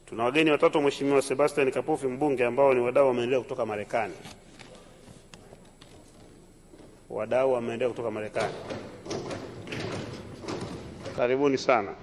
Tuna wageni watatu, Mheshimiwa Sebastian Kapufi mbunge, ambao ni wadau wa maendeleo kutoka Marekani. Wadau wa maendeleo kutoka Marekani, karibuni sana.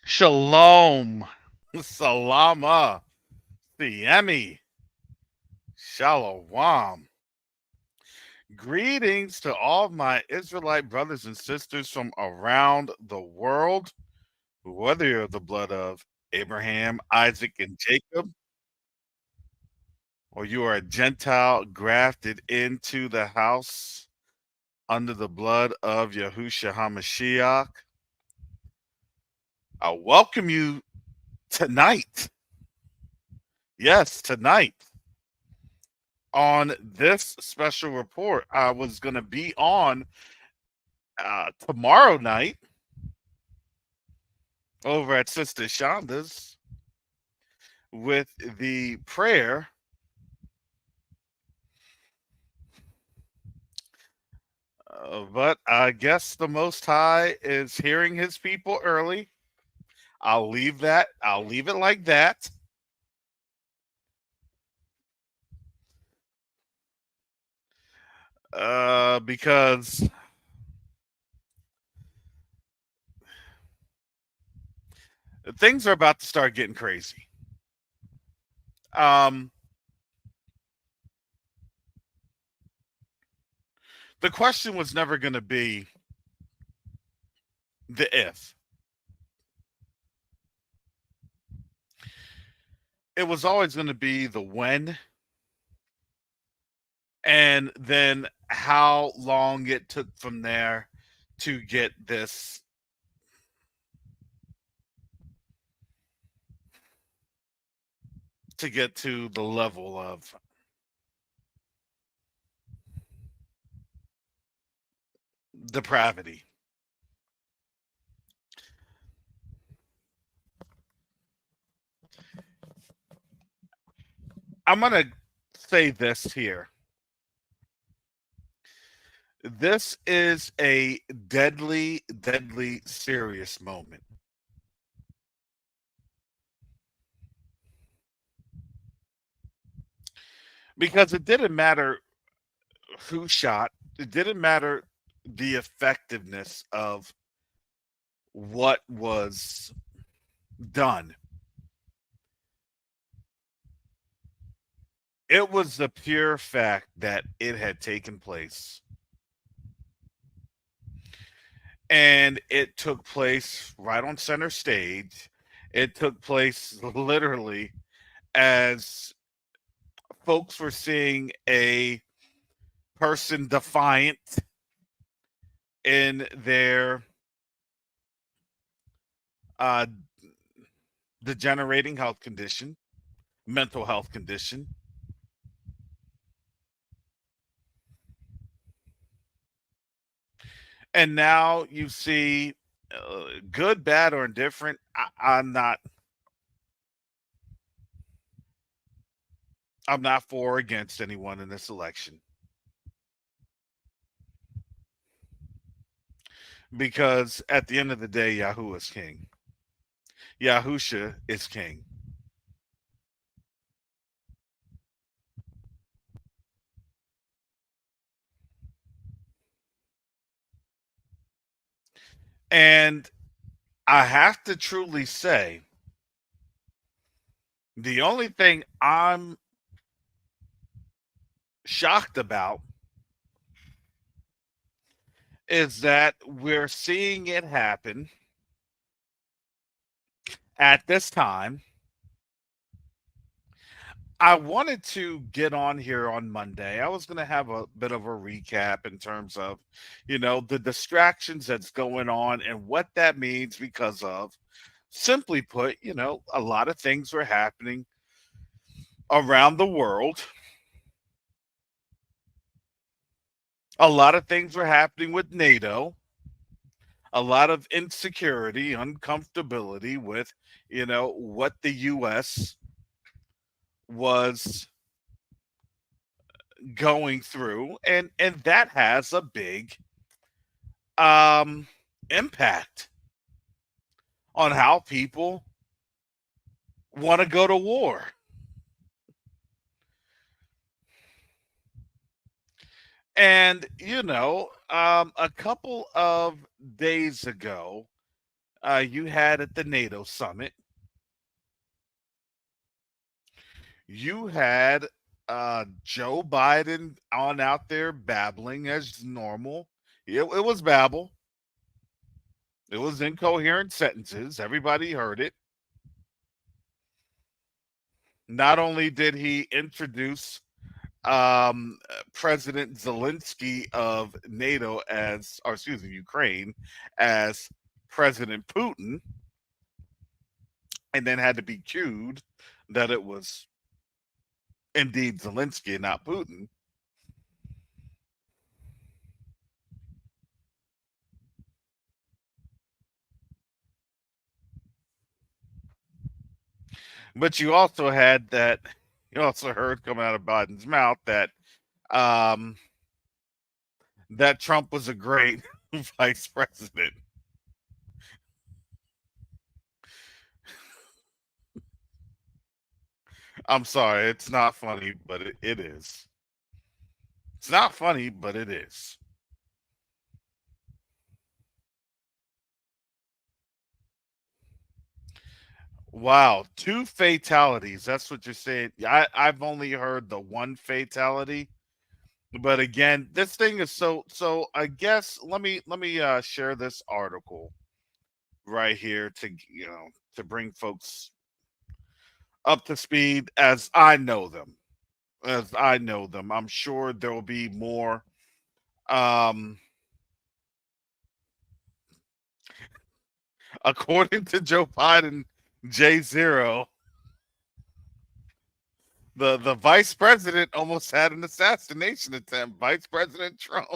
Shalom, Salama, Siemi, Shalom. Greetings to all my Israelite brothers and sisters from around the world, whether you're of the blood of Abraham, Isaac, and Jacob, or you are a Gentile grafted into the house under the blood of Yahushua HaMashiach. I welcome you tonight. Yes, tonight. On this special report, I was going to be on tomorrow night over at Sister Shonda's with the prayer. But I guess the Most High is hearing his people early. I'll leave it like that. Because things are about to start getting crazy. The question was never going to be the if. It was always going to be the when, and then how long it took from there to get this to get to the level of depravity. I'm going to say this here. This is a deadly, deadly serious moment. Because it didn't matter who shot, it didn't matter the effectiveness of what was done. It was the pure fact that it had taken place. And it took place right on center stage. It took place literally as folks were seeing a person defiant in their uh, degenerating health condition, mental health condition. And now you see good, bad, or indifferent. I'm not for or against anyone in this election. Because at the end of the day, Yahoo is king. Yahusha is king. And I have to truly say, the only thing I'm shocked about is that we're seeing it happen at this time. I wanted to get on here on Monday. I was going to have a bit of a recap in terms of, the distractions that's going on and what that means because of, simply put, a lot of things were happening around the world. A lot of things were happening with NATO. A lot of insecurity, uncomfortability with, what the US was going through, and that has a big um impact on how people want to go to war. And a couple of days ago, you had at the NATO summit, you had Joe Biden on out there babbling as normal. It was babble. It was incoherent sentences. Everybody heard it. Not only did he introduce President Zelensky of NATO as, or excuse me, Ukraine as President Putin, and then had to be cued that it was indeed Zelensky and not Putin. But you also had that, you also heard coming out of Biden's mouth um, that Trump was a great vice president. I'm sorry, it's not funny, but it is. It's not funny, but it is. Wow, two fatalities. That's what you're saying. I've only heard the one fatality, but again, this thing is so. I guess let me share this article right here to to bring folks up to speed as I know them. As I know them, I'm sure there will be more. Um, According to Joe Biden, J0, the vice president almost had an assassination attempt. Vice President Trump.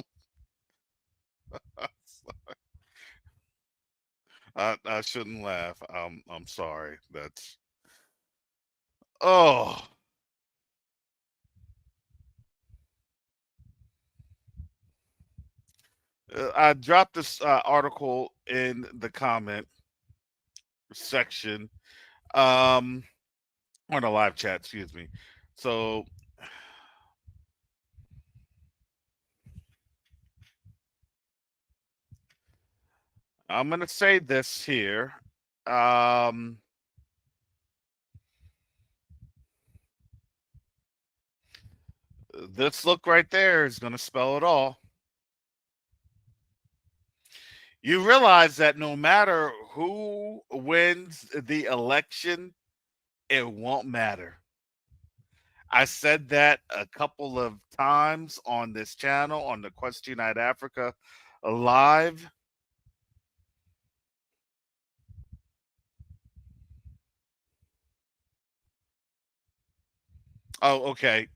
I shouldn't laugh. I'm sorry. That's oh. I dropped this article in the comment section, um, or the live chat. Excuse me. So I'm gonna say this here. Um, this look right there is gonna spell it all. You realize that no matter who wins the election, it won't matter. I said that a couple of times on this channel on the Question Night Africa live. Oh, okay.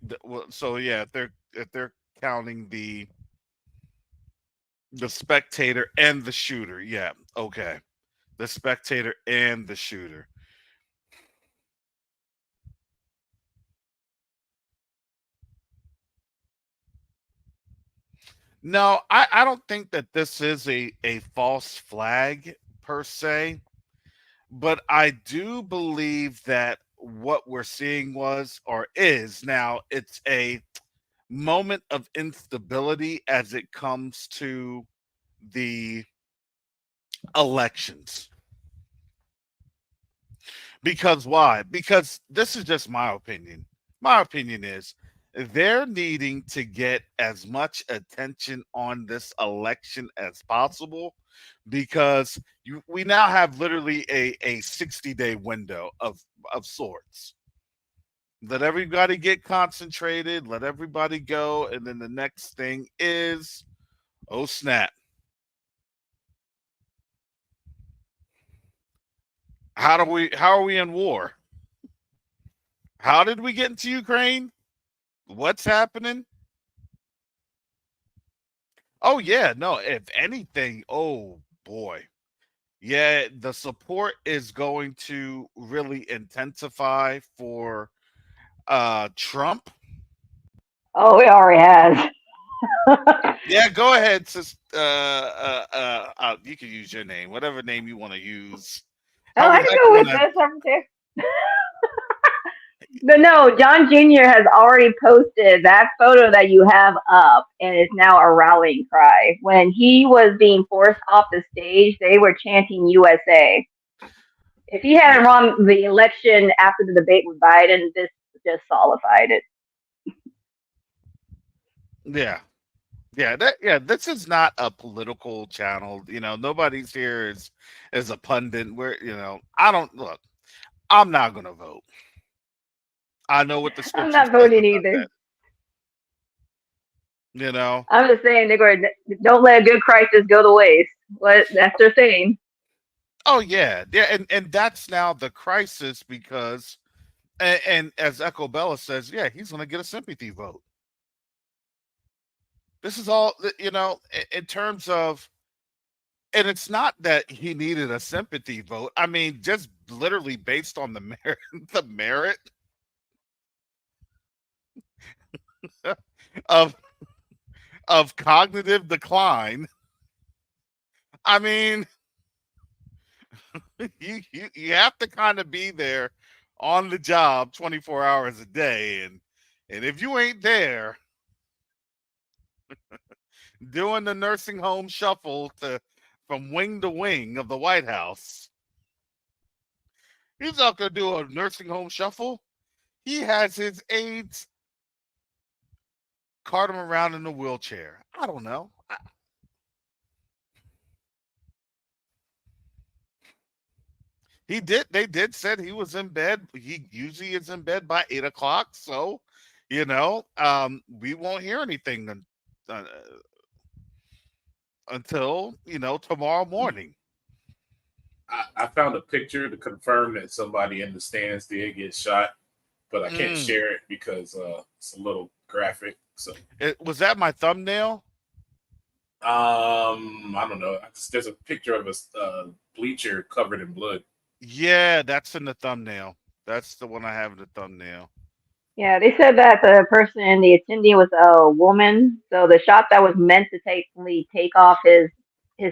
So yeah, if they're counting the spectator and the shooter, yeah, okay, the spectator and the shooter. No, I don't think that this is a false flag per se, but I do believe that what we're seeing was or is now it's a moment of instability as it comes to the elections. Because why? Because this is just my opinion. My opinion is they're needing to get as much attention on this election as possible because we now have literally a 60-day window of sorts. Let everybody get concentrated, let everybody go, and then the next thing is, oh snap. How are we in war? How did we get into Ukraine? What's happening? Oh yeah, no, if anything, oh boy. Yeah, the support is going to really intensify for Trump. Oh, it already has. Yeah, go ahead, sis. You can use your name, whatever name you want to use. Oh, However I the can heck go you with want to. this over there. But no, John Jr. has already posted that photo that you have up, and it's now a rallying cry. When he was being forced off the stage, they were chanting USA. If he hadn't Yeah, won the election after the debate with Biden, this just solidified it. yeah, yeah. This is not a political channel. Nobody's here is a pundit. I don't look. I'm not gonna vote. I know what the I'm scripture not says voting about either. that. You know. I'm just saying they're going to don't let a good crisis go to waste. What that's their saying. Oh yeah, yeah, and that's now the crisis because, and as Echo Bella says, yeah, he's gonna get a sympathy vote. This is all in terms of, and it's not that he needed a sympathy vote. I mean, just literally based on the merit, the merit of cognitive decline. I mean, you have to kind of be there on the job 24 hours a day, and if you ain't there doing the nursing home shuffle from wing to wing of the White House, he's not gonna do a nursing home shuffle. He has his aides cart him around in a wheelchair. I don't know. He did. They did said he was in bed. He usually is in bed by 8 o'clock. So, we won't hear anything uh, until tomorrow morning. I found a picture to confirm that somebody in the stands did get shot, but I can't Mm. share it because it's a little graphic. So Was that my thumbnail? I don't know. There's a picture of a bleacher covered in blood. Yeah, that's in the thumbnail. That's the one I have in the thumbnail. Yeah, they said that the person, the attendee, was a woman. So the shot that was meant to take off his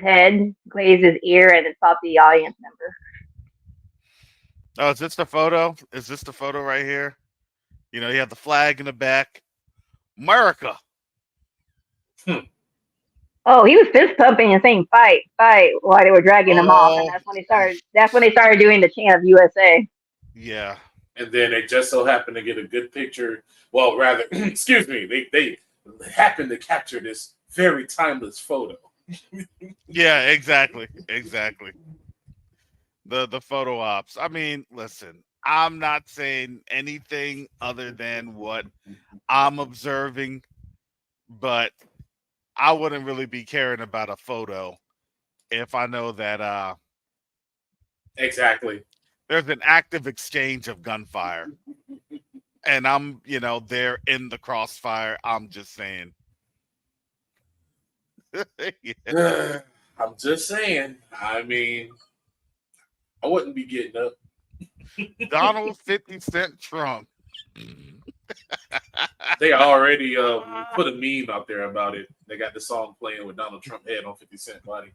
head, glaze his ear, and it stopped the audience member. Oh, is this the photo? Is this the photo right here? You have the flag in the back. America. Hmm. Oh, he was fist pumping and saying "fight, fight" while they were dragging him off, and Oh, that's when they started. That's when they started doing the chant of USA. yeah. And then they just so happened to get a good picture. Well, rather, excuse me, they happened to capture this very timeless photo. Yeah, exactly. Exactly. The photo ops. I mean, listen, I'm not saying anything other than what I'm observing, but I wouldn't really be caring about a photo if I know that Exactly. there's an active exchange of gunfire and I'm, there in the crossfire. I'm just saying. Yeah. I'm just saying. I mean, I wouldn't be getting up. Donald 50 Cent Trump. They already put a meme out there about it. They got the song playing with Donald Trump head on 50 Cent body.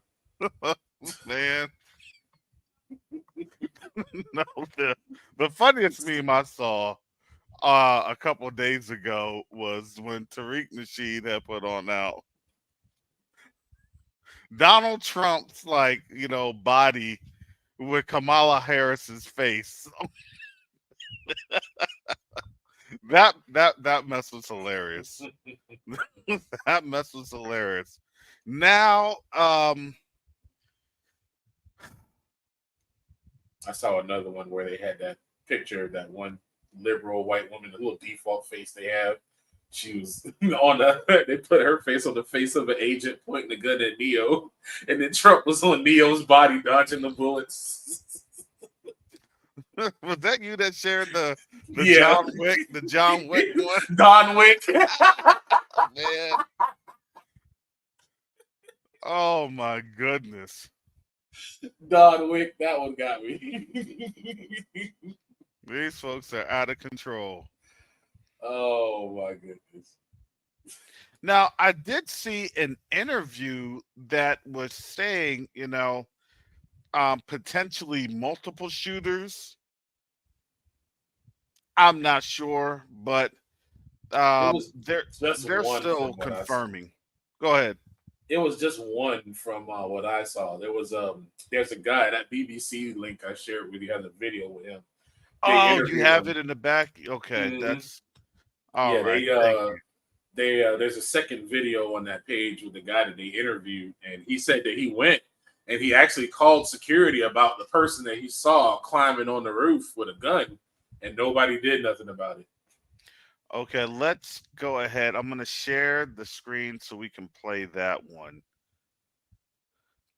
Man, no, the funniest meme I saw a couple of days ago was when Tariq Nasheed had put on out Donald Trump's body with Kamala Harris's face. That mess was hilarious. That mess was hilarious. Now, I saw another one where they had that picture of that one liberal white woman, the little default face they have. She was on they put her face on the face of an agent pointing the gun at Neo, and then Trump was on Neo's body dodging the bullets. was that you that shared the Yeah. John Wick one? Don Wick. Man. Oh my goodness. Don Wick, that one got me. These folks are out of control. Oh my goodness. Now, I did see an interview that was saying, potentially multiple shooters. I'm not sure, but they're still confirming. Go ahead. It was just one from what I saw. There's a guy, that BBC link I shared with you, has a video with him. You have it in the back. Okay, that's all right. Thank you. There's a second video on that page with the guy that they interviewed, and he said that he went and he actually called security about the person that he saw climbing on the roof with a gun, and nobody did nothing about it. Okay, let's go ahead. I'm going to share the screen so we can play that one.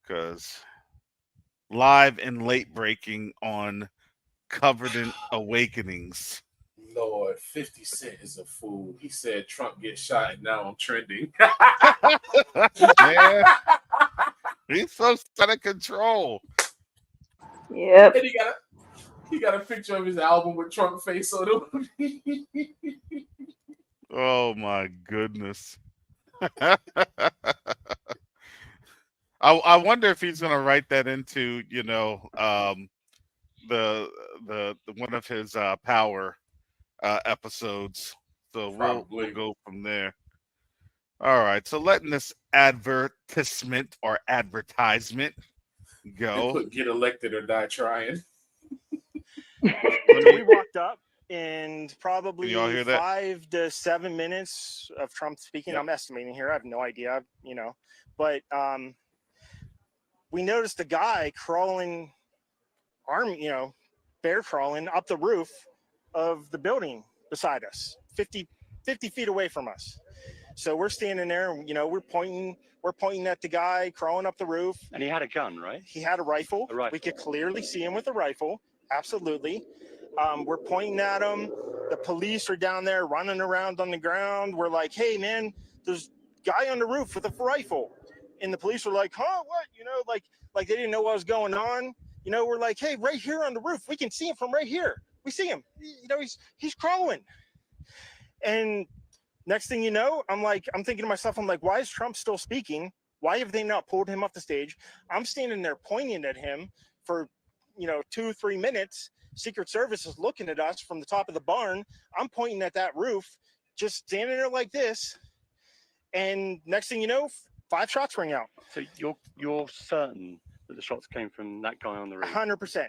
Because live and late breaking on Covered in Awakenings. Lord, 50 Cent is a fool. He said Trump gets shot and now I'm trending. Man, he's so out of control. Yep. And he got a picture of his album with Trump face on it. Oh my goodness. I wonder if he's gonna write that into, the one of his power episodes. So we'll go from there. All right. So letting this advertisement or advertisement go. Put get elected or die trying. We walked up and probably Can y'all hear that? 5 to 7 minutes of Trump speaking. Yep. I'm estimating here. I have no idea, but we noticed a guy crawling, bear crawling up the roof of the building beside us, 50 feet away from us. So we're standing there, and, we're pointing at the guy crawling up the roof. And he had a gun, right? He had a rifle. We could clearly see him with a rifle. Absolutely. We're pointing at him. The police are down there running around on the ground. We're like, hey, man, there's a guy on the roof with a rifle. And the police were like, huh, what? Like they didn't know what was going on. We're like, hey, right here on the roof. We can see him from right here. We see him. He's crawling. And next thing you know, I'm thinking to myself, why is Trump still speaking? Why have they not pulled him off the stage? I'm standing there pointing at him for, 2-3 minutes. Secret Service is looking at us from the top of the barn. I'm pointing at that roof, just standing there like this. And next thing you know, 5 shots ring out. So you're certain that the shots came from that guy on the roof? 100%.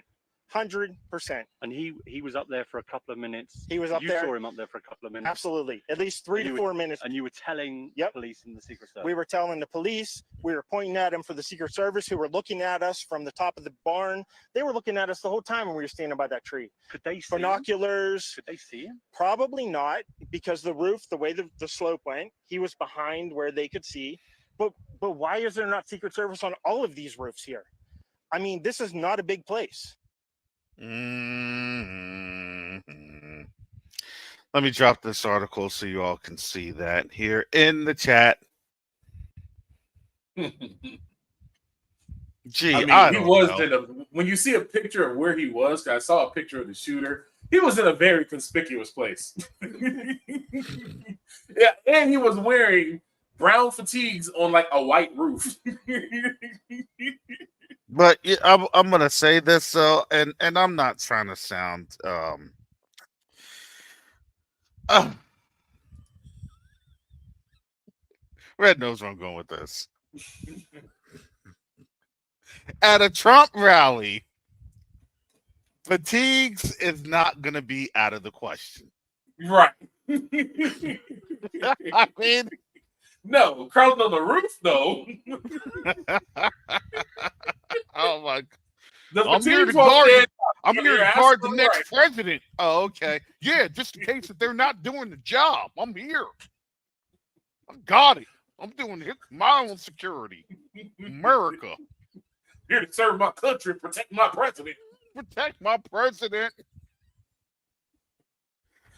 100%. And he was up there for a couple of minutes. He was up there. You saw him up there for a couple of minutes. Absolutely. At least 3 to 4 minutes. And you were telling police and the Secret Service. We were telling the police. We were pointing at him for the Secret Service, who were looking at us from the top of the barn. They were looking at us the whole time when we were standing by that tree. Could they see binoculars? Could they see him? Probably not, because the roof, the way the slope went, he was behind where they could see. But why is there not Secret Service on all of these roofs here? I mean, this is not a big place. Mm-hmm. Let me drop this article so you all can see that here in the chat. Gee, I mean, he was when you see a picture of where he was, I saw a picture of the shooter. He was in a very conspicuous place. Yeah, and he was wearing brown fatigues on like a white roof. But yeah, I'm gonna say this, and I'm not trying to sound Red knows where I'm going with this. At a Trump rally, fatigues is not gonna be out of the question. Right. I mean, no, crawling on the roof, though. oh my! The I'm here to fatigues won't guard. stand. I'm here You're to guard the absolutely next right. president. Oh, okay. Yeah, just in case that they're not doing the job. I'm here. I got it. I'm doing my own security. America. Here to serve my country, protect my president. Protect my president.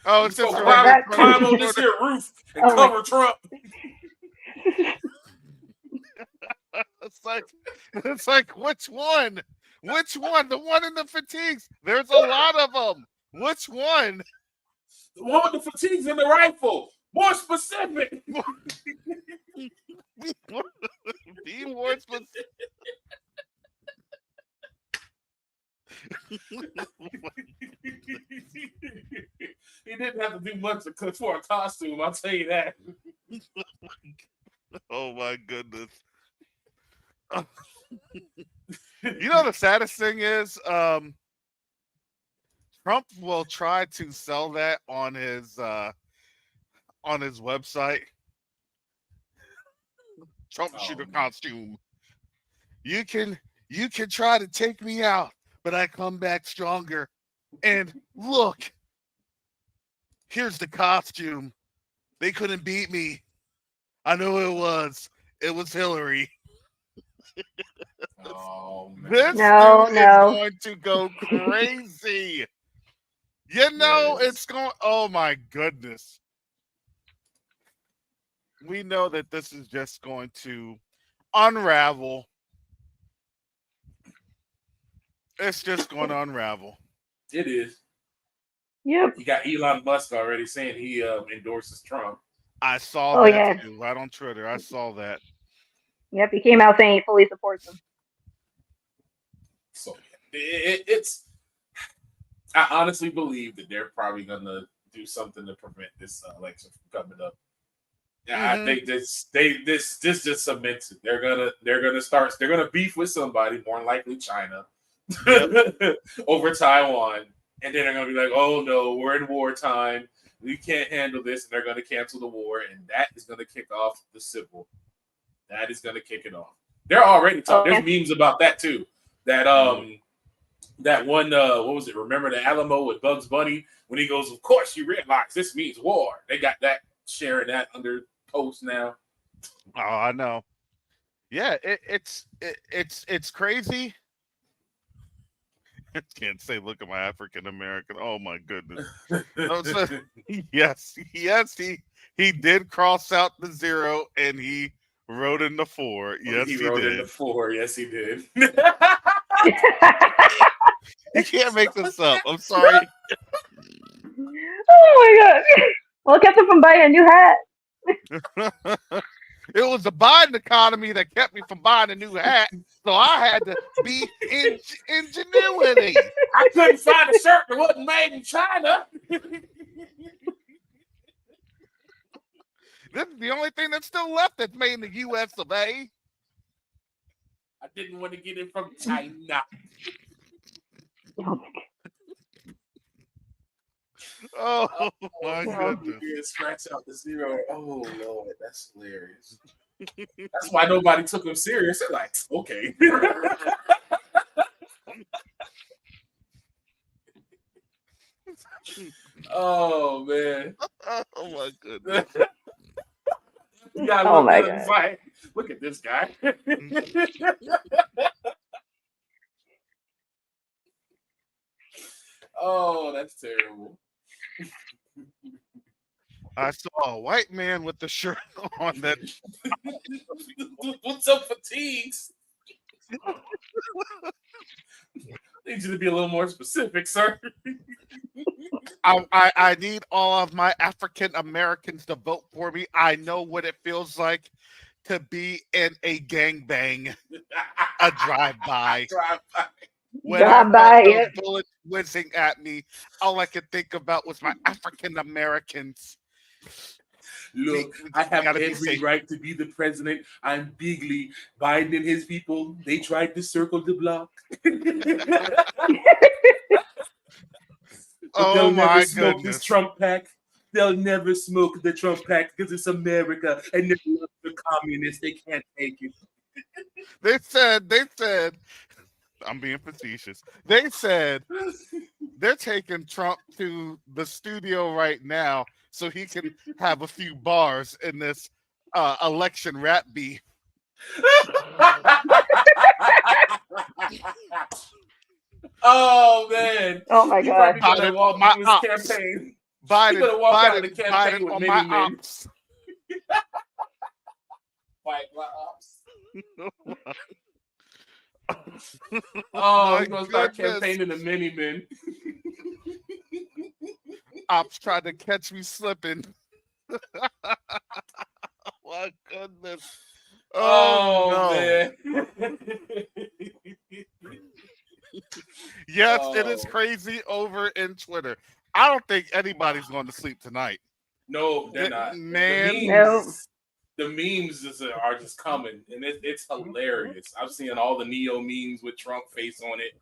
Oh, it's just So right. climb on this here roof and cover Trump. It's like which one? Which one? The one in the fatigues. There's a lot of them. Which one? The one with the fatigues and the rifle. More specific. Be more specific. He didn't have to do much for a costume, I'll tell you that. Oh my goodness. You know the saddest thing is Trump will try to sell that on his website. Trump shooter costume. You can try to take me out, but I come back stronger. And look, here's the costume. They couldn't beat me. I know it was Hillary. Oh, man. This dude is going to go crazy. You know, it's going. Oh my goodness. We know that this is just going to unravel. It's just going to unravel. It is. Yep. You got Elon Musk already saying he endorses Trump. I saw that too. Right on Twitter. I saw that. Yep, he came out saying he fully supports him. So it's. I honestly believe that they're probably gonna do something to prevent this election from coming up. Yeah, I think this just cements it. They're gonna beef with somebody, more than likely China, over Taiwan, and then they're gonna be like, "Oh no, we're in wartime. We can't handle this," and they're gonna cancel the war, and that is gonna kick off the civil. That is gonna kick it off. They're already talking. There's memes about that too. That one, what was it? Remember the Alamo with Bugs Bunny when he goes, "Of course you realize this means war." They got that sharing that under post now. Oh, I know. Yeah, it's crazy. I can't say look at my African American. Oh my goodness. Yes, he did cross out the 0 and he wrote in the 4. Yes, he wrote did. in the 4. Yes, he did. You can't make this up. I'm sorry. Oh my god. Well, it kept him from buying a new hat. It was the Biden economy that kept me from buying a new hat, so I had to be ingenuity. I couldn't find a shirt that wasn't made in China. This is the only thing that's still left that's made in the U.S. of A. I didn't want to get it from China. Oh my goodness! Scratch out the 0. Oh Lord, that's hilarious. That's why nobody took him serious. They're like, okay. Oh man. Oh my goodness. Oh my god. Like, look at this guy. Oh, that's terrible. I saw a white man with the shirt on that. What's up, fatigues? Need you to be a little more specific, sir. I need all of my African Americans to vote for me. I know what it feels like to be in a gangbang, a drive-by. When I felt those bullets whizzing at me, all I could think about was my African Americans. Look, I have every right to be the president. I'm bigly. Biden and his people, they tried to circle the block. Oh my goodness. This Trump pack. They'll never smoke the Trump pact because it's America and they love the communists. They can't take it. They said, I'm being facetious. They said they're taking Trump to the studio right now so he can have a few bars in this election rap beef. Oh man! Oh my He God! probably gonna walk out of his campaign. He's gonna walk out of the campaign with many men. Fight my ops. Oh, he's gonna start campaigning the many men. Ops tried to catch me slipping. My goodness. Oh no. Man. Yes, it is crazy over in Twitter. I don't think anybody's going to sleep tonight. No, they're not. Man, the memes are just coming, and it's hilarious. I've seen all the neo memes with Trump face on it.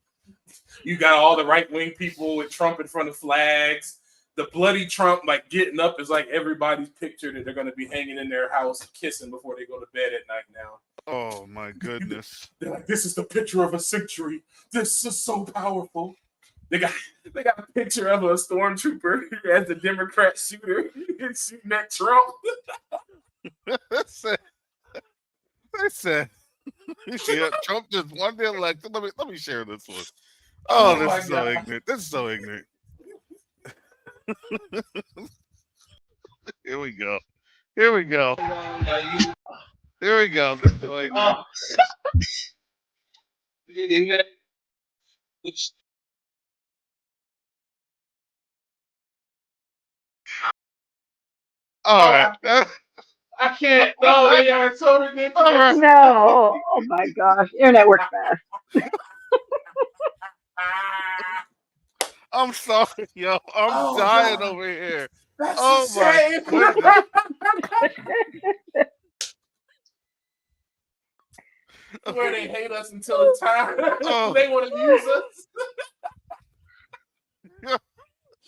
You got all the right-wing people with Trump in front of flags. The bloody Trump, like, getting up is like everybody's picture that they're going to be hanging in their house kissing before they go to bed at night now. Oh, my goodness. They're like, this is the picture of a century. This is so powerful. They got a picture of a stormtrooper as the Democrat shooter shooting at Trump. They said, yeah, Trump just won the election. Let me share this one. Oh, this is so ignorant. This is so ignorant. Here we go. Here we go. Here we go. This is so ignorant. All right. I can't. No, it's so ridiculous. No. Oh my gosh. Internet works fast. I'm sorry, yo. I'm dying over here. That's my goodness. Where they hate us until the time they want to use us.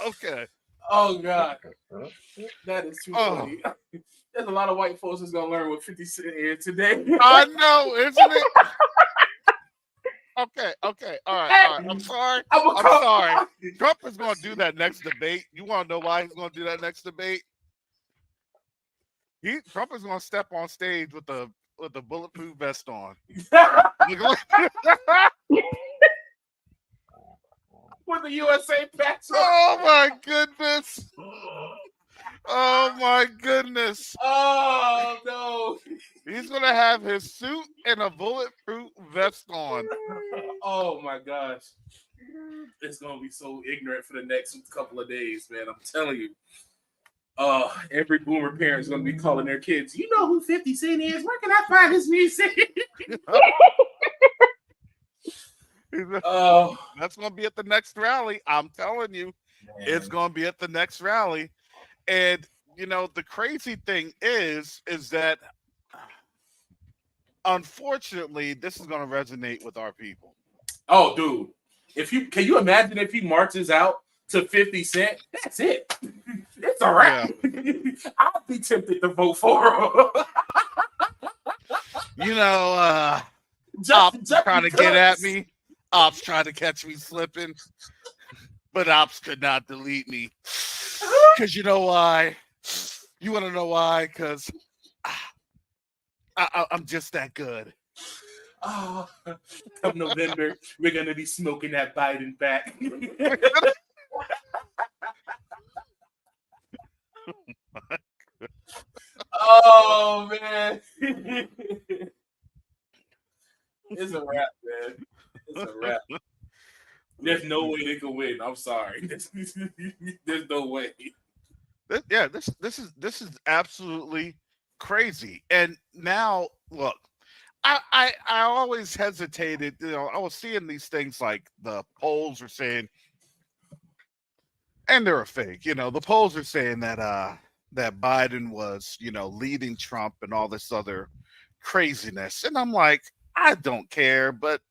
Okay. Oh God, that is too funny. There's a lot of white folks that's gonna learn what 50 Cent is today. I know, isn't it? Okay. All right. I'm sorry. I'm sorry. Trump is going to do that next debate. You want to know why he's going to do that next debate? Trump is going to step on stage with the bulletproof vest on. With the USA patch on. Oh my goodness. Oh my goodness. Oh no. He's going to have his suit and a bulletproof vest on. Oh my gosh. It's going to be so ignorant for the next couple of days, man. I'm telling you. Every boomer parent is going to be calling their kids, you know who 50 Cent is? Where can I find his music? That's going to be at the next rally. I'm telling you. Man. It's going to be at the next rally. And, you know, the crazy thing is that, unfortunately, this is going to resonate with our people. Oh, dude. Can you imagine if he marches out to 50 Cent? That's it. It's a wrap. Yeah. I'll be tempted to vote for him. You know, Ops trying to get at me. Ops trying to catch me slipping. But Ops could not delete me. Because you know why? You want to know why? Because I'm just that good. Oh, come November, we're going to be smoking that Biden back. Oh, man. It's a wrap, man. It's a wrap. There's no way they can win. I'm sorry. There's no way. This is absolutely crazy. And now, look, I always hesitated. You know, I was seeing these things like the polls are saying, and they're a fake. You know, the polls are saying that that Biden was, you know, leading Trump and all this other craziness, and I'm like, I don't care, but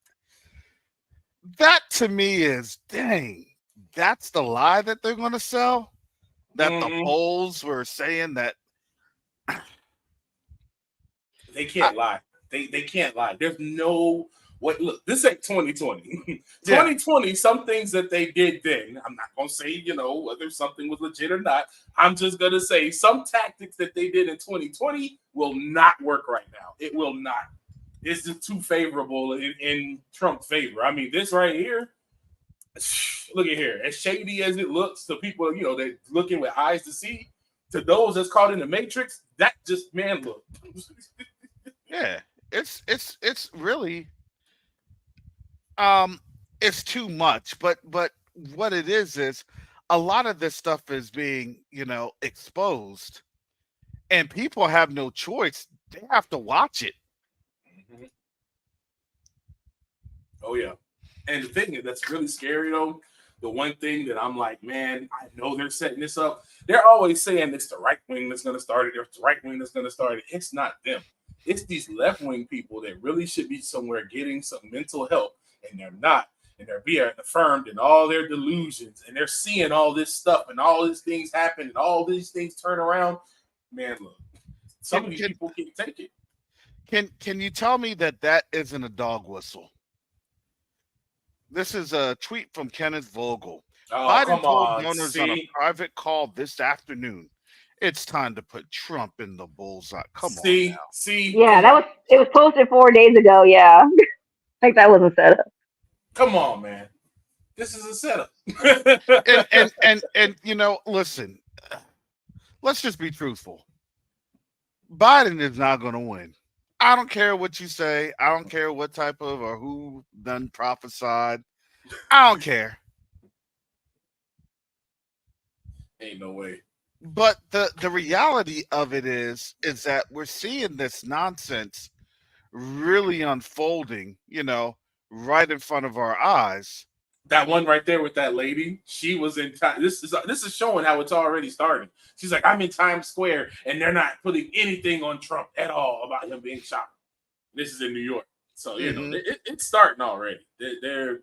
that to me is, dang, that's the lie that they're going to sell. that the polls were saying that they can't lie. They can't lie. There's no what. Look, this ain't 2020. 2020. Some things that they did then. I'm not gonna say whether something was legit or not. I'm just gonna say some tactics that they did in 2020 will not work right now. It will not. It's just too favorable in Trump's favor. I mean, this right here. Look at here. As shady as it looks to people, they're looking with eyes to see. To those that's caught in the matrix, that just look. Yeah, it's really it's too much. But what it is a lot of this stuff is being exposed, and people have no choice. They have to watch it. Mm-hmm. Oh yeah. And the thing that's really scary, though, the one thing that I'm like, man, I know they're setting this up. They're always saying it's the right wing that's going to start it. It's the right wing that's going to start it. It's not them. It's these left wing people that really should be somewhere getting some mental help, and they're not. And they're being affirmed in all their delusions, and they're seeing all this stuff and all these things happen and all these things turn around. Man, look, some of these people can't take it. Can you tell me that isn't a dog whistle? This is a tweet from Kenneth Vogel. Biden told donors on a private call this afternoon, it's time to put Trump in the bullseye. Come on now. Yeah, it was posted 4 days ago. Yeah, like that was a setup. Come on, man. This is a setup. and listen, let's just be truthful. Biden is not going to win. I don't care what you say. I don't care what type of or who done prophesied. I don't care. Ain't no way. But the reality of it is that we're seeing this nonsense really unfolding, right in front of our eyes. That one right there with that lady, she was in time. This is showing how it's already starting. She's like, I'm in Times Square, and they're not putting anything on Trump at all about him being shot. This is in New York, so it's starting already. They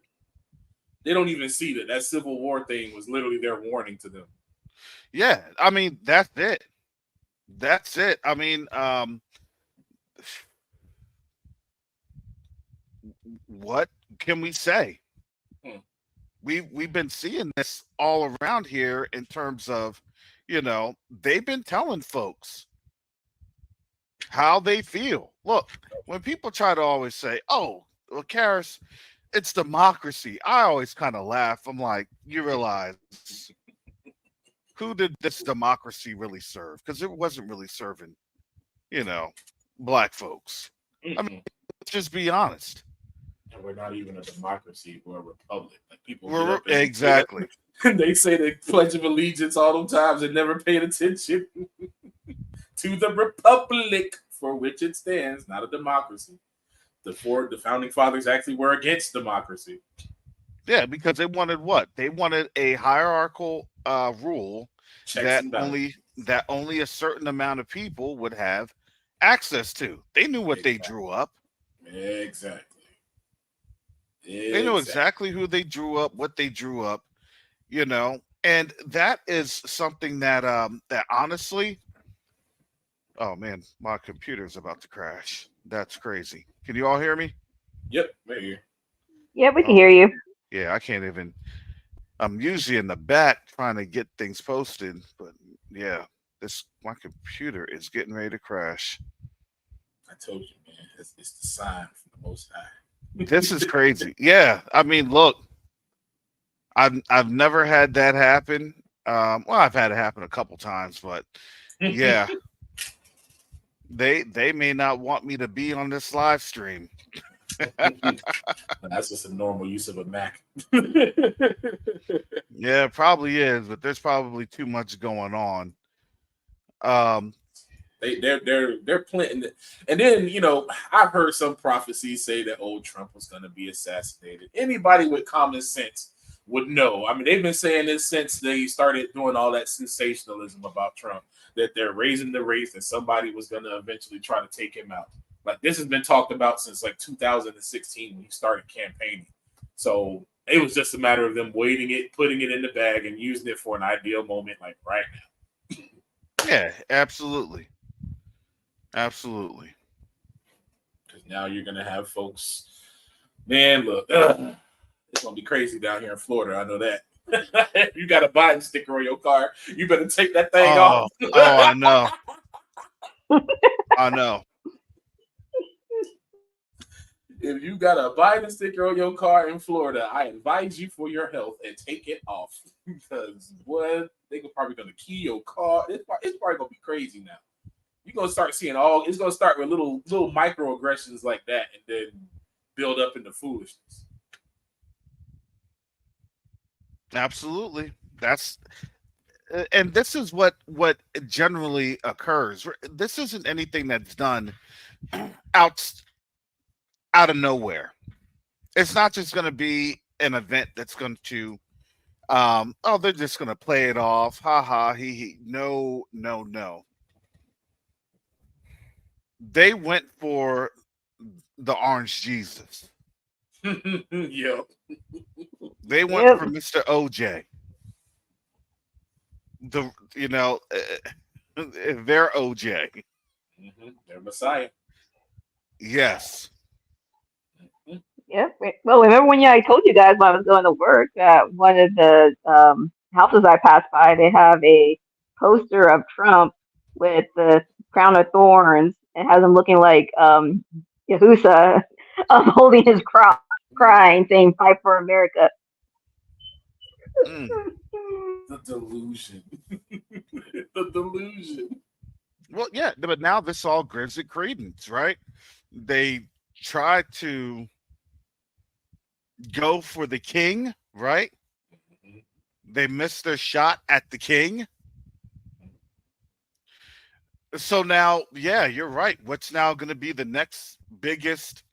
don't even see that Civil War thing was literally their warning to them. Yeah, I mean that's it. That's it. I mean, what can we say? We've been seeing this all around here in terms of, they've been telling folks how they feel. Look, when people try to always say, "Oh, well, Karis, it's democracy," I always kind of laugh. I'm like, you realize who did this democracy really serve? Because it wasn't really serving, black folks. I mean, let's just be honest. And we're not even a democracy; we're a republic. Like people, exactly. They say the Pledge of Allegiance all those times and never paid attention to the republic for which it stands, not a democracy. The founding fathers actually were against democracy. Yeah, because they wanted what? They wanted a hierarchical rule that only a certain amount of people would have access to. They knew what they drew up. Exactly. They knew exactly who they drew up, what they drew up, and that is something that that honestly, oh man, my computer's about to crash. That's crazy. Can you all hear me? Yep, maybe. Yeah, we can hear you. Yeah, I can't even. I'm usually in the back trying to get things posted, but yeah, my computer is getting ready to crash. I told you, man, it's the sign from the Most High. This is crazy. Yeah, I mean, look, I've never had that happen. Well, I've had it happen a couple times, but yeah, they may not want me to be on this live stream. That's just a normal use of a Mac. Yeah, it probably is, but there's probably too much going on. They're planting it. And then, I've heard some prophecies say that old Trump was going to be assassinated. Anybody with common sense would know. I mean, they've been saying this since they started doing all that sensationalism about Trump, that they're raising the race and somebody was going to eventually try to take him out. Like, this has been talked about since like 2016 when he started campaigning. So It was just a matter of them waiting it, putting it in the bag, and using it for an ideal moment, like right now. Yeah, absolutely. Absolutely. Because now you're gonna have folks. Man, look, it's gonna be crazy down here in Florida. I know that. You got a Biden sticker on your car. You better take that thing off. I know. I know. If you got a Biden sticker on your car in Florida, I advise you for your health and take it off because what they're probably gonna key your car. It's probably gonna be crazy now. You're gonna start seeing all. It's gonna start with little microaggressions like that, and then build up into foolishness. Absolutely. That's and this is what generally occurs. This isn't anything that's done out out of nowhere. It's not just going to be an event that's going to oh, they're just going to play it off. Ha ha, he. No, no, no. They went for the orange Jesus. Yep. They went for Mr. OJ. The their OJ. Their Messiah. Yes. Yeah. Well, remember when I told you guys when I was going to work that one of the houses I passed by, they have a poster of Trump with the crown of thorns and has him looking like Yahushua holding his cross, crying, saying, "Fight for America." Mm. The delusion. The delusion. Well, yeah, but now this all gives it credence, right? They try to go for the king, right? They missed their shot at the king. So now, yeah, you're right. What's now going to be the next biggest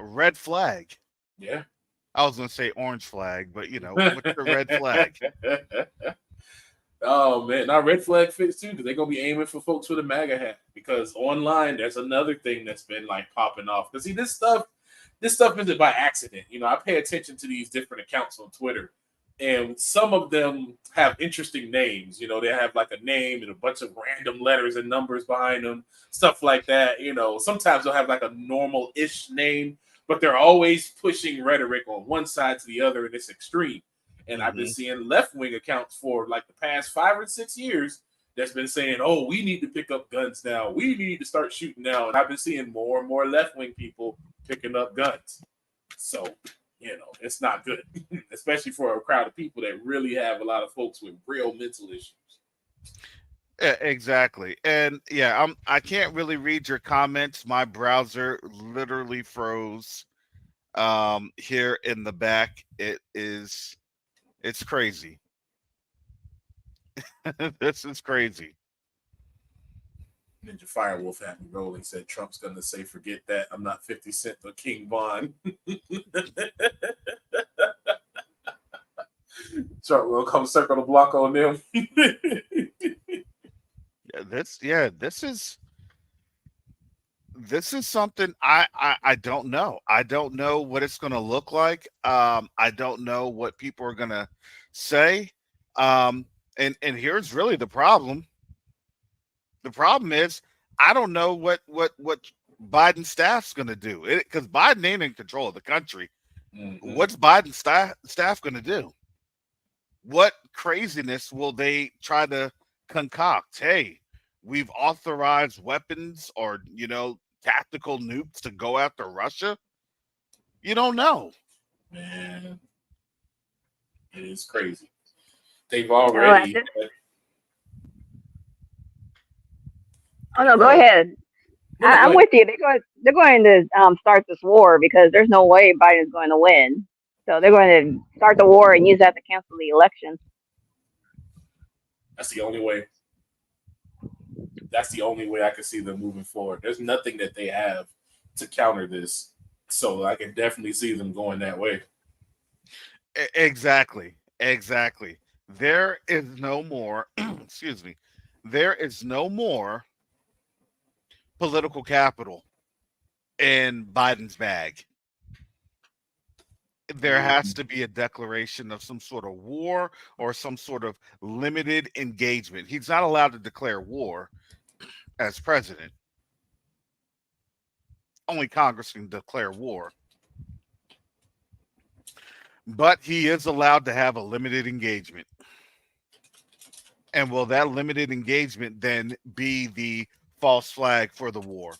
red flag? Yeah. I was going to say orange flag, but what's the red flag? Oh man, now red flag fits too because they're gonna be aiming for folks with a MAGA hat. Because online, there's another thing that's been like popping off. Because see, this stuff isn't by accident. I pay attention to these different accounts on Twitter, and some of them have interesting names. They have like a name and a bunch of random letters and numbers behind them, stuff like that. Sometimes they'll have like a normal-ish name, but they're always pushing rhetoric on one side to the other, and it's extreme. And I've been seeing left-wing accounts for like the past 5 or 6 years that's been saying, "Oh, we need to pick up guns now. We need to start shooting now." And I've been seeing more and more left-wing people picking up guns. So, it's not good, especially for a crowd of people that really have a lot of folks with real mental issues. Yeah, exactly. And yeah, I can't really read your comments. My browser literally froze here in the back. It's crazy. This is crazy. Ninja Firewolf had me rolling. Said Trump's gonna say, "Forget that. I'm not 50 Cent or King Von." Trump will come circle the block on them. This is something I don't know. I don't know what it's going to look like. I don't know what people are going to say. And here's really the problem. The problem is I don't know what Biden staff's going to do because Biden ain't in control of the country. What's Biden staff going to do? What craziness will they try to concoct? Hey, we've authorized weapons or tactical nukes to go after Russia. You don't know. Man, it is crazy. They've already. Oh no, go ahead. I'm with you. They're going to start this war because there's no way Biden's going to win. So they're going to start the war and use that to cancel the election. That's the only way. That's the only way I can see them moving forward. There's nothing that they have to counter this. So I can definitely see them going that way. Exactly. There is no more, excuse me, there is no more political capital. in Biden's bag. There has to be a declaration of some sort of war or some sort of limited engagement. He's not allowed to declare war as president. Only Congress can declare war. But he is allowed to have a limited engagement. And will that limited engagement then be the false flag for the war?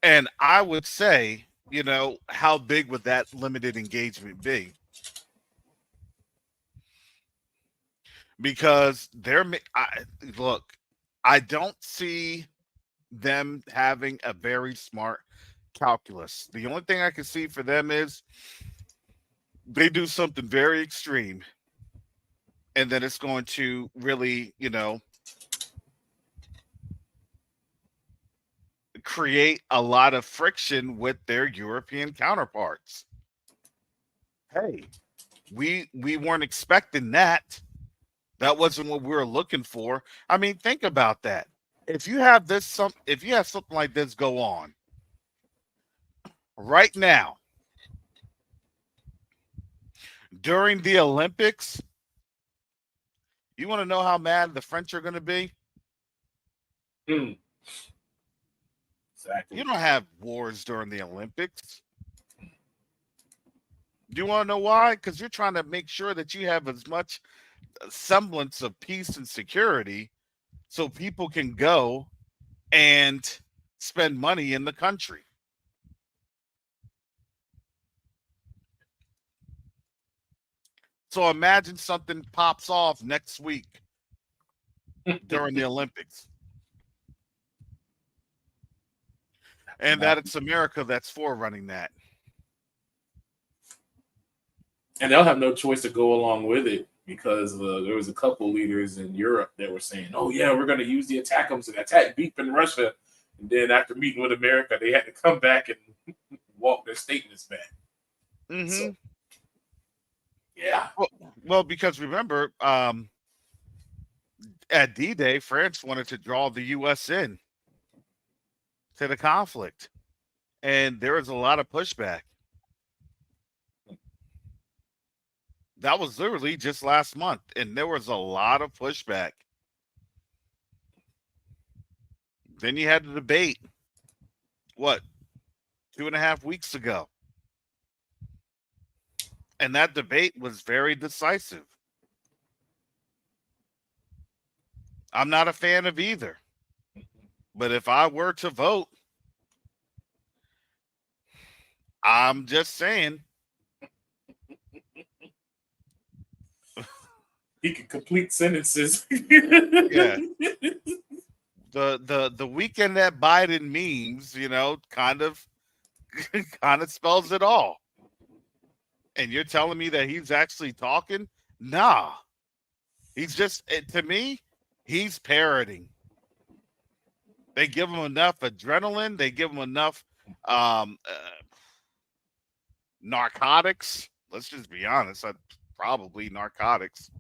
And I would say, how big would that limited engagement be? Because I don't see them having a very smart calculus. The only thing I can see for them is they do something very extreme, and then it's going to really, create a lot of friction with their European counterparts. Hey, we weren't expecting that. That wasn't what we were looking for. I mean, think about that. If you have something like this go on right now during the Olympics, you want to know how mad the French are going to be? Exactly. You don't have wars during the Olympics. Do you want to know why? Because you're trying to make sure that you have as much semblance of peace and security so people can go and spend money in the country. So imagine something pops off next week during the Olympics. And that it's America that's forerunning that. And they'll have no choice to go along with it because there was a couple leaders in Europe that were saying, oh, yeah, we're going to use the attack deep in Russia. And then after meeting with America, they had to come back and walk their statements back. Mm-hmm. So, yeah. Well, because remember, at D-Day, France wanted to draw the U.S. in to the conflict. And there was a lot of pushback. That was literally just last month, and there was a lot of pushback. Then you had the debate, 2.5 weeks ago? And that debate was very decisive. I'm not a fan of either. But if I were to vote, I'm just saying. He can complete sentences. Yeah. The weekend that Biden memes, kind of spells it all. And you're telling me that he's actually talking? Nah. He's just, to me, he's parroting. They give him enough adrenaline. They give him enough narcotics. Let's just be honest. Probably narcotics.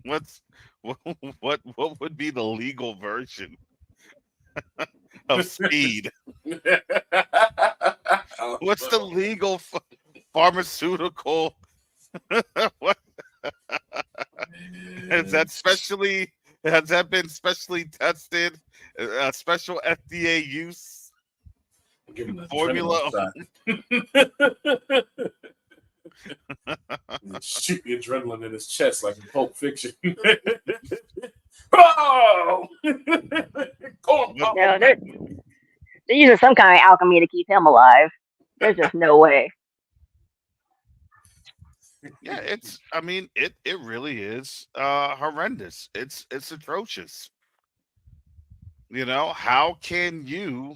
What would be the legal version of speed? What's the legal pharmaceutical? What has that been specially tested? A special FDA use formula? Shoot the adrenaline in his chest like in Pulp Fiction. Oh! No, they're using some kind of alchemy to keep him alive. There's just no way. Yeah, it really is horrendous. It's atrocious. How can you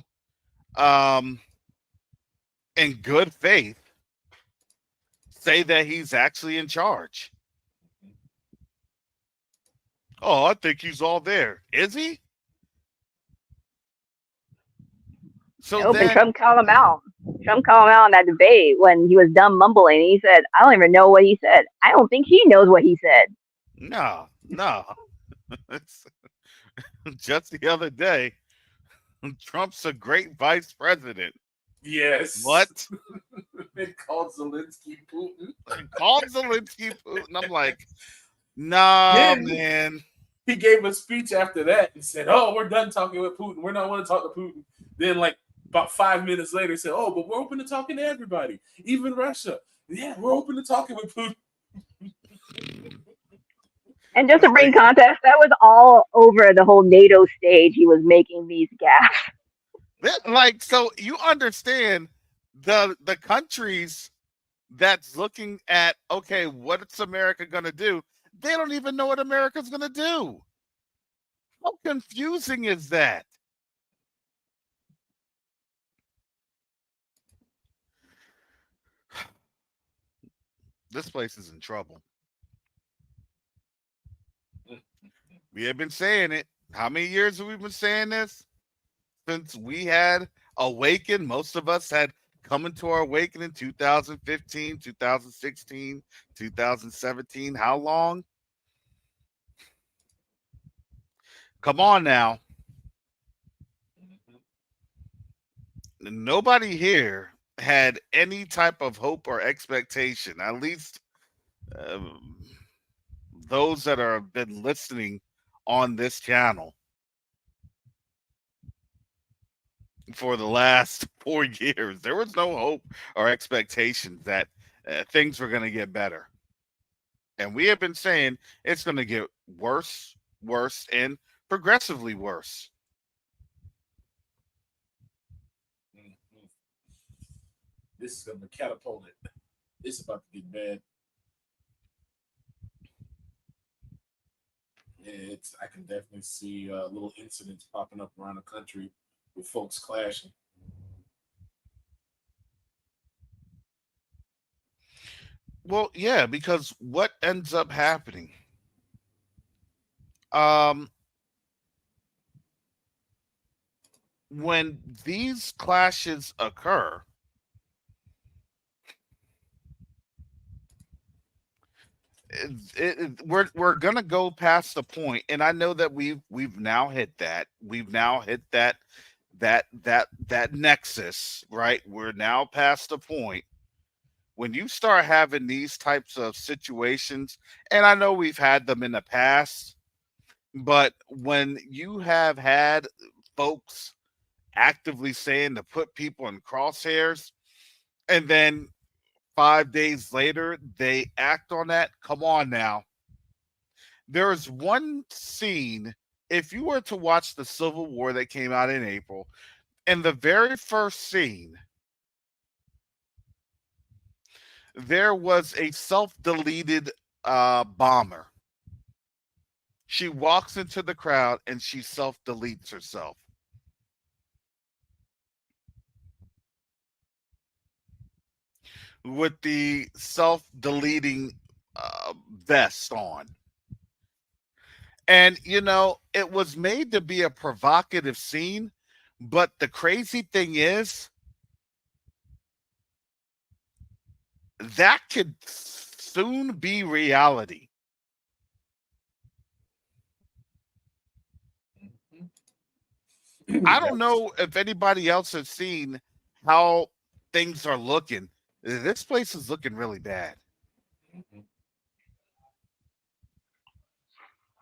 in good faith say that he's actually in charge? Oh, I think he's all there. Is he? So nope, and Trump called him out. Trump called him out in that debate when he was dumb mumbling. He said, I don't even know what he said. I don't think he knows what he said. No. just the other day, Trump's a great vice president. Yes. What? They called Zelensky Putin. They called Zelensky Putin. I'm like, nah, Then man. he gave a speech after that and said, "Oh, we're done talking with Putin. We're not want to talk to Putin." Then, like about 5 minutes later, he said, "Oh, but we're open to talking to everybody, even Russia. Yeah, we're open to talking with Putin." And just to It's like, bring context, that was all over the whole NATO stage. He was making these gaffes. like, so you understand the countries that's looking at, okay, what's America gonna do? They don't even know what America's gonna do. How confusing is that? This place is in trouble. We have been saying it. How many years have we been saying this? Since we had awakened, most of us had come into our awakening in 2015, 2016, 2017. How long? Come on now. Nobody here had any type of hope or expectation, at least um, those that are been listening on this channel for the last 4 years. There was no hope or expectation that things were going to get better. And we have been saying it's going to get worse, worse, and progressively worse. This is going to catapult it. It's about to get bad. I can definitely see little incidents popping up around the country with folks clashing. Well, yeah, because what ends up happening? Um, when these clashes occur, we're gonna go past the point, and I know that we've now hit that. We've now hit that nexus, right? We're now past the point when you start having these types of situations, and I know we've had them in the past, but when you have had folks actively saying to put people in crosshairs, and then 5 days later they act on that, come on now. There is one scene, if you were to watch the Civil War that came out in April, in the very first scene, there was a self-deleted bomber. She walks into the crowd and she self-deletes herself. With the self-deleting vest on. And, it was made to be a provocative scene. But the crazy thing is, that could soon be reality. I don't know if anybody else has seen how things are looking. This place is looking really bad.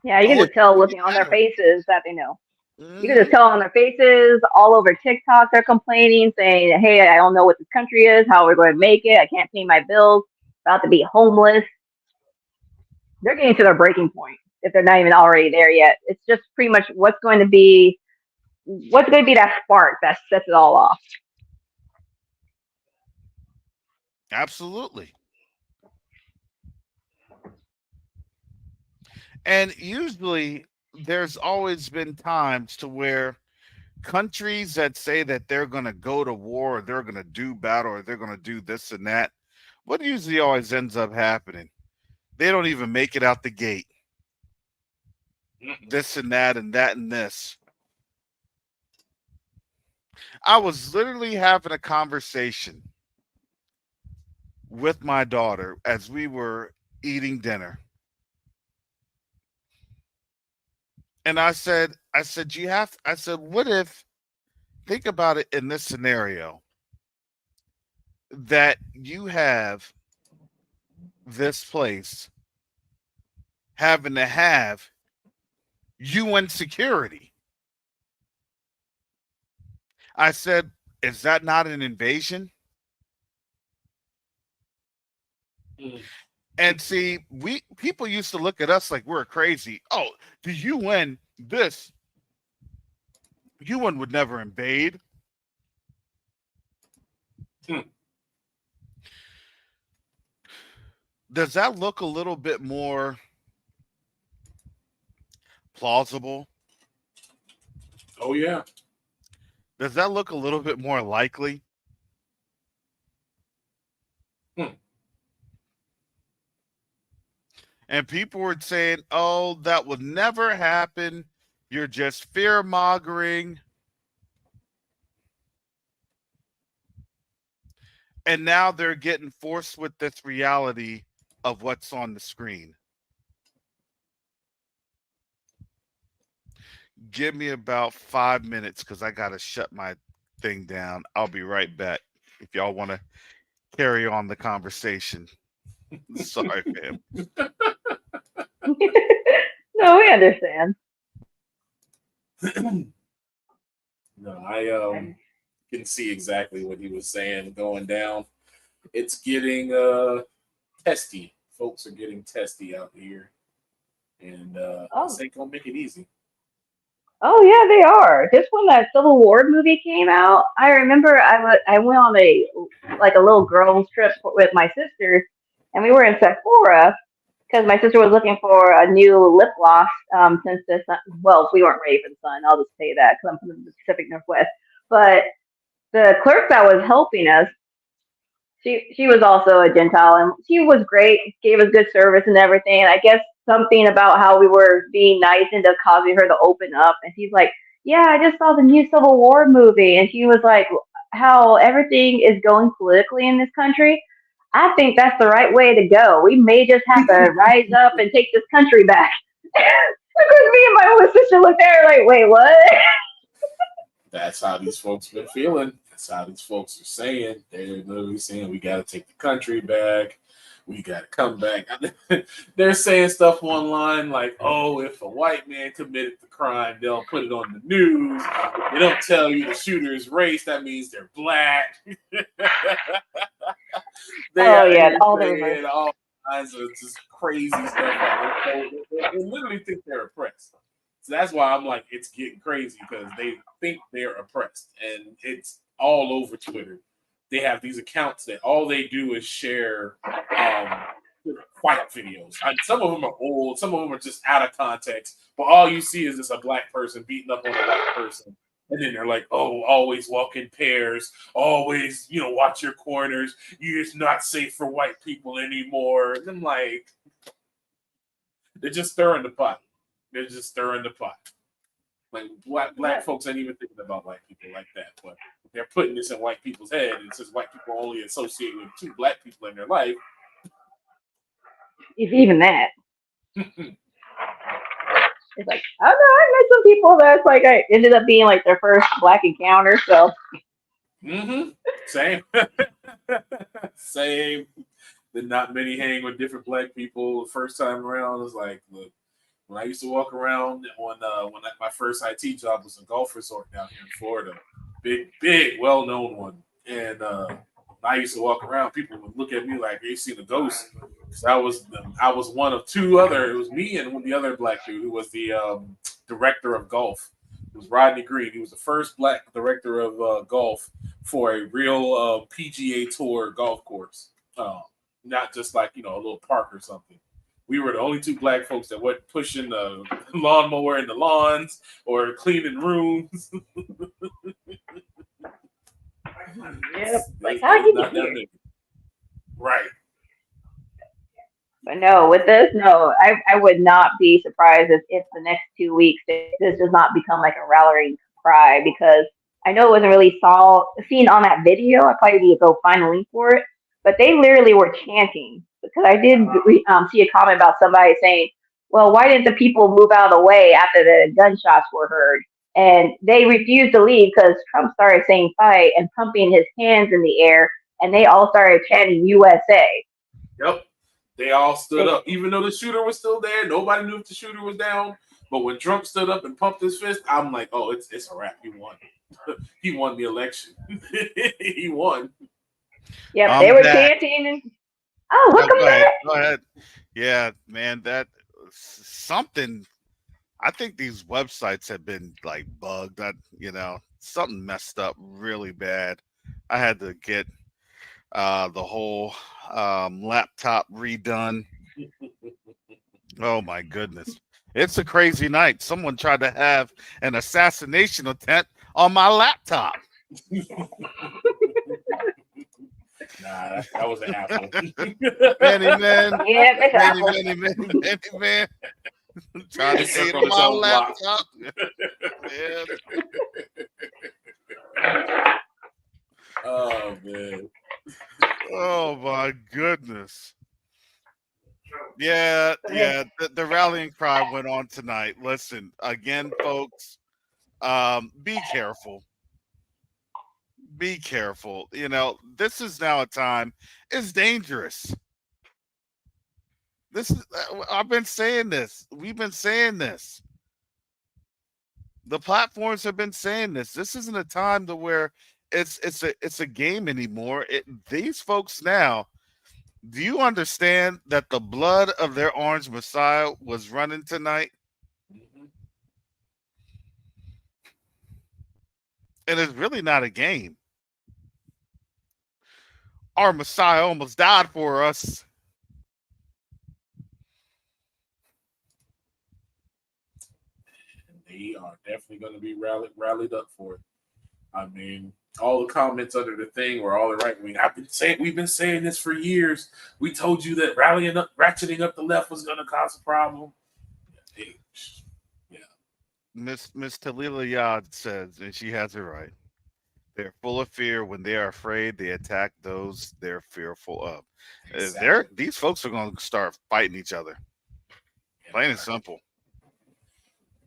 Yeah, you can Oh, just tell it's looking on their better. faces that they know. You can Hmm. just tell on their faces, all over TikTok, they're complaining, saying, "Hey, I don't know what this country is, how we're going to make it. I can't pay my bills, about to be homeless." They're getting to their breaking point if they're not even already there yet. It's just pretty much what's going to be that spark that sets it all off. Absolutely. And usually there's always been times to where countries that say that they're going to go to war or they're going to do battle or they're going to do this and that, what usually always ends up happening? They don't even make it out the gate. This and that and that and this. I was literally having a conversation with my daughter as we were eating dinner. And I said, what if, think about it in this scenario, that you have this place having to have UN security. I said, is that not an invasion? Mm. And see, people used to look at us like we're crazy. Oh, the UN, this UN would never invade. Mm. Does that look a little bit more plausible? Oh yeah. Does that look a little bit more likely? Mm. And people were saying, oh, that would never happen. You're just fear mongering. And now they're getting forced with this reality of what's on the screen. Give me about 5 minutes because I got to shut my thing down. I'll be right back if y'all want to carry on the conversation. Sorry, fam. No, we understand. No, I can see exactly what he was saying going down. It's getting testy. Folks are getting testy out here. And this Oh, ain't gonna make it easy. oh yeah, they are. Just when that Civil War movie came out, I remember I went on a little girls trip with my sister, and we were in Sephora because my sister was looking for a new lip gloss. Since the sun, well, we weren't ready for the sun. I'll just say that because I'm from the Pacific Northwest. But the clerk that was helping us, she was also a Gentile, and she was great, gave us good service and everything. And I guess something about how we were being nice ended up causing her to open up. And she's like, "Yeah, I just saw the new Civil War movie," and she was like, "How everything is going politically in this country. I think that's the right way to go. We may just have to rise up and take this country back." Of course, me and my older sister looked at her like, "Wait, what?" That's how these folks been feeling. That's how these folks are saying. They're literally saying we got to take the country back. We got to come back. They're saying stuff online like, "Oh, if a white man committed the crime, they'll put it on the news. If they don't tell you the shooter's race, that means they're black." They Oh out yeah, here all the rumors. saying all kinds of just crazy stuff. They literally think they're oppressed. So that's why I'm like, it's getting crazy because they think they're oppressed, and it's all over Twitter. They have these accounts that all they do is share fight videos. Some of them are old, some of them are just out of context, but all you see is just a black person beating up on a white person. And then they're like, "Oh, always walk in pairs. Always, watch your corners. It's not safe for white people anymore." And I'm like, they're just stirring the pot. They're just stirring the pot. Like black folks ain't even thinking about white people like that, but they're putting this in white people's head, and since white people only associate with two black people in their life, If even that. It's like, I don't know, I met some people that's like I ended up being like their first black encounter, so same, same. That not many hang with different black people. The first time around, it's like, look, when I used to walk around my first IT job was a golf resort down here in Florida, big, well known one, and I used to walk around. People would look at me like they seen a ghost. Because I was one of two other. It was me and the other black dude who was the director of golf. It was Rodney Green. He was the first black director of golf for a real PGA Tour golf course, not just like a little park or something. We were the only two black folks that wasn't pushing the lawnmower in the lawns or cleaning rooms. yep. Like, It how was did you not get that here? many. Right. But no, with this, no, I would not be surprised if the next 2 weeks this does not become like a rallying cry because I know it wasn't really seen on that video. I probably need to go find a link for it. But they literally were chanting because I did see a comment about somebody saying, well, why didn't the people move out of the way after the gunshots were heard? And they refused to leave because Trump started saying fight and pumping his hands in the air, and they all started chanting USA. Yep. They all stood up. Even though the shooter was still there, nobody knew if the shooter was down. But when Trump stood up and pumped his fist, I'm like, oh, it's a wrap. He won. He won the election. He won. Yep, they were chanting. And, welcome back. Go ahead. Yeah, man, that something. I think these websites have been like bugged. Something messed up really bad. I had to get the whole laptop redone. Oh my goodness. It's a crazy night. Someone tried to have an assassination attempt on my laptop. Nah, that was an Apple. Many man. Yeah, it's Many man. Trying to see it on my laptop. Yeah. Oh man. Oh my goodness. Yeah. The rallying cry went on tonight. Listen, again, folks, be careful. Be careful. This is now a time. It's dangerous. I've been saying this. We've been saying this. The platforms have been saying this. This isn't a time to where it's a game anymore. These folks now, do you understand that the blood of their orange Messiah was running tonight? Mm-hmm. And it's really not a game. Our Messiah almost died for us. They are definitely going to be rallied up for it. I mean, all the comments under the thing were all the right wing. We've been saying this for years. We told you that ratcheting up the left was going to cause a problem. Yeah. Miss Talila Yad says, and she has it right. They're full of fear. When they are afraid, they attack those they're fearful of. Exactly. These folks are going to start fighting each other. Plain and simple.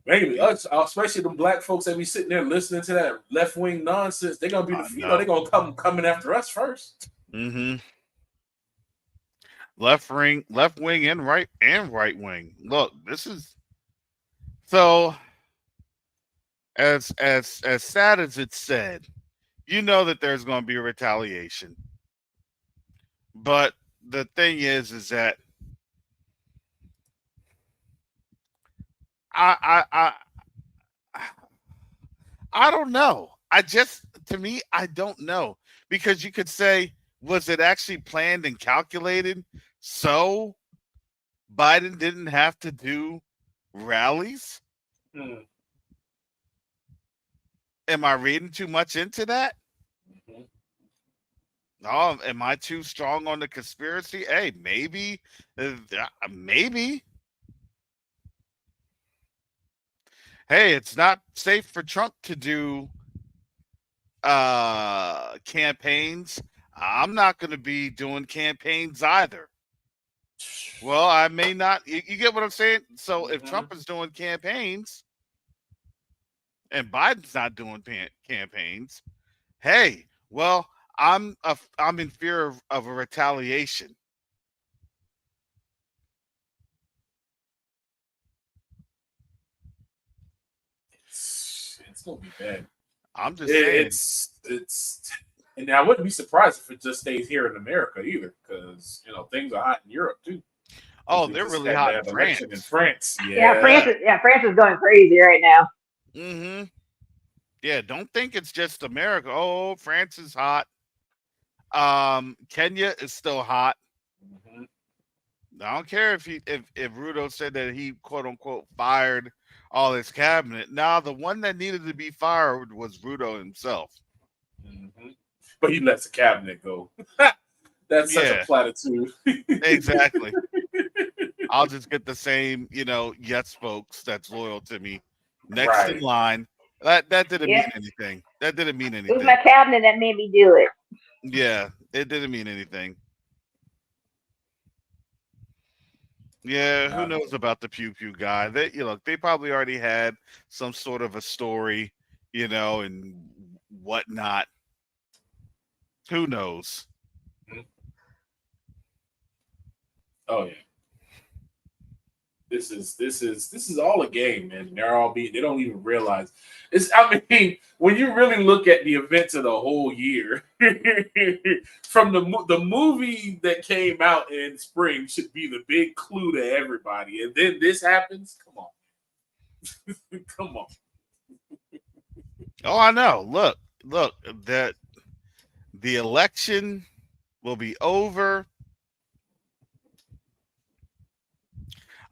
Maybe us, especially the black folks that be sitting there listening to that left wing nonsense. They're gonna be they're gonna coming after us first. Mm-hmm. Left wing, and right wing. Look, this is so. As sad as it's said, you know that there's going to be a retaliation. But the thing is that I don't know. To me, I don't know, because you could say, was it actually planned and calculated so Biden didn't have to do rallies? Am I reading too much into that? Mm-hmm. Oh, am I too strong on the conspiracy? Hey, maybe. Hey, it's not safe for Trump to do campaigns. I'm not going to be doing campaigns either. Well, I may not. You get what I'm saying? So if Trump is doing campaigns and Biden's not doing campaigns, hey, well, I'm in fear of a retaliation. It's gonna be bad. I'm just saying. It's and I wouldn't be surprised if it just stays here in America either, because things are hot in Europe too. Oh, they're really hot in France. In France. Yeah, France is going crazy right now. Mm-hmm. Yeah, don't think it's just America. Oh, France is hot. Kenya is still hot. Mm-hmm. I don't care if Ruto said that he quote unquote fired all his cabinet. Now the one that needed to be fired was Ruto himself. Mm-hmm. But he lets the cabinet go. That's such a platitude. Exactly. I'll just get the same, yes folks that's loyal to me next in line. That didn't mean anything. That didn't mean anything. It was my cabinet that made me do it. Yeah, it didn't mean anything. Yeah, who knows about the pew pew guy? They probably already had some sort of a story, and whatnot. Who knows? Oh yeah. This is all a game, man. They don't even realize it's. I mean, when you really look at the events of the whole year, from the movie that came out in spring should be the big clue to everybody, and then this happens. Come on, come on. Oh, I know. Look, that the election will be over.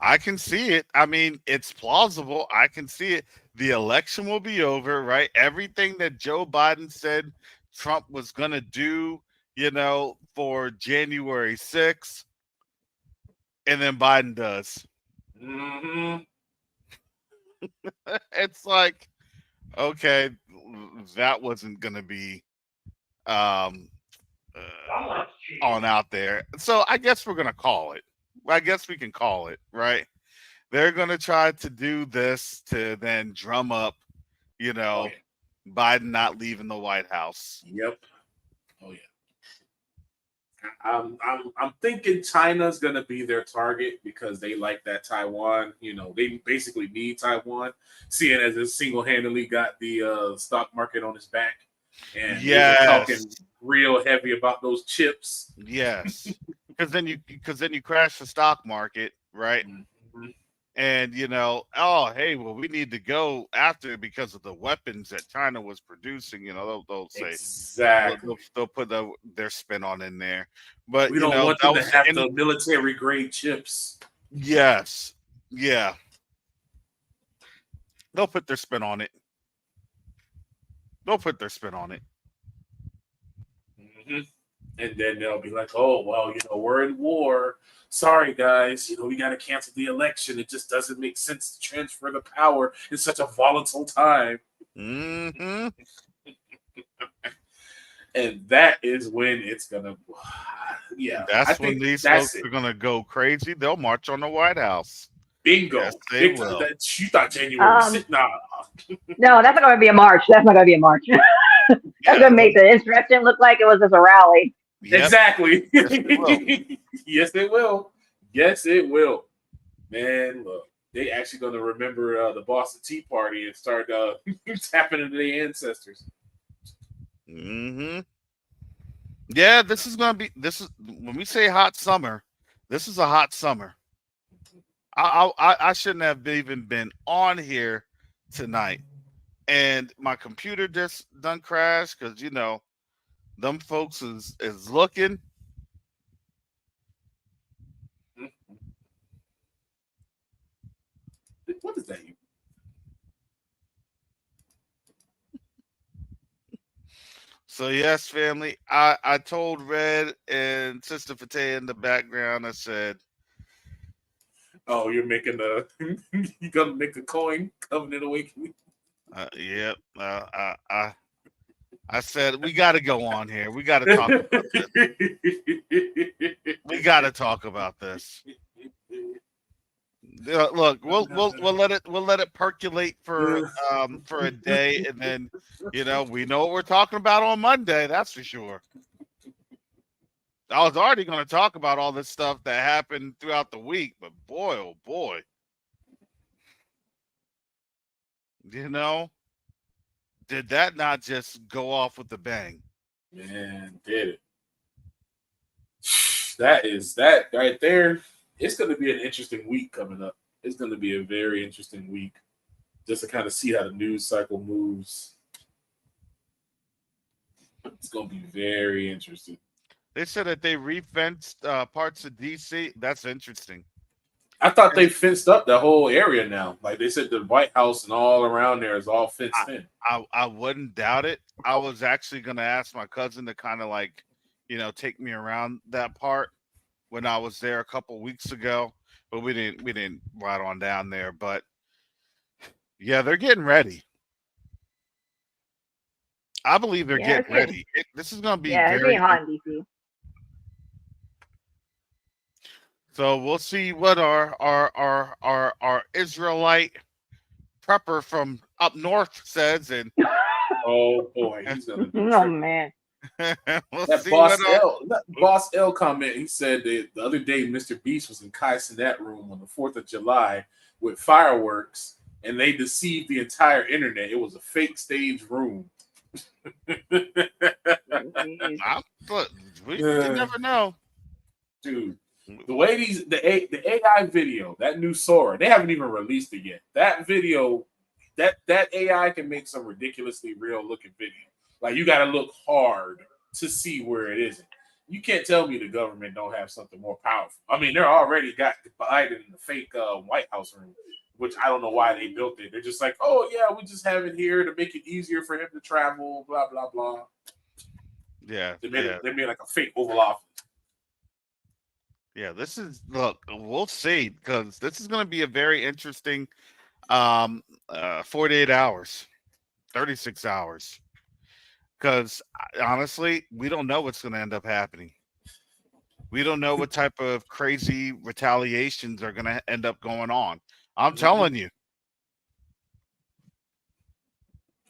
I can see it. I mean, it's plausible. I can see it. The election will be over, right? Everything that Joe Biden said Trump was going to do, for January 6th, and then Biden does. Mm-hmm. It's like, okay, that wasn't going to be on out there. So I guess we're going to call it. I guess we can call it, right? They're going to try to do this to then drum up, Biden not leaving the White House. Yep. Oh yeah. I'm thinking China's gonna be their target because they like that Taiwan. They basically need Taiwan, seeing as it single-handedly got the stock market on its back, and they were talking real heavy about those chips. Yes, because then you crash the stock market, right? Mm-hmm. And hey, well, we need to go after it because of the weapons that China was producing. They'll say exactly. They'll put their spin on in there, but we don't want them to have the military grade chips. Yes, yeah, they'll put their spin on it. Mm-hmm. And then they'll be like, "Oh, well, we're in war. Sorry, guys. We got to cancel the election. It just doesn't make sense to transfer the power in such a volatile time." Mm-hmm. And that is when it's gonna. Yeah, that's when these folks are gonna go crazy. They'll march on the White House. Bingo. Yes, they will. You thought January 6th? Nah. No, that's not going to be a march. That's not going to be a march. That's going to make the insurrection look like it was just a rally. Yep. Exactly. Yes, it will. Yes, it will. Yes, it will. Man, look, they actually going to remember the Boston Tea Party and start tapping into their ancestors. Mm-hmm. Yeah, this is when we say hot summer. This is a hot summer. I shouldn't have even been on here tonight, and my computer just done crashed because them folks is looking. What is that? So yes, family. I told Red and Sister Fate in the background. I said, "Oh, you're making you gonna make a coin Covenant Awakening?" Yep. I said we got to go on here. We got to talk about this. We got to talk about this. Look, we'll let it percolate for a day, and then we know what we're talking about on Monday. That's for sure. I was already going to talk about all this stuff that happened throughout the week, but boy, oh boy, did that not just go off with a bang? Man, did it. That right there. It's going to be an interesting week coming up. It's going to be a very interesting week just to kind of see how the news cycle moves. It's going to be very interesting. They said that they re-fenced parts of DC. That's interesting. I thought they fenced up the whole area now. Like they said, the White House and all around there is all fenced in. I wouldn't doubt it. I was actually going to ask my cousin to kind of like, take me around that part when I was there a couple weeks ago, but we didn't ride on down there. But yeah, they're getting ready. I believe they're getting ready. This is going to be very hot in DC. So we'll see what our Israelite prepper from up north says, and Oh boy, he's gonna be Oh tripping. man. we'll That see what Boss L comment. He said that the other day Mr. Beast was in Kai Cenat room on the 4th of July with fireworks, and they deceived the entire internet. It was a fake stage room. look, you never know, dude. The way the AI video, that new Sora, they haven't even released it yet. That video, that AI can make some ridiculously real looking video. Like you got to look hard to see where it isn't. You can't tell me the government don't have something more powerful. I mean, they're already got Biden in the fake White House room, which I don't know why they built it. They're just like, oh yeah, we just have it here to make it easier for him to travel. Blah blah blah. Yeah, they made like a fake Oval Office. Yeah, look, we'll see, because this is going to be a very interesting 48 hours, 36 hours. Because honestly, we don't know what's going to end up happening. We don't know what type of crazy retaliations are going to end up going on. I'm telling you.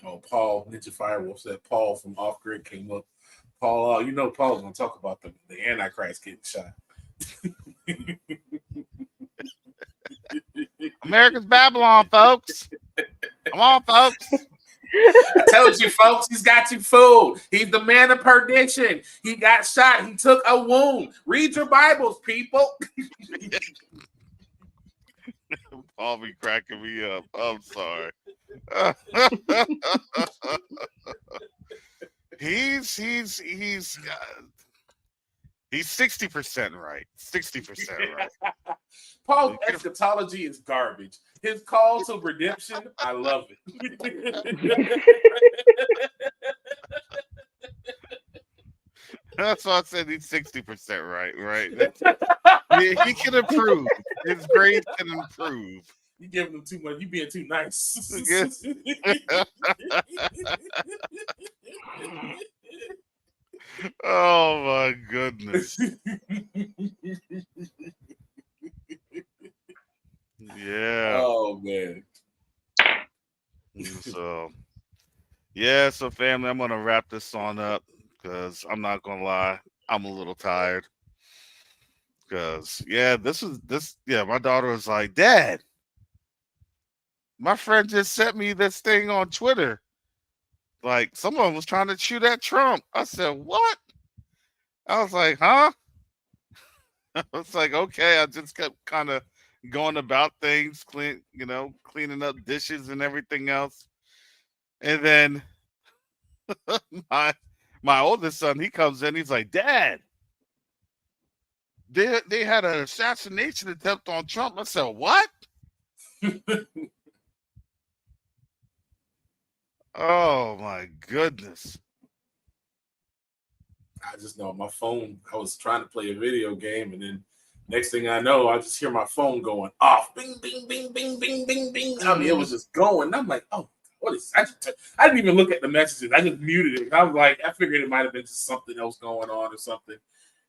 Oh, Paul, Ninja Firewolf said Paul from Off Grid came up. Paul, you know Paul's going to talk about the Antichrist getting shot. America's Babylon, folks. Come on, folks. I told you, folks, he's got you fooled. He's the man of perdition. He got shot. He took a wound. Read your Bibles, people. Paul be cracking me up. I'm sorry. He's 60% right. 60% right. Paul's eschatology is garbage. His call to redemption, I love it. That's why I said he's 60% right. Right? He can improve. His grades can improve. You giving him too much. You being too nice. Oh my goodness. Yeah. Oh man. So family, I'm gonna wrap this on up, because I'm not gonna lie, I'm a little tired. Because my daughter was like, Dad, my friend just sent me this thing on Twitter. Like someone was trying to shoot at Trump. I said, what? I was like, huh? I was like, okay. I just kept kind of going about things, cleaning up dishes and everything else. And then my oldest son, he comes in, he's like, Dad, they had an assassination attempt on Trump. I said, what? Oh my goodness. I just know my phone, I was trying to play a video game, and then next thing I know, I just hear my phone going off. Bing, bing, bing, bing, bing, bing, bing. I mean, it was just going. I'm like, oh, what is that? I didn't even look at the messages. I just muted it. I was like, I figured it might have been just something else going on or something.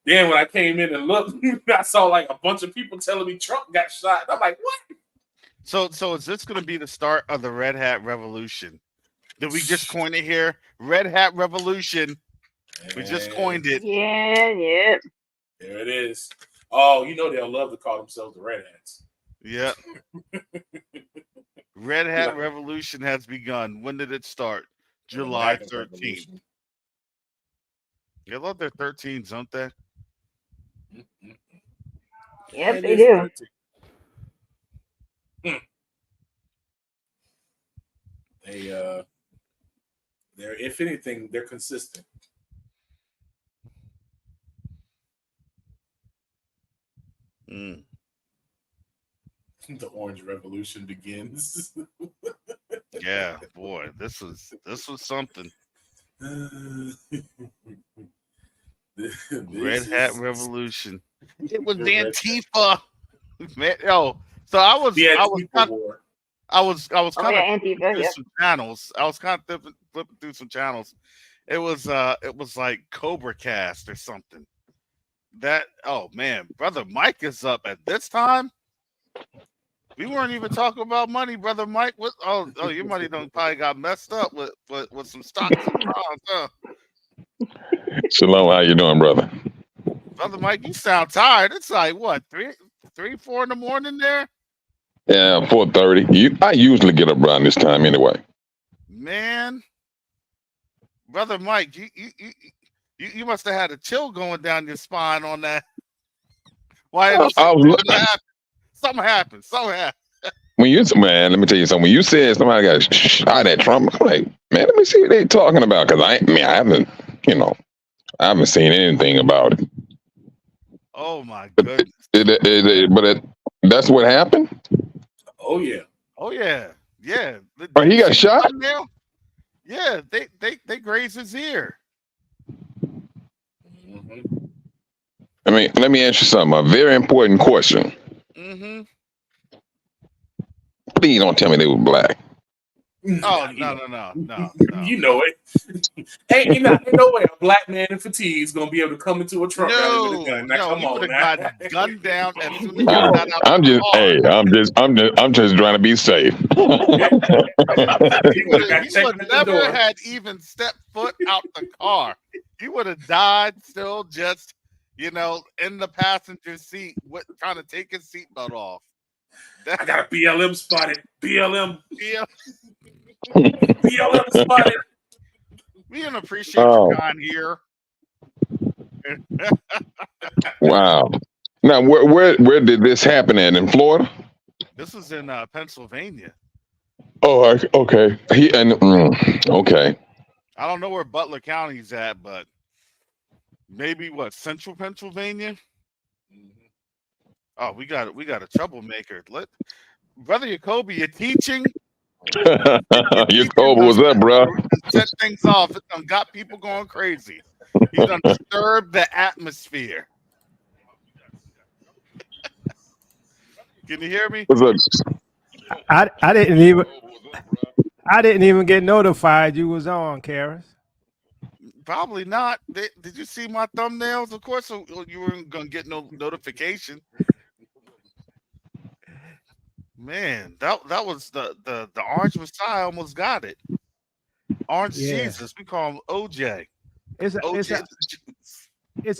Then when I came in and looked, I saw like a bunch of people telling me Trump got shot. I'm like, what? So is this going to be the start of the Red Hat Revolution? Did we just coin it here? Red Hat Revolution. We just coined it. Yeah. There it is. Oh, you know they'll love to call themselves the Red Hats. Yeah. Red Hat Revolution has begun. When did it start? July 13th. They love their 13s, don't they? Yep, they do. They're, if anything, they're consistent. The Orange Revolution begins. Yeah, boy, this was something. Red Hat Revolution. It was Antifa. Man, so I was kind of through some channels. I was kind of flipping through some channels. It was like Cobra Cast or something. Oh man, brother Mike is up at this time. We weren't even talking about money, brother Mike. What? Oh, your money done probably got messed up with some stocks and bonds, huh? Shalom, how you doing, brother? Brother Mike, you sound tired. It's like what, 4 in the morning there? Yeah, 4:30. I usually get up around this time anyway. Man, brother Mike, you must have had a chill going down your spine on that. Why? Something happened. When man, let me tell you something. When you said somebody got shot at Trump, I'm like, man, let me see what they talking about, because I haven't, I haven't seen anything about it. Oh my goodness! But that's what happened. Oh yeah. Yeah. Oh, he got shot. Yeah, they grazed his ear. Mm-hmm. I mean, let me ask you something. A very important question. Mm-hmm. Please don't tell me they were black. Oh no. You know it. Ain't no way a black man in fatigue is gonna be able to come into a Trump rally with a gun. Now, come on, got gunned down as soon as he got out. I'm just trying to be safe. He would never had even stepped foot out the car. He would have died still just, in the passenger seat, trying to take his seatbelt off. I got a BLM spotted. BLM BLM spotted. We don't appreciate your kind here. Wow. Now, where did this happen at? In Florida? This was in Pennsylvania. Oh, okay. Okay. I don't know where Butler County's at, but maybe central Pennsylvania. Oh, we got a troublemaker. Brother Jacoby, you're teaching. Jacoby, what's up, bro? Set things off. It done got people going crazy. You done disturbed the atmosphere. Can you hear me? What's up? I didn't even get notified you was on, Karis. Probably not. Did you see my thumbnails? Of course you weren't gonna get no notification. Man, that was the Orange Messiah almost got it. Orange Jesus, we call him OJ. It's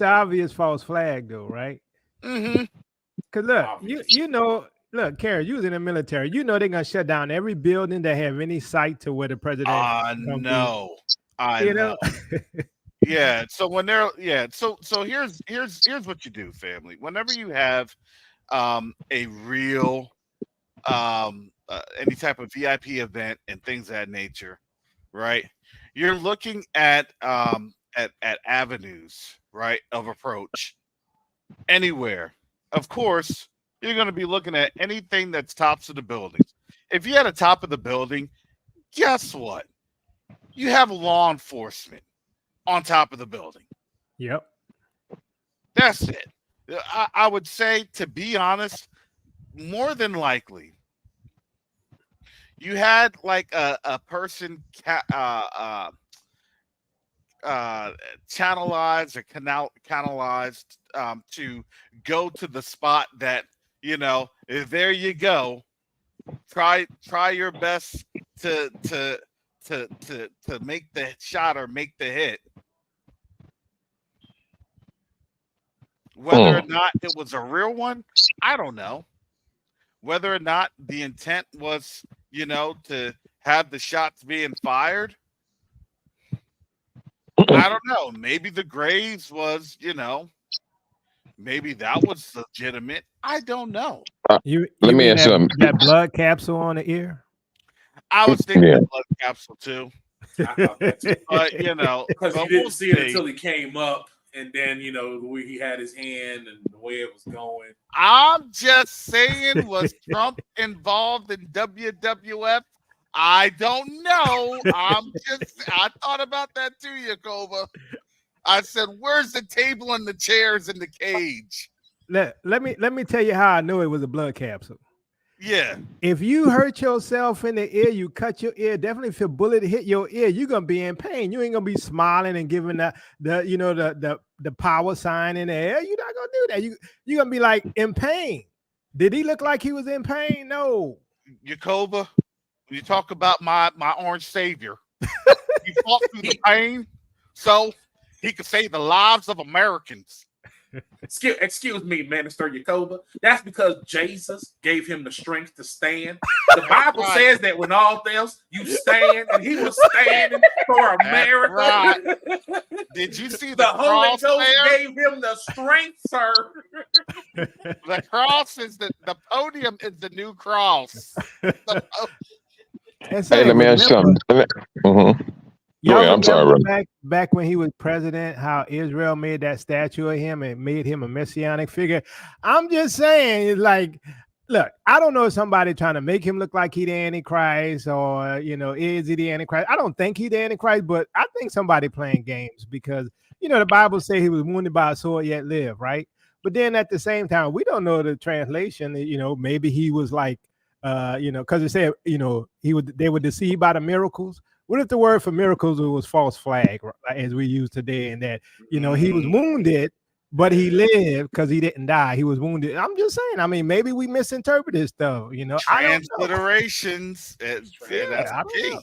an obvious false flag, though, right? Mm-hmm. Cause look, look, Karen, you was in the military. You know they're gonna shut down every building that have any sight to where the president. I know. Yeah. So when they're so here's what you do, family. Whenever you have a real any type of VIP event and things of that nature, right? You're looking at avenues, right, of approach anywhere. Of course, you're going to be looking at anything that's tops of the building. If you had a top of the building, guess what? You have law enforcement on top of the building. Yep. That's it. I would say, to be honest, more than likely, you had like a person channelized or canalized to go to the spot that, there you go. Try your best to make the shot or make the hit. Whether or not it was a real one, I don't know. Whether or not the intent was, to have the shots being fired, I don't know. Maybe the graves was, maybe that was legitimate. I don't know. Let me ask you that blood capsule on the ear. I was thinking the blood capsule too. But because you didn't see it until he came up, and then the way he had his hand and the way it was going. I'm just saying, was Trump involved in WWF? I don't know. I thought about that too, Yakoba. I said, "Where's the table and the chairs and the cage?" Let me tell you how I know it was a blood capsule. Yeah. If you hurt yourself in the ear, you cut your ear. Definitely, if a bullet hit your ear, you're gonna be in pain. You ain't gonna be smiling and giving the power sign in the air. You're not gonna do that. You gonna be like in pain. Did he look like he was in pain? No. Yakoba, when you talk about my orange savior, he fought through the pain so he could save the lives of Americans. Excuse me, Minister Yakoba. That's because Jesus gave him the strength to stand. The Bible says that when all else you stand, and he was standing for America. Right. Did you see the Holy cross Ghost there? gave him the strength, sir. The cross is the podium is the new cross. Hey, let me ask you something. Mm-hmm. Y'all I'm sorry, back when he was president, how Israel made that statue of him and made him a messianic figure. I'm just saying, like, look, I don't know if somebody trying to make him look like he the Antichrist or, is he the Antichrist? I don't think he the Antichrist, but I think somebody playing games because, the Bible say he was wounded by a sword yet live, right? But then at the same time, we don't know the translation. Maybe he was like, because it said, they were deceived by the miracles. What if the word for miracles was false flag, as we use today, and that, he was wounded, but he lived because he didn't die. He was wounded. I'm just saying, I mean, maybe we misinterpret this stuff, Transliterations. That's key.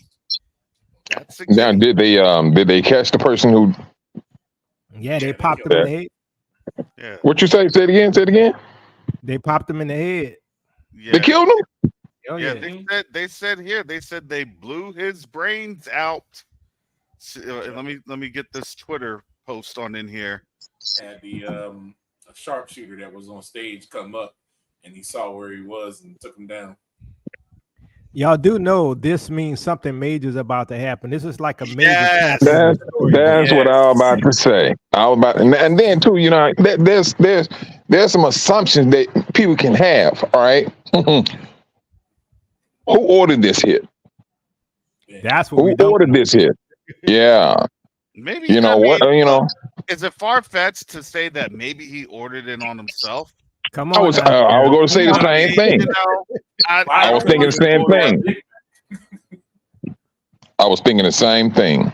That's a now, did they catch the person who? Yeah, they popped him in the head. Yeah. What you say? Say it again. They popped him in the head. Yeah. They killed him? Oh, yeah, they said they blew his brains out. Let me get this Twitter post on in here. Had the a sharpshooter that was on stage come up, and he saw where he was and took him down. Y'all do know this means something major is about to happen. This is like a major. Yes. That's what I was about to say. And then too, there's some assumptions that people can have. All right. Who ordered this hit? That's what Who ordered this hit? Yeah. Maybe is it far-fetched to say that maybe he ordered it on himself? Come on. I was going to say the same thing. I was thinking the same thing. I was thinking the same thing.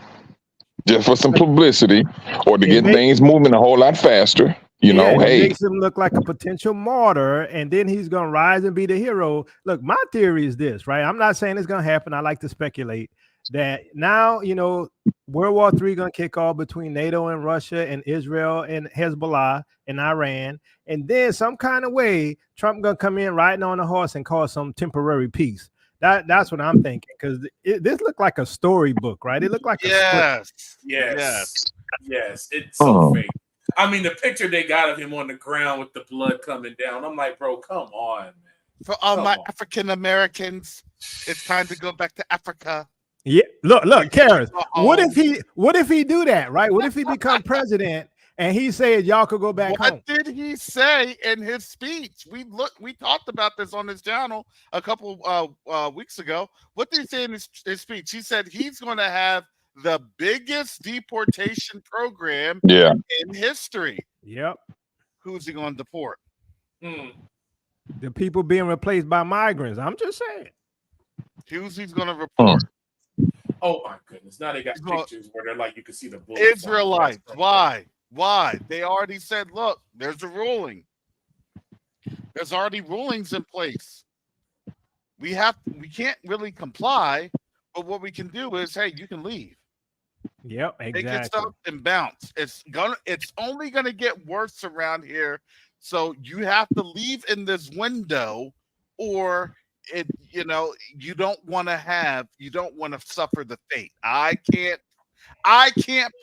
Just for some publicity or to get things moving a whole lot faster. It makes him look like a potential martyr, and then he's gonna rise and be the hero. Look, my theory is this, right? I'm not saying it's gonna happen. I like to speculate that now, World War III gonna kick off between NATO and Russia and Israel and Hezbollah and Iran, and then some kind of way Trump gonna come in riding on a horse and cause some temporary peace. That's what I'm thinking, because this looked like a storybook, right? It looked like yes. It's so fake. I mean, the picture they got of him on the ground with the blood coming down. I'm like, bro, come on, man. For all my African Americans, it's time to go back to Africa. Yeah, look, Karen. What if he do that, right? What if he become president and he said y'all could go back home? What did he say in his speech? We talked about this on his channel a couple weeks ago. What did he say in his speech? He said he's going to have the biggest deportation program in history. Yep. Who's he going to deport? The people being replaced by migrants. I'm just saying. Who's he's going to report? Oh my goodness! Now they got pictures where they're like, you can see the bullets. Israelites. Why? They already said, look, there's a ruling. There's already rulings in place. We can't really comply, but what we can do is, hey, you can leave. Yep, exactly. Take your stuff and bounce. It's only gonna get worse around here. So you have to leave in this window, or you don't want to suffer the fate. I can't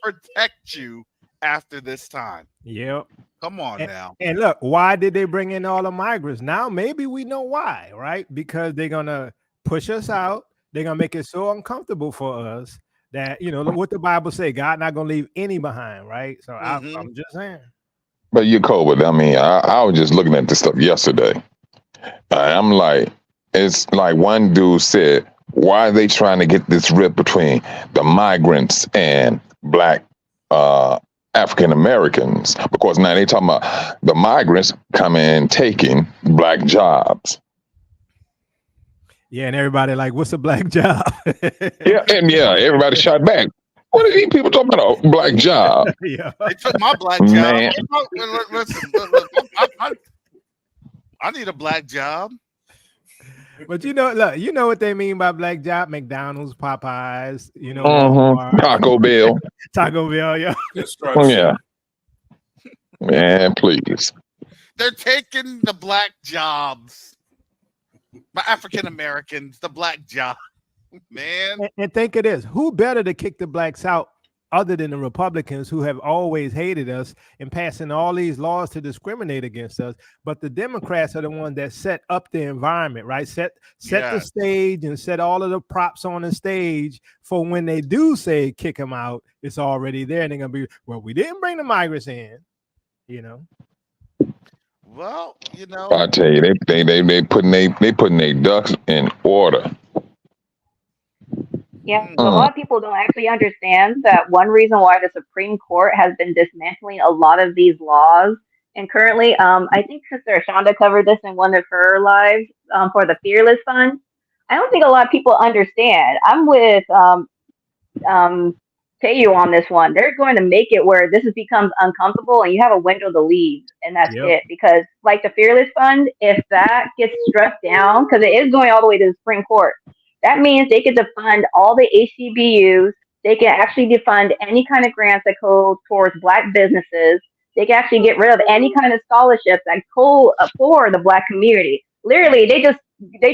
protect you after this time. Yep. Come on now. And look, why did they bring in all the migrants? Now maybe we know why, right? Because they're gonna push us out. They're gonna make it so uncomfortable for us that what the Bible say, God not gonna leave any behind, right? So I'm just saying. But I mean, I was just looking at this stuff yesterday. I'm like, it's like one dude said, why are they trying to get this rip between the migrants and black African Americans? Because now they talking about the migrants coming taking black jobs. Yeah, and everybody like, what's a black job? everybody shot back. What are these people talking about? A black job? Yeah. They took my black job. Man. Listen, I need a black job. But look, you know what they mean by black job? McDonald's, Popeyes, Mm-hmm. Taco Bell. Taco Bell, yeah. Yeah. Man, please. They're taking the black jobs. My African Americans, the black job. Man. And think of this. Who better to kick the blacks out other than the Republicans, who have always hated us and passing all these laws to discriminate against us? But the Democrats are the ones that set up the environment, right? Set the stage and set all of the props on the stage for when they do say kick them out, it's already there. And they're going to be, well, we didn't bring the migrants in, Well, I tell you, they putting their ducks in order. Yeah, a lot of people don't actually understand that one reason why the Supreme Court has been dismantling a lot of these laws, and currently, I think Sister Shonda covered this in one of her lives for the Fearless Fund. I don't think a lot of people understand. I'm with Tayu on this one. They're going to make it where this becomes uncomfortable and you have a window to leave, and that's it. Because like the Fearless Fund, if that gets struck down, because it is going all the way to the Supreme Court, that means they can defund all the HBCUs. They can actually defund any kind of grants that go towards Black businesses. They can actually get rid of any kind of scholarships that go for the Black community. Literally, they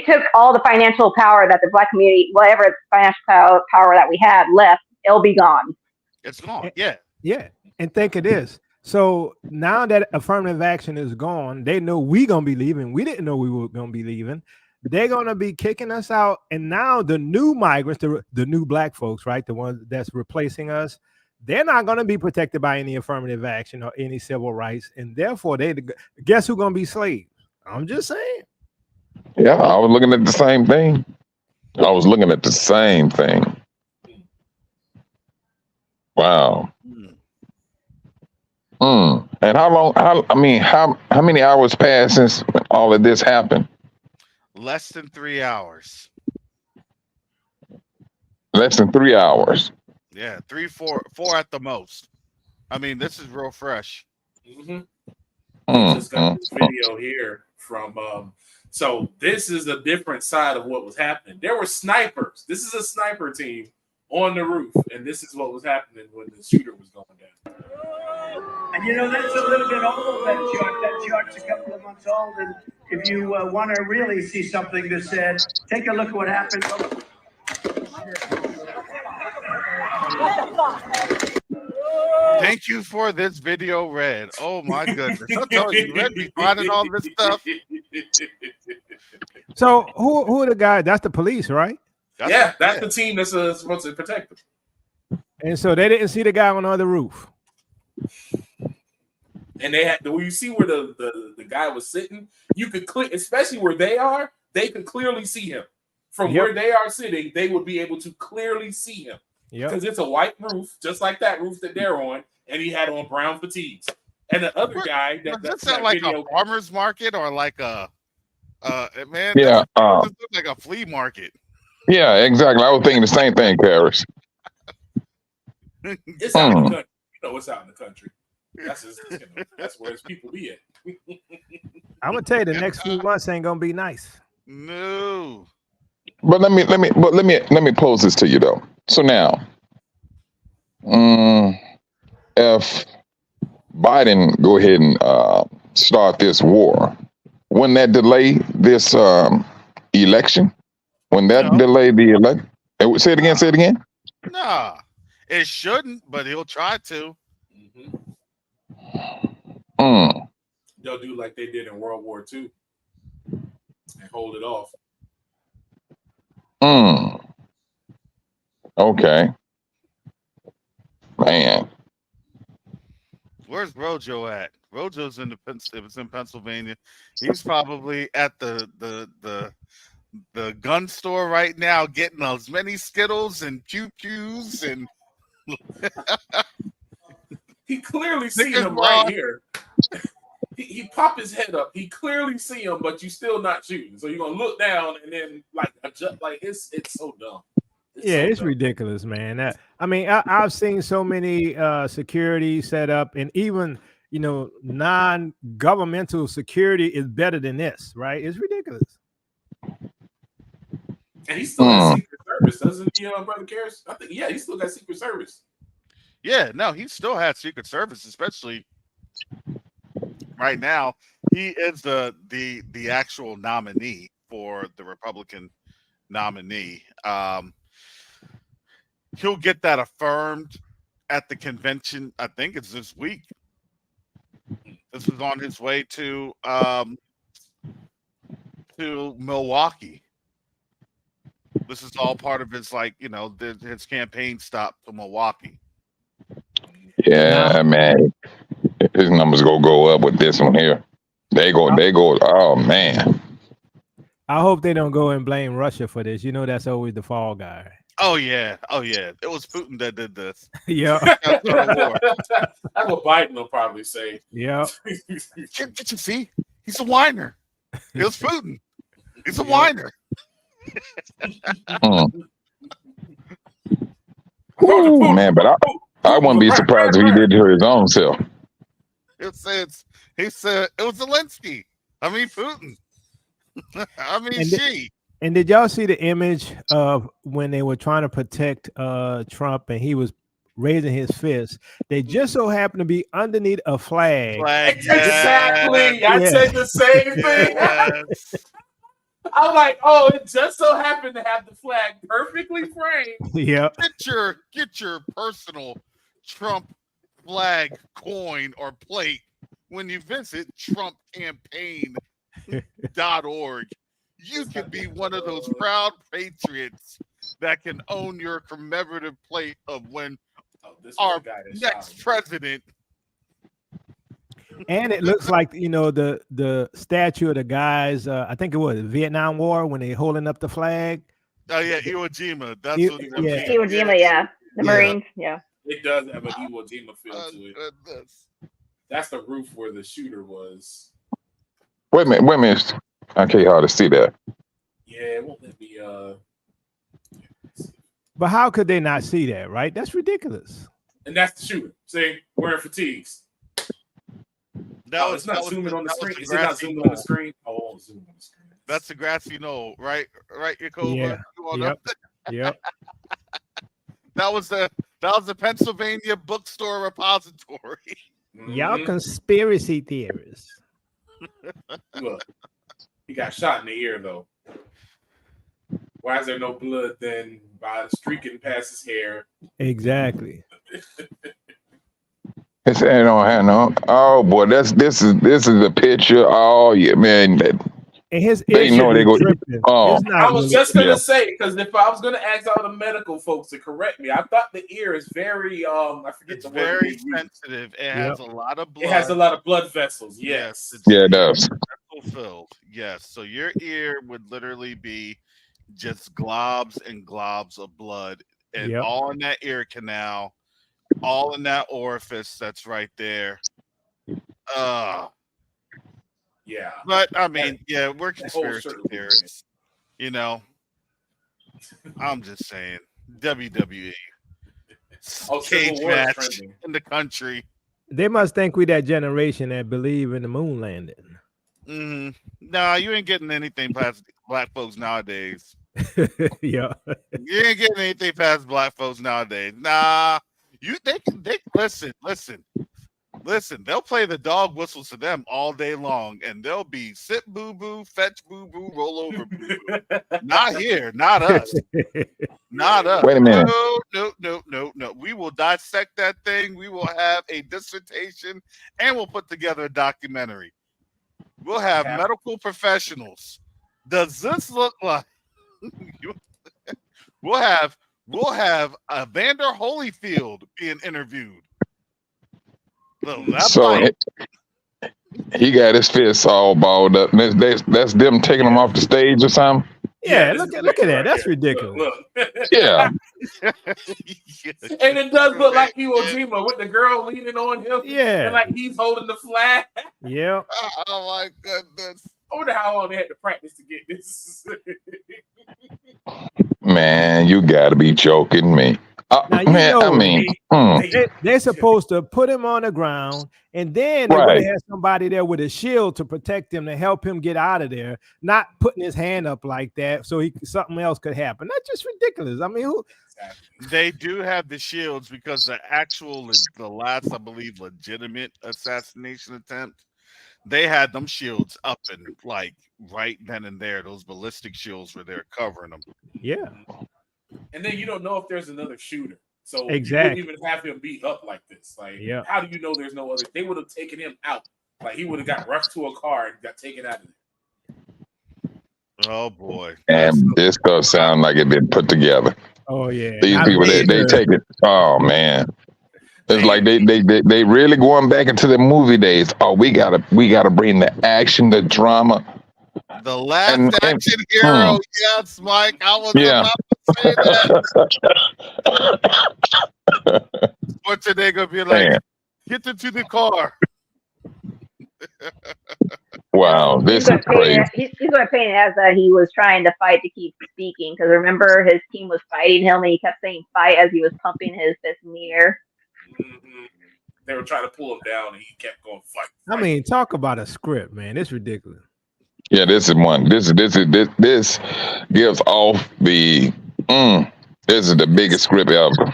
took all the financial power that the Black community, whatever financial power that we had left, it'll be gone. It's gone. Yeah. Yeah. And think of this. So now that affirmative action is gone, they know we're going to be leaving. We didn't know we were going to be leaving. They're going to be kicking us out. And now the new migrants, the new Black folks, right, the ones that's replacing us, they're not going to be protected by any affirmative action or any civil rights. And therefore, guess who's going to be slaves? I'm just saying. Yeah, I was looking at the same thing. Wow. And how many hours passed since all of this happened? Less than 3 hours. Less than 3 hours. Yeah, 4 at the most. I mean, this is real fresh. Just got this video here from so this is a different side of what was happening. There were snipers. This is a sniper team on the roof, and this is what was happening when the shooter was going down. And that's a little bit old, that chart. That chart's a couple of months old, and if you want to really see something that said, take a look at what happened. Thank you for this video, Red. Oh my goodness. I'm telling you, Red be finding all this stuff. So who are the guys? That's the police, right? That's the team that's supposed to protect them. And so they didn't see the guy on the other roof. And they had, when you see where the guy was sitting, you could click, especially where they are, they could clearly see him. From where they are sitting, they would be able to clearly see him. Because it's a white roof, just like that roof that they're on, and he had on brown fatigues. And the other guy that's not like a farmer's market or like a man. Yeah, looks like a flea market. Yeah, exactly. I was thinking the same thing, Paris. It's out in the country. It's out in the country. That's where his people be at. I'm gonna tell you, the next few months ain't gonna be nice. No. But let me pose this to you though. So now, if Biden go ahead and start this war, wouldn't that delay this election? Wouldn't that delay the election? Say it again. Nah, it shouldn't, but he'll try to. They'll do like they did in World War II and hold it off. Okay. Man. Where's Rojo at? Rojo's in Pennsylvania. He's probably at the gun store right now getting as many Skittles and QQs and he clearly see him right here. He pop his head up. He clearly see him, but you still not shooting. So you're gonna look down and then like adjust. Like it's so dumb. It's ridiculous, man. I mean, I've seen so many security set up, and even non-governmental security is better than this, right? It's ridiculous. And he still has Secret Service, doesn't he, Brother Karras? I think, he still got Secret Service. Yeah, no, he still has Secret Service, especially right now. He is the actual nominee for the Republican nominee. He'll get that affirmed at the convention. I think it's this week. This is on his way to Milwaukee. This is all part of his his campaign stop to Milwaukee. Yeah, man. His numbers go up with this one here. They go. Oh man. I hope they don't go and blame Russia for this. That's always the fall guy. Oh yeah. It was Putin that did this. Yeah. That's what Biden will probably say. Yeah. Get you see? He's a whiner. It was Putin. He's a whiner. Ooh, man, but I wouldn't be surprised if he did to his own self. He said it was Zelensky. I mean Putin. I mean she. And did y'all see the image of when they were trying to protect Trump and he was raising his fist? They just so happened to be underneath a flag. Exactly. I said the same thing. Yes. I'm like, oh, it just so happened to have the flag perfectly framed. Yeah. Get your personal Trump flag coin or plate when you visit TrumpCampaign.org. You can be one of those proud patriots that can own your commemorative plate of when our next president. And it looks like the statue of the guys. I think it was Vietnam War when they holding up the flag. Oh yeah, Iwo Jima. That's what Iwo Jima, yeah. The Marines, yeah. It does have an Iwo Jima feel to it. That's the roof where the shooter was. Wait a minute. I can't hardly see that. Yeah, it won't let me. But how could they not see that? Right? That's ridiculous. And that's the shooter. See, wearing fatigues. It's not zooming on the screen. Is it not zooming on the screen? Oh, zoom on the screen. That's the grassy knoll, right? Right, Yakoba? Yeah. Yep. That was the Pennsylvania bookstore repository. Y'all conspiracy theorists. Look, he got shot in the ear though. Why is there no blood then by streaking past his hair? Exactly. It's oh boy, this is a picture. Oh yeah, man. And his they know they go. I was just gonna say, because if I was gonna ask all the medical folks to correct me, I thought the ear is very I forget it's the word. Very sensitive. It has a lot of blood. It has a lot of blood vessels. Yes. Yeah, it does. Filled. Yes. So your ear would literally be just globs and globs of blood, and all in that ear canal, all in that orifice that's right there. Yeah. But I mean, we're conspiracy theorists. I'm just saying. WWE. Cage match in the country. They must think we that generation that believe in the moon landing. Nah, you ain't getting anything past black folks nowadays. Yeah. You ain't getting anything past black folks nowadays. Nah. They listen, they'll play the dog whistles to them all day long, and they'll be sit boo boo, fetch boo boo, roll over boo boo. Not here, not us. Not us. Wait a minute. No. We will dissect that thing. We will have a dissertation, and we'll put together a documentary. We'll have medical professionals. Does this look like we'll have Evander Holyfield being interviewed? So he got his fists all balled up. That's them taking him off the stage or something. Yeah, look at that. That's ridiculous. Look. Yeah. And it does look like Iwo Jima with the girl leaning on him. Yeah. And like he's holding the flag. Yeah. Oh my goodness. I wonder how long they had to practice to get this. Man, you got to be joking me. Now, Man, I mean, they're supposed to put him on the ground, and then they would right. have had somebody there with a shield to protect him, to help him get out of there, not putting his hand up like that so something else could happen. That's just ridiculous. I mean, They do have the shields because the last, I believe, legitimate assassination attempt, they had them shields up and like right then and there. Those ballistic shields were there covering them. Yeah. And then you don't know if there's another shooter. So exactly. you wouldn't even have him beat up like this. Like, yeah. How do you know there's no other? They would have taken him out. Like, he would have got rushed to a car and got taken out of there. Oh, boy. And this does sound like it been put together. Oh, yeah. These people, they take it. Oh, man. It's like they really going back into the movie days. Oh, we gotta bring the action, the drama. The last action hero, yes, Mike. I was about to say that. What's your name gonna be like? Man. Get into the car. Wow, this is crazy. He's going to paint it as that he was trying to fight to keep speaking, because remember his team was fighting him and he kept saying fight as he was pumping his fist in the air. Mm-hmm. They were trying to pull him down and he kept going fight. I mean, talk about a script, man. It's ridiculous. Yeah, this is one. This gives off the this is the biggest script ever.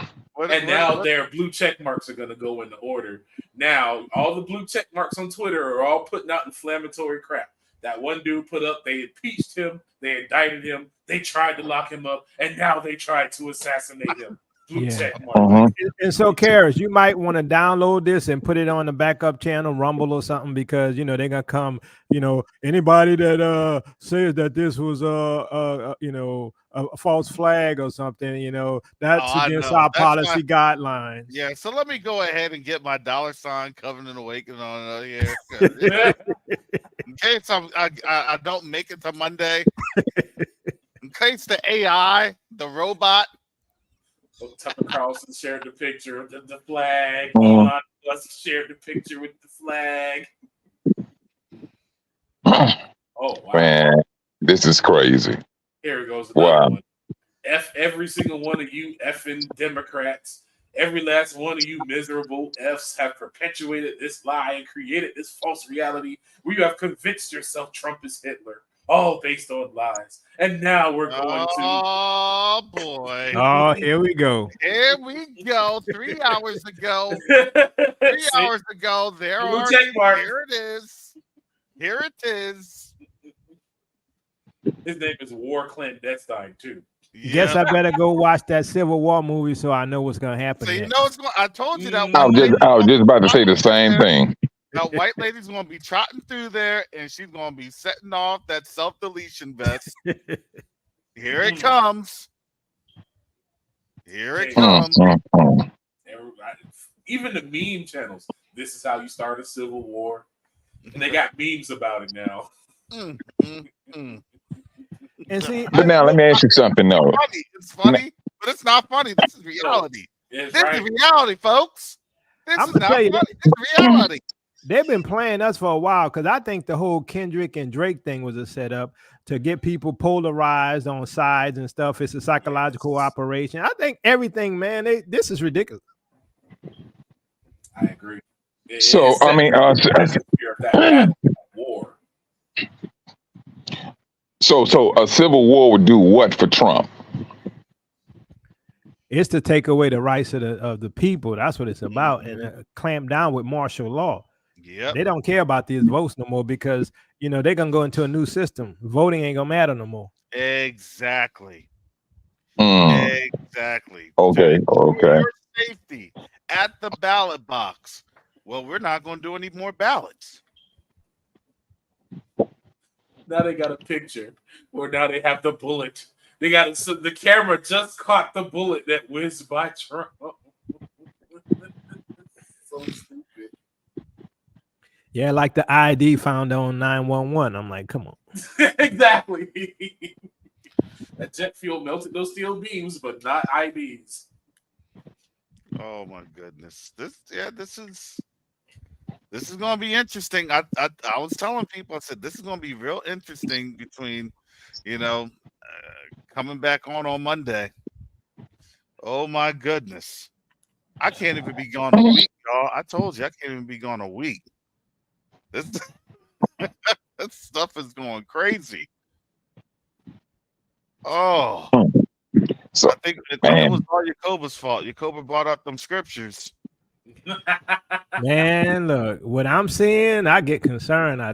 And now their blue check marks are going to go into order. Now, all the blue check marks on Twitter are all putting out inflammatory crap. That one dude put up, they impeached him, they indicted him, they tried to lock him up, and now they tried to assassinate him. Blue check mark. And so, Karis, you might want to download this and put it on the backup channel, Rumble or something, because they're gonna come. Anybody that says that this was a false flag or something, that's against our policy guidelines. Yeah, so let me go ahead and get my $ Covenant Awakening on here. In case I don't make it to Monday. In case the AI, the robot. Tucker Carlson shared the picture of the flag. Elon Musk shared the picture with the flag. Oh, wow. Man, this is crazy. Here it goes. Wow. One. F every single one of you effing Democrats. Every last one of you miserable Fs have perpetuated this lie and created this false reality where you have convinced yourself Trump is Hitler. All based on lies. And now we're going to... Oh, boy. Oh, here we go. Here we go. 3 hours ago. 3 hours ago. There it is. Here it is. His name is War Clandestine, too. Yeah. Guess I better go watch that Civil War movie so I know what's going to happen. So I told you that. I was just about to say the same thing. Now, white lady's going to be trotting through there, and she's going to be setting off that self-deletion vest. Here it comes. Here it comes. Even the meme channels. This is how you start a civil war. And they got memes about it now. And see, but now let me ask you something, though. It's funny, but it's not funny. This is reality. This is reality, folks. This is not funny. This is reality. They've been playing us for a while, because I think the whole Kendrick and Drake thing was a setup to get people polarized on sides and stuff. It's a psychological operation. I think everything, man, this is ridiculous. I agree. So, I mean, war. So a civil war would do what for Trump? It's to take away the rights of the people. That's what it's about, and clamp down with martial law. Yeah, they don't care about these votes no more, because they're gonna go into a new system. Voting ain't gonna matter no more. Exactly. Exactly. Okay. Safety at the ballot box. Well, we're not going to do any more ballots. Now they got a picture, or now they have the bullet. They got the camera just caught the bullet that whizzed by Trump. So stupid. Yeah, like the ID found on 911. I'm like, come on. Exactly. That jet fuel melted those steel beams, but not IDs. Oh my goodness. This is going to be interesting. I was telling people, I said, this is going to be real interesting between, coming back on Monday. Oh my goodness. I can't even be gone a week, y'all. I told you I can't even be gone a week. This, this stuff is going crazy. Oh, So I think it was all Jacoba's fault. Jacoba brought up them scriptures. Man, look, what I'm seeing, I get concerned. I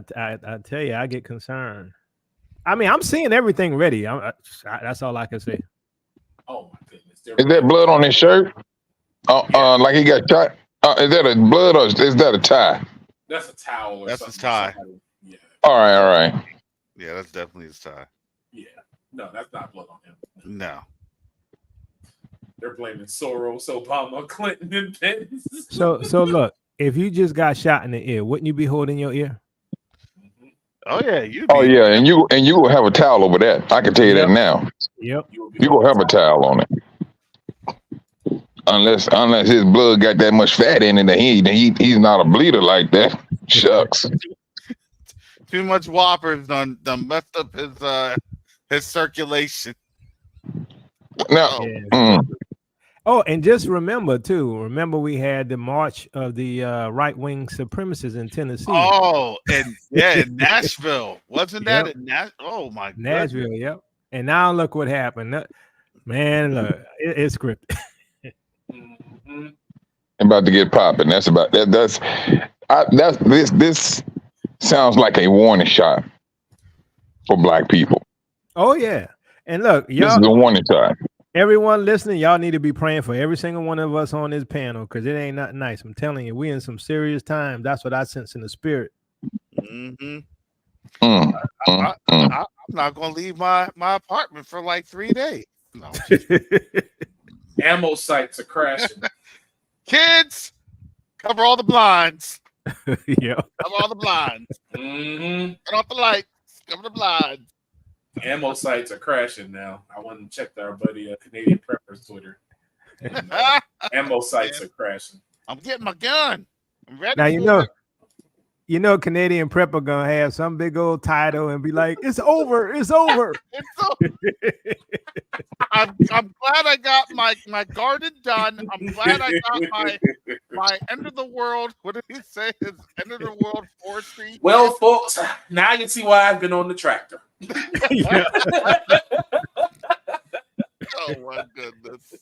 tell you, I get concerned. I mean, I'm seeing everything ready. That's all I can say. Oh my goodness! Is there blood on his shirt? Like he got shot. Is that a blood or is that a tie? That's a towel. Or That's something. his tie. Yeah. All right. Yeah, that's definitely his tie. Yeah. No, that's not blood on him. No. They're blaming Soros, Obama, Clinton, and Pence. So look, if you just got shot in the ear, wouldn't you be holding your ear? Oh yeah, yeah, and you will have a towel over that. I can tell you that now. Yep. You will have a towel on it. Unless his blood got that much fat in it, that he's not a bleeder like that. Shucks. Too much whoppers done messed up his circulation. Now, Oh, and just remember we had the march of the right-wing supremacists in Tennessee. Oh, and in Nashville. Wasn't that in Nashville? Oh my God. Nashville, yep. And now look what happened. Man, look, it's scripted. About to get popping. That's about that. This sounds like a warning shot for Black people. Oh yeah, and look, y'all, this is a warning shot. Everyone listening, y'all need to be praying for every single one of us on this panel because it ain't nothing nice. I'm telling you, we in some serious times. That's what I sense in the spirit. Mm-hmm. I'm not gonna leave my apartment for like 3 days. No. Ammo sites are crashing. Kids, cover all the blinds. Yeah. Cover all the blinds. Turn off the lights. Cover the blinds. Ammo sites are crashing now. I went and checked our buddy Canadian Prepper's Twitter. And, ammo sites are crashing. I'm getting my gun. I'm ready. Now you know Canadian Prepper gonna have some big old title and be like, "It's over, it's over." It's over. I'm glad I got my garden done. I'm glad I got my end of the world. What did he say? His end of the world forestry. Well, folks, now I can see why I've been on the tractor. Oh my goodness.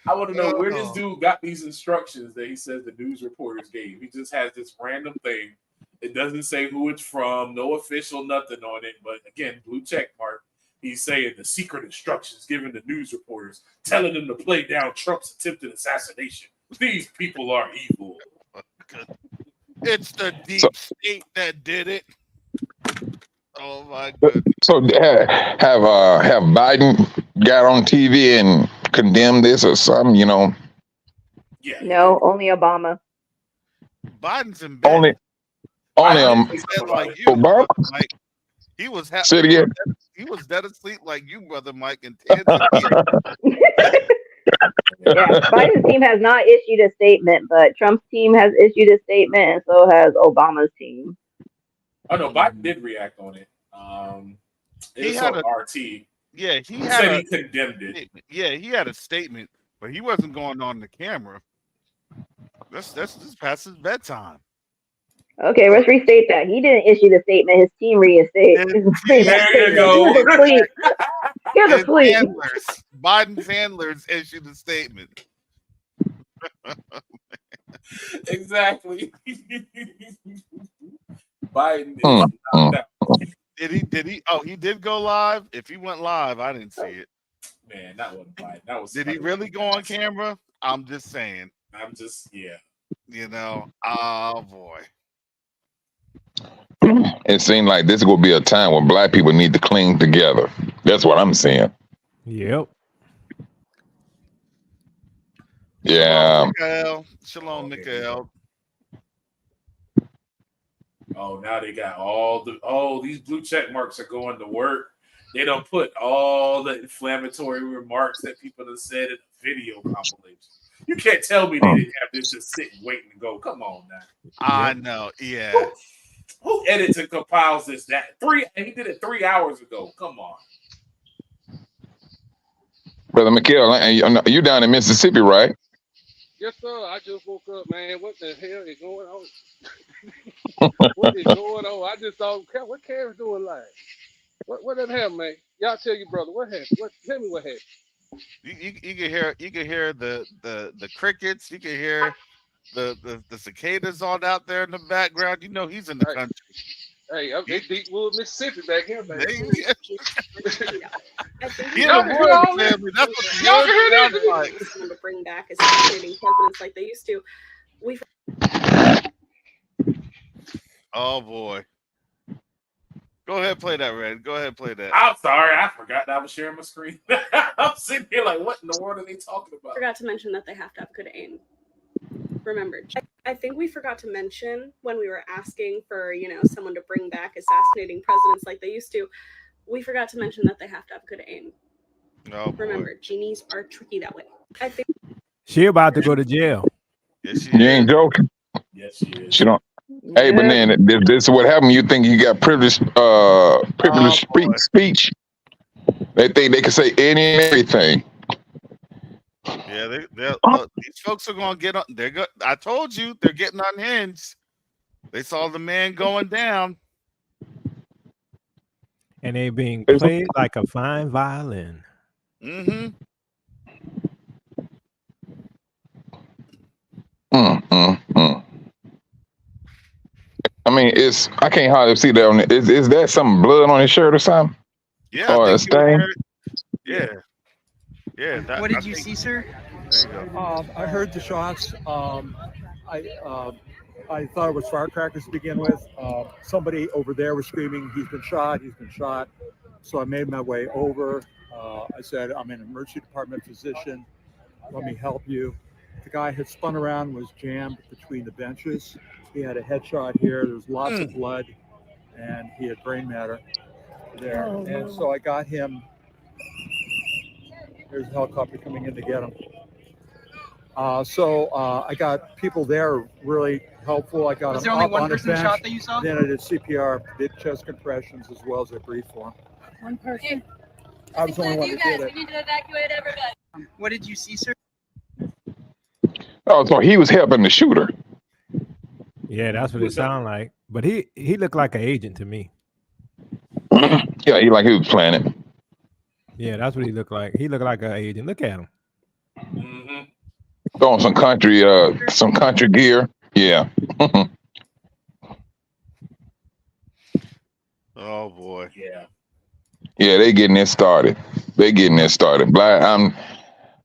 I want to know where this dude got these instructions that he says the news reporters gave. He just has this random thing. It doesn't say who it's from, no official nothing on it. But again, blue check mark. He's saying the secret instructions given to news reporters, telling them to play down Trump's attempted assassination. These people are evil. It's the deep state that did it. Oh my goodness. So have Biden got on TV and condemned this or something? You know? Yeah. No, only Obama. Biden's in bed. Only like you, Obama. Mike. He was Say it again. He was dead asleep like you, brother Mike, in Tanzania. Yeah, Biden's team has not issued a statement, but Trump's team has issued a statement, and so has Obama's team. Oh no, Biden did react on it. He had an RT. Yeah, he said he condemned it. Yeah, he had a statement, but he wasn't going on the camera. That's just past his bedtime. Okay, let's restate that. He didn't issue the statement. His team reinstated. There you go. He was asleep. He was asleep. Biden's handlers issued a statement. Exactly. Biden Did he? Oh, he did go live. If he went live, I didn't see it. Man, that wasn't Biden. That was. Did he really go on camera? I'm just saying. You know. Oh boy. It seemed like this will be a time when Black people need to cling together. That's what I'm saying. Yep. Yeah. Shalom, Mikael. Oh, now they got these blue check marks are going to work. They don't put all the inflammatory remarks that people have said in the video compilation. You can't tell me they didn't have this just sitting, waiting to go. Come on now. I know. Yeah. Who edits and compiles this? He did it 3 hours ago. Come on. Brother McKell, you down in Mississippi, right? Yes, sir. I just woke up, man. What the hell is going on? What is going on? I just thought, what Karen's doing live? What that happened, man? Y'all tell your brother what happened. Tell me what happened. You can hear the crickets. You can hear the cicadas all out there in the background. You know he's in the country. Hey, it's Deepwood, Mississippi back here, man. Y'all can hear this? Like. To bring back assassinating presidents like they used to. Oh boy. Go ahead, play that, Red. Go ahead, play that. I'm sorry, I forgot that I was sharing my screen. I'm sitting here like, what in the world are they talking about? Forgot to mention that they have to have good aim. Remember, I think we forgot to mention when we were asking for, someone to bring back assassinating presidents like they used to. We forgot to mention that they have to have good aim. Oh, remember, genies are tricky that way. I think she about to go to jail. Yes, you ain't joking. Yes, she is. She don't. Hey, but then this is what happened. You think you got privileged speech? They think they can say any and everything. Yeah, these folks are gonna get on. They're good. I told you they're getting unhinged. They saw the man going down, and they being played like a fine violin. Mm-hmm. I mean, I can't hardly see that on it. Is that some blood on his shirt or something? Yeah. Or a stain? Yeah. What did you see, sir? There you go. I heard the shots. I thought it was firecrackers to begin with. Somebody over there was screaming, he's been shot. So I made my way over. I said, I'm an emergency department physician. Let me help you. The guy had spun around, was jammed between the benches. He had a headshot here. There was lots of blood, and he had brain matter there. And so I got him. There's a helicopter coming in to get him. So I got people there really helpful. I got Was him there only up one on a person bench. shot that you saw? Then I did CPR, did chest compressions, as well as I breathed for him. One person. I was the only one who did it. We need to evacuate everybody. What did you see, sir? Oh, so he was helping the shooter. Yeah, that's what it sounded like. But he looked like an agent to me. Yeah, he was planning. Yeah, that's what he looked like. He looked like an agent. Look at him. Mm-hmm. Throwing some country gear. Yeah. Oh boy. Yeah. Yeah, they getting it started.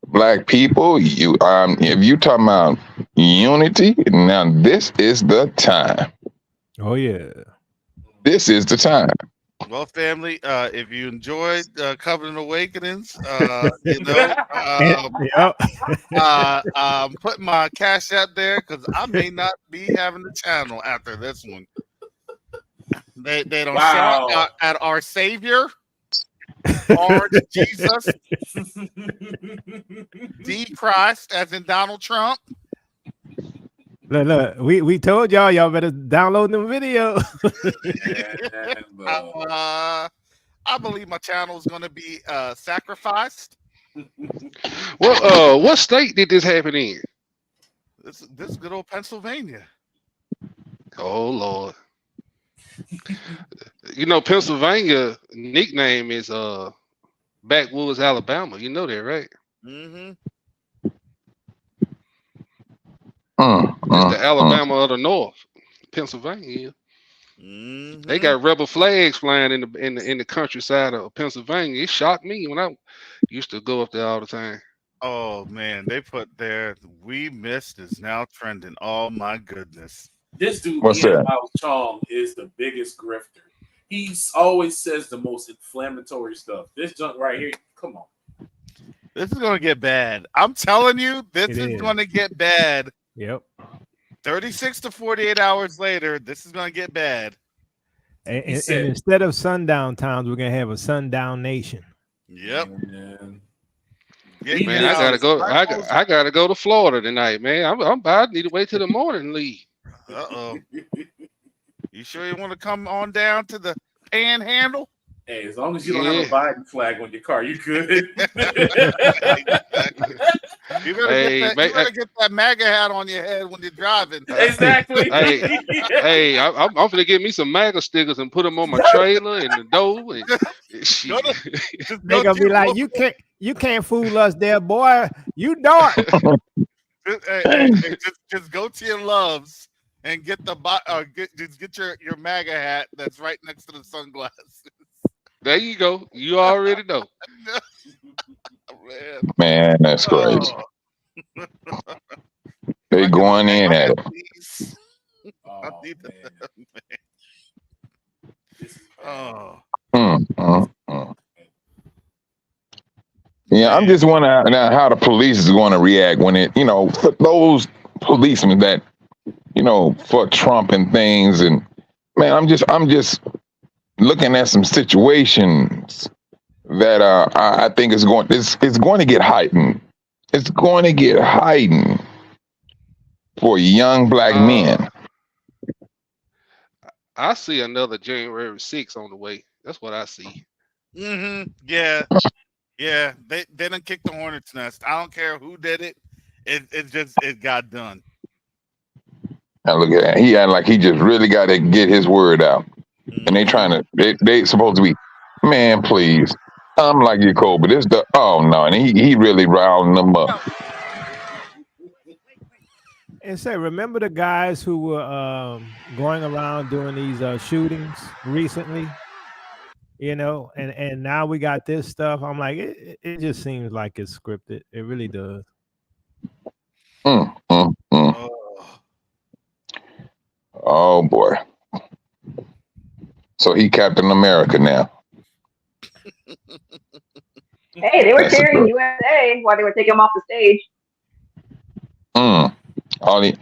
Black people, if you talking about unity, now this is the time. Oh yeah. This is the time. Well, family, if you enjoyed Covenant Awakenings, I'm putting my cash out there because I may not be having the channel after this one. They don't shout out at our Savior, Lord Jesus, D Christ, as in Donald Trump. Look, we told y'all better download the video. I believe my channel is going to be sacrificed. Well, what state did this happen in? This good old Pennsylvania. Oh Lord. Pennsylvania nickname is Backwoods, Alabama. You know that, right? Mm-hmm. It's the Alabama of the North, Pennsylvania. Mm-hmm. They got rebel flags flying in the countryside of Pennsylvania. It shocked me when I used to go up there all the time. Oh man, they put there. We missed is now trending. Oh my goodness. This dude, What's that? Miles Chong, is the biggest grifter. He always says the most inflammatory stuff. This junk right here, come on. This is going to get bad. I'm telling you, this is going to get bad. Yep. 36 to 48 hours later, this is going to get bad. And instead of sundown towns, we're going to have a sundown nation. Yep. Man, I gotta go. I gotta go to Florida tonight, man. I need to wait till the morning and leave. Uh-oh. You sure you want to come on down to the Panhandle? Hey, as long as you don't have a Biden flag on your car, you good. You better get that MAGA hat on your head when you're driving. Exactly. Hey, I'm gonna get me some MAGA stickers and put them on my trailer and the door. And They're gonna be like, you can't fool us there, boy. You dark. Just go to your Loves and get get your MAGA hat that's right next to the sunglasses. There you go. You already know. Man, that's crazy. They going in at it. Yeah, I'm just wondering now how the police is going to react when it, for those policemen that, fuck Trump and things, and man, I'm just looking at some situations that I think it's going to get heightened. It's going to get heightened for young black men. I see another January 6th on the way. That's what I see. Yeah. They done kick the hornet's nest. I don't care who did it. It got done. Now look at that. He had like he just really got to get his word out. And they supposed to be, man, please. I'm like you, Cole, but it's and he really riling them up. And say, remember the guys who were going around doing these shootings recently? And now we got this stuff. I'm like, it just seems like it's scripted. It really does. Oh boy. So he Captain America now. Hey, they were cheering USA while they were taking him off the stage. All he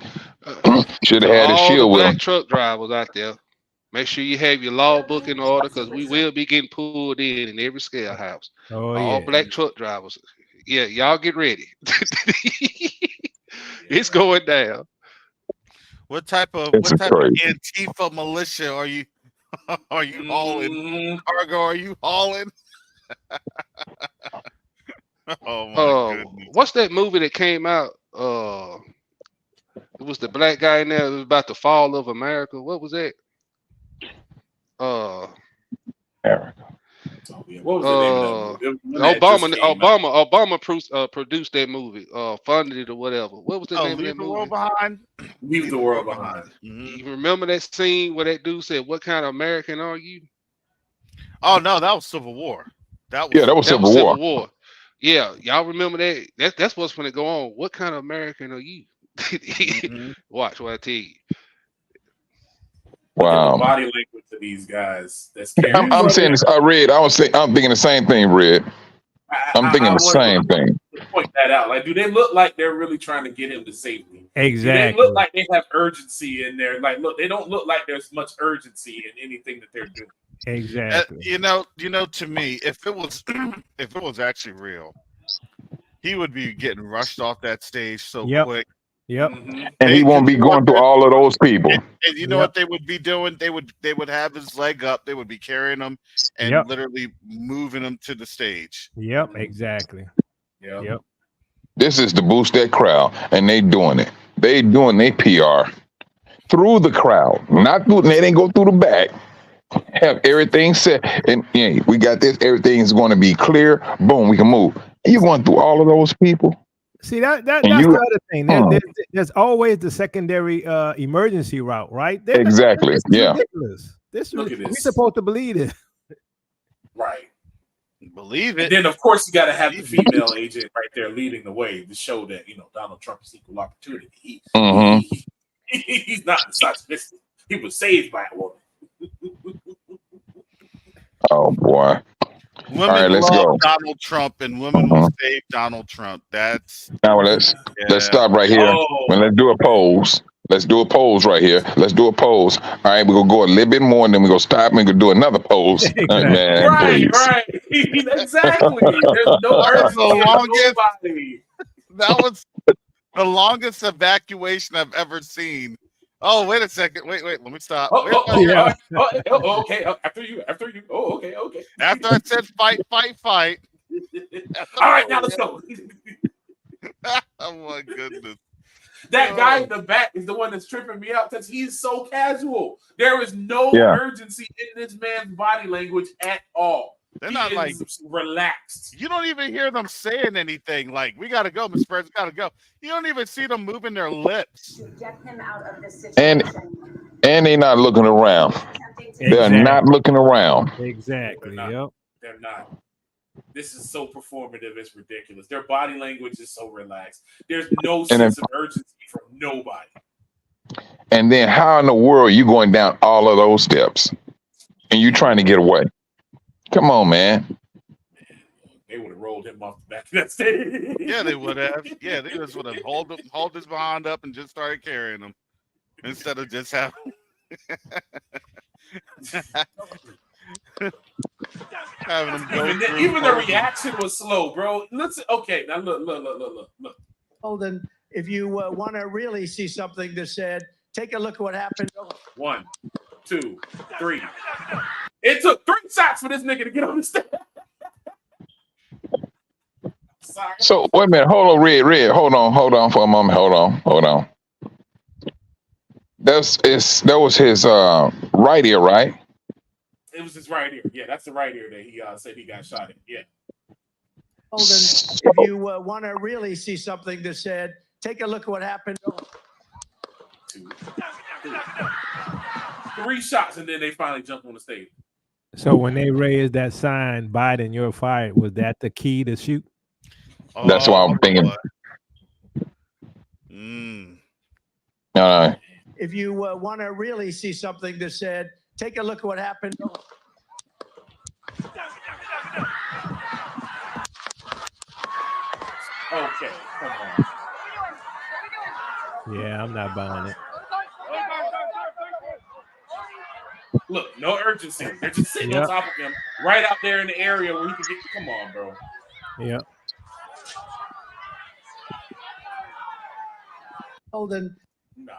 should have had a shield with him. Truck drivers out there. Make sure you have your logbook in order because we will be getting pulled in every scale house. All black truck drivers. Yeah, y'all get ready. It's going down. What type of Antifa militia are you hauling? Cargo, are you hauling? Oh my goodness. What's that movie that came out? It was the black guy in there. It was about the fall of America. What was that? America. What was the name of that movie? Obama produced that movie, funded it or whatever. What was the name of that movie? Leave the World Behind. You remember that scene where that dude said, "What kind of American are you?" Oh no, that was Civil War. That was Civil War. Yeah, y'all remember that? That's what's going to go on. What kind of American are you? Watch what I tell you. Wow. Body language to these guys. That's I'm saying this. Red. I'm thinking the same thing, Red. I'm thinking the same thing. Point that out. Like, do they look like they're really trying to get him to safety? Exactly. Do they look like they have urgency in there? Like, look, they don't look like there's much urgency in anything that they're doing. Exactly. To me, if it was actually real, he would be getting rushed off that stage so quick. Yep. And he won't be going through all of those people. And you know what they would be doing? They would have his leg up. They would be carrying him and literally moving him to the stage. Yep. Exactly. Yep. This is to boost that crowd, and they doing it. They doing their PR through the crowd, not through. They didn't go through the back. Have everything set, and we got this. Everything's going to be clear. Boom, we can move. And you're going through all of those people. See that's the other thing. There's always the secondary emergency route, right? Exactly. Ridiculous. We're supposed to believe it. Right. Believe it. And then of course you got to have the female agent right there leading the way to show that Donald Trump is equal opportunity. He's not misogynistic. He was saved by a woman. Oh boy. Women love Donald Trump, and women will save Donald Trump. Let's stop right here. And let's do a pose. Let's do a pose right here. Let's do a pose. All right, we're gonna go a little bit more, and then we're gonna stop and we're gonna do another pose. Man, right. Exactly. There's no that was the longest evacuation I've ever seen Oh, wait a second. Wait. Let me stop. Okay. After you. Oh, okay. After I said fight. All right, now let's go. Oh my goodness. That guy in the back is the one that's tripping me out because he's so casual. There is no urgency in this man's body language at all. They're not like relaxed. You don't even hear them saying anything like, we got to go, Mr. President, got to go. You don't even see them moving their lips. To get him out of this situation. And they're not looking around. They're not looking around. Exactly. They're not. This is so performative, it's ridiculous. Their body language is so relaxed. There's no sense of urgency from nobody. And then how in the world are you going down all of those steps and you trying to get away? Come on, man. They would have rolled him off the back of that stage. Yeah, they would have. Yeah, they just would have hauled his behind up and just started carrying him instead of just having. Having him go even the reaction was slow, bro. Okay, now look. Holden, if you want to really see something that said, take a look at what happened. 1, 2, 3. It took 3 shots for this nigga to get on the stage. Sorry. So wait a minute, hold on, Red. Hold on for a moment. Hold on. That was his right ear, right? It was his right ear. Yeah, that's the right ear that he said he got shot in. Yeah. Holden, if you want to really see something that said, take a look at what happened. 2, 3 shots, and then they finally jumped on the stage. So when they raised that sign, Biden, you're fired, was that the key to shoot? That's what I'm thinking. If you want to really see something that said, take a look at what happened. Okay, come on. Yeah, I'm not buying it. Look, no urgency. They're just sitting on top of him, right out there in the area where he can get. Come on, bro. Yeah. Holden. Nah.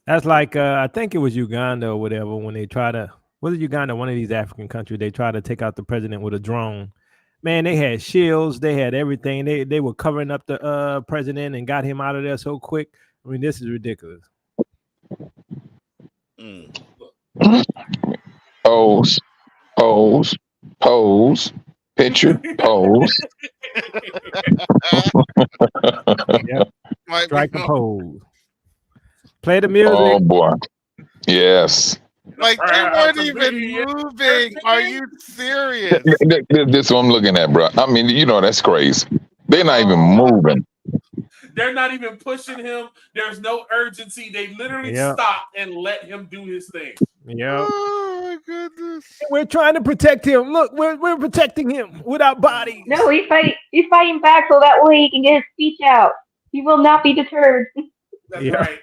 That's like I think it was Uganda or whatever when they try to. Was it Uganda? One of these African countries. They try to take out the president with a drone. Man, they had shields. They had everything. They were covering up the president and got him out of there so quick. I mean, this is ridiculous. Pose, picture, pose. Yep. Strike the pose. Play the music. Oh boy. Yes. Like they weren't even moving. Are you serious? This is what I'm looking at, bro. I mean, that's crazy. They're not even moving. They're not even pushing him. There's no urgency. They literally stopped and let him do his thing. Yeah. Oh my goodness. We're trying to protect him. Look, we're protecting him with our bodies. No, he's fighting back so that way he can get his speech out. He will not be deterred. That's right.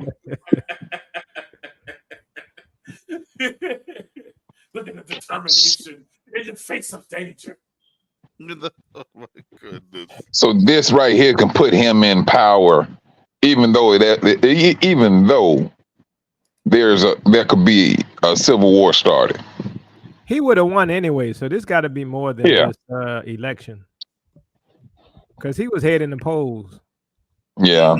Look at the determination in the face of danger. Oh my goodness. So this right here can put him in power, even though there could be a civil war started. He would have won anyway, so this got to be more than just election, because he was heading the polls. Yeah.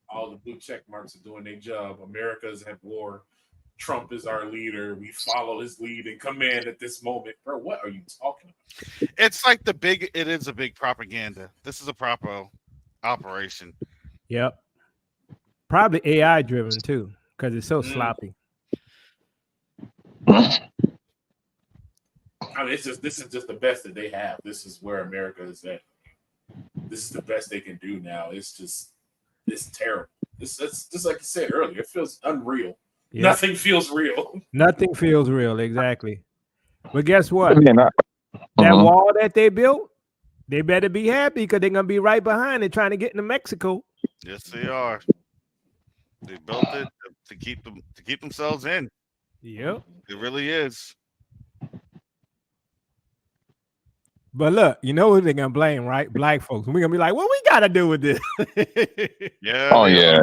All the blue check marks are doing their job. America's at war. Trump is our leader. We follow his lead and command at this moment. Bro, what are you talking about? It's like it is a big propaganda. This is a proper operation. Yep. Probably AI driven too, because it's so sloppy. I mean, this is just the best that they have. This is where America is at. This is the best they can do now. It's terrible. It's just like you said earlier. It feels unreal. Yep. Nothing feels real. Nothing feels real, exactly. But guess what? That wall that they built, they better be happy because they're gonna be right behind it trying to get into Mexico. Yes, they are. They built it to keep themselves in. Yep. It really is. But look, you know who they're gonna blame, right? Black folks. We're gonna be like, what we gotta do with this? Yeah. Oh yeah,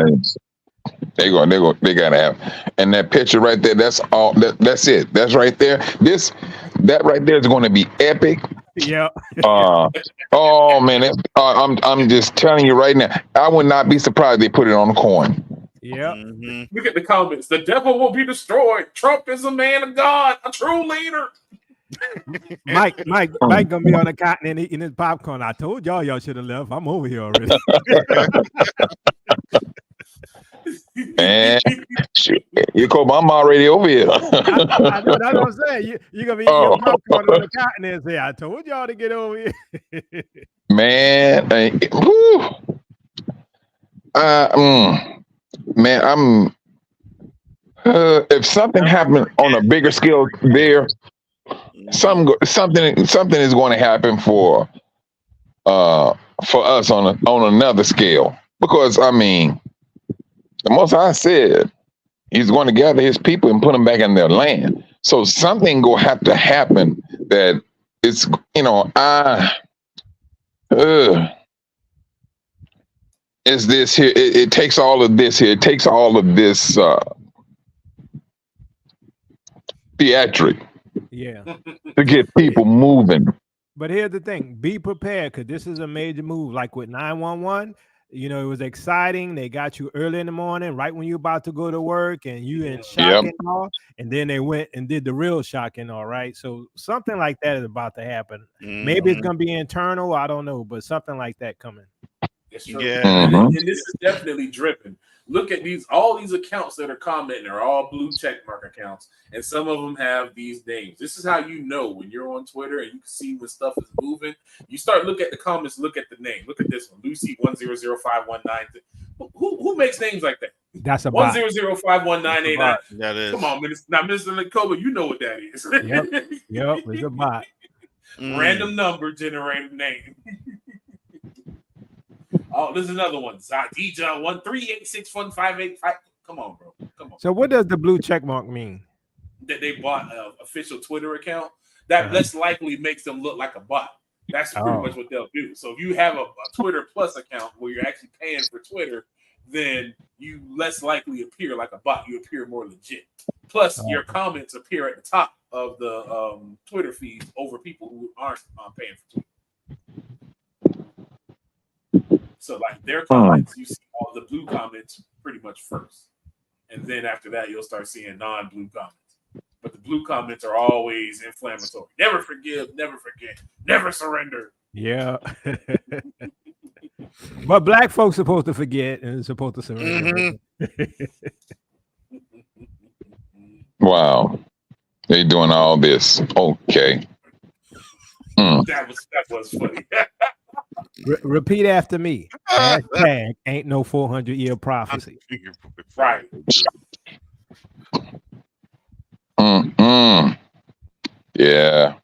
they gotta have. And that picture right there, that's all. That's it. That's right there. That right there is going to be epic. Yeah. Oh man, I'm just telling you right now. I would not be surprised they put it on a coin. Yeah. Look at the comments. The devil will be destroyed. Trump is a man of God, a true leader. Mike gonna be on the continent eating his popcorn. I told y'all should have left. I'm over here already. Man, you call I'm already over here. I know, that's what I'm saying. You're gonna be eating your popcorn on the continent. Say, I told y'all to get over here. Man, man, I'm. If something happened on a bigger scale there, something is going to happen for us on another scale. Because I mean, the Most High said He's going to gather His people and put them back in their land. So something will have to happen that it's is this here? It takes all of this here. It takes all of this theatric, yeah, to get people moving. But here's the thing: be prepared, because this is a major move. Like with 911, it was exciting. They got you early in the morning, right when you're about to go to work, and you in shock and awe. And then they went and did the real shock and all. Right, so something like that is about to happen. Maybe it's gonna be internal. I don't know, but something like that coming. It's true. Yeah. And this is definitely driven. Look at all these accounts that are commenting are all blue check mark accounts, and some of them have these names. This is how you know when you're on Twitter and you can see when stuff is moving. You start look at the comments, look at the name. Look at this one, Lucy 100519. Who makes names like that? That's a bot. 10051989. That is. Come on, Mr. Nicola, you know what that is. Yep, it's a bot. Random number generated name. Oh, there's another one. Zadija 1386158. Come on, bro. Come on. So what does the blue check mark mean? That they bought an official Twitter account. That less likely makes them look like a bot. That's pretty much what they'll do. So if you have a Twitter Plus account where you're actually paying for Twitter, then you less likely appear like a bot. You appear more legit. Plus, your comments appear at the top of the Twitter feed over people who aren't paying for Twitter. So, like their comments, you see all the blue comments pretty much first. And then after that, you'll start seeing non-blue comments. But the blue comments are always inflammatory. Never forgive, never forget, never surrender. Yeah. But black folks supposed to forget and supposed to surrender. Wow. They doing all this. Okay. That was funny. Repeat after me. Hashtag ain't no 400-year prophecy. Right. Yeah.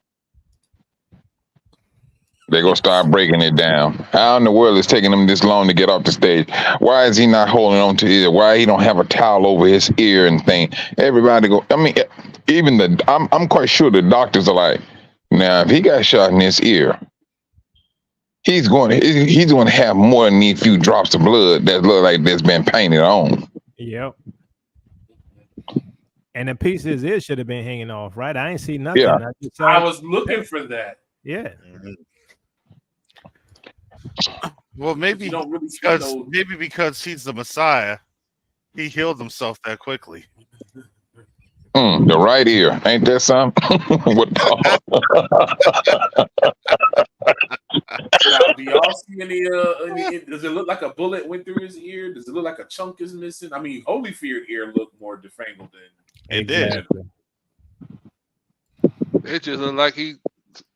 They're going to start breaking it down. How in the world is taking him this long to get off the stage? Why is he not holding on to his ear? Why he don't have a towel over his ear and thing? Everybody go. I mean, even I'm quite sure the doctors are like, now if he got shot in his ear, he's going to have more than a few drops of blood that look like that's been painted on. Yep. And the piece of his ear should have been hanging off, right? I ain't see nothing. Yeah. I was looking for that. Yeah. Well, maybe because he's the Messiah, he healed himself that quickly. The right ear, ain't that something? Now, do y'all see any? Does it look like a bullet went through his ear? Does it look like a chunk is missing? I mean, Holyfield ear looked more defangled than it did. It just looked like he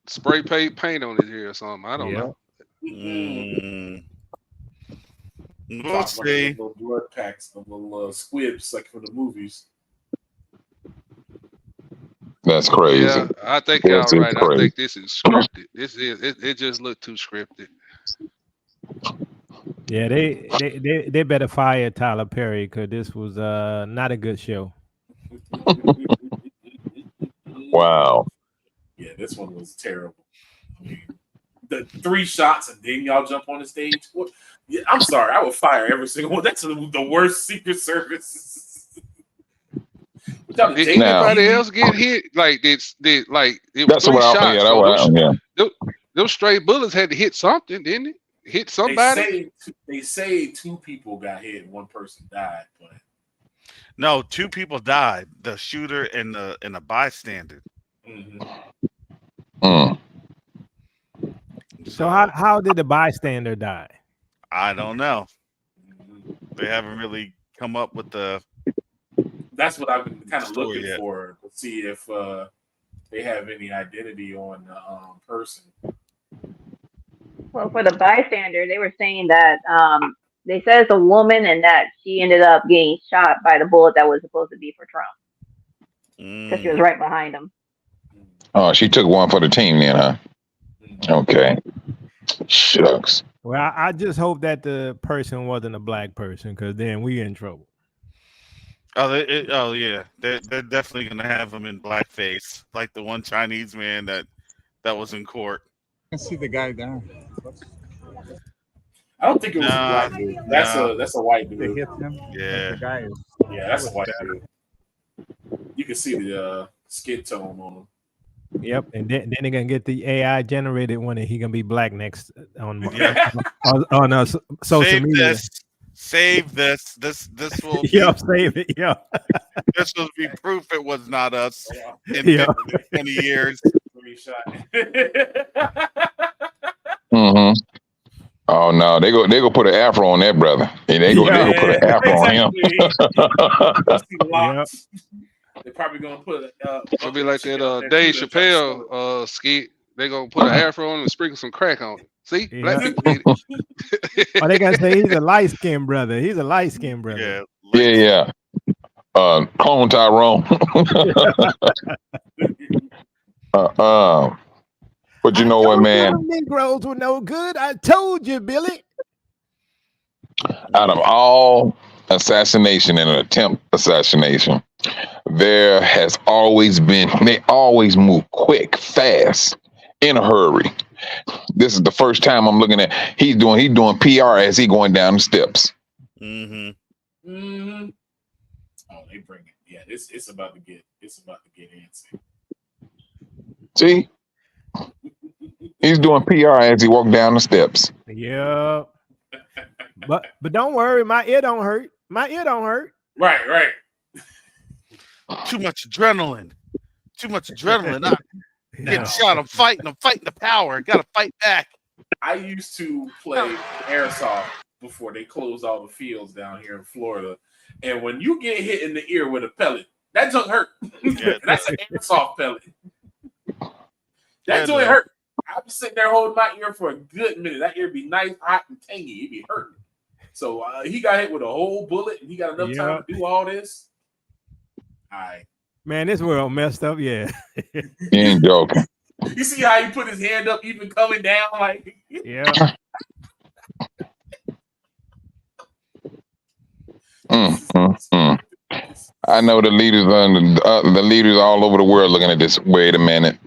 spray paint on his ear or something. I don't know. We'll see. Little blood packs, the little squibs like from the movies. That's crazy. Yeah, I think y'all right. I think this is scripted. It just looked too scripted. Yeah, they better fire Tyler Perry, because this was not a good show. Wow. Yeah, this one was terrible. I mean, the 3 shots and then y'all jump on the stage. What? Yeah, I'm sorry, I would fire every single one. That's the worst Secret Service. Did anybody else get hit? Like it was 3 shots. Those stray bullets had to hit something, didn't it? Hit somebody. They say 2 people got hit and 1 person died, but no, 2 people died. The shooter and the bystander. So how did the bystander die? I don't know. They haven't really come up with the. That's what I've been kind of looking for to see if they have any identity on the person. Well, for the bystander, they were saying that they said it's a woman and that she ended up getting shot by the bullet that was supposed to be for Trump because she was right behind him. Oh, she took one for the team then, huh? Okay. Shucks. Well, I just hope that the person wasn't a black person, because then we in trouble. Oh, yeah, they're definitely gonna have him in blackface, like the one Chinese man that was in court. I see the guy down. I don't think it was a black dude. That's a white dude. They hit him. Yeah. Yeah, that's a white dude. You can see the skin tone on him. Yep, and then they're gonna get the AI generated one, and he gonna be black next on social media. Save this. This will. Save it. Yeah. This will be proof it was not us in 20 years. Oh no, they go put an afro on that brother. And they go put an afro on him. They're probably gonna put it'll be like that Dave Chappelle skit. They're gonna put an afro on and sprinkle some crack on it. See? Black people did it. Oh, they gonna say he's a light-skinned brother. He's a light-skinned brother. Yeah. Clone Tyrone. But you know what, man? Negroes were no good. I told you, Billy. Out of all assassination and an attempt assassination, there has always been, they always move quick, fast, in a hurry. This is the first time I'm looking at he's doing PR as he going down the steps. Oh, they bring it. Yeah, it's about to get antsy. See? He's doing PR as he walked down the steps. Yeah. But don't worry, my ear don't hurt. Right. Too much adrenaline. I getting shot. I'm fighting the power. Gotta fight back. I used to play airsoft before they closed all the fields down here in Florida. And when you get hit in the ear with a pellet, that don't hurt. That's an airsoft pellet. That joint hurt. I've been sitting there holding my ear for a good minute. That ear be nice, hot, and tangy. It be hurting. So he got hit with a whole bullet, and he got enough time to do all this. All right. Man, this world messed up. Yeah. You ain't joking. You see how he put his hand up, even coming down, like yeah. I know the leaders all over the world looking at this. Wait a minute.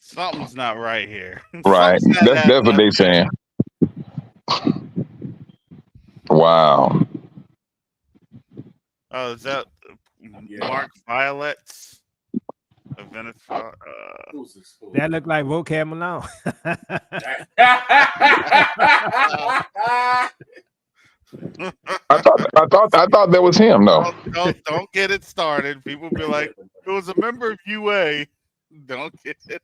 Something's not right here. Right. That's what they saying. Wow. Oh, is that Mark Violet's that looked like Vocab Malone. I thought that was him. No. Don't get it started. People be like, it was a member of UA. Don't get it.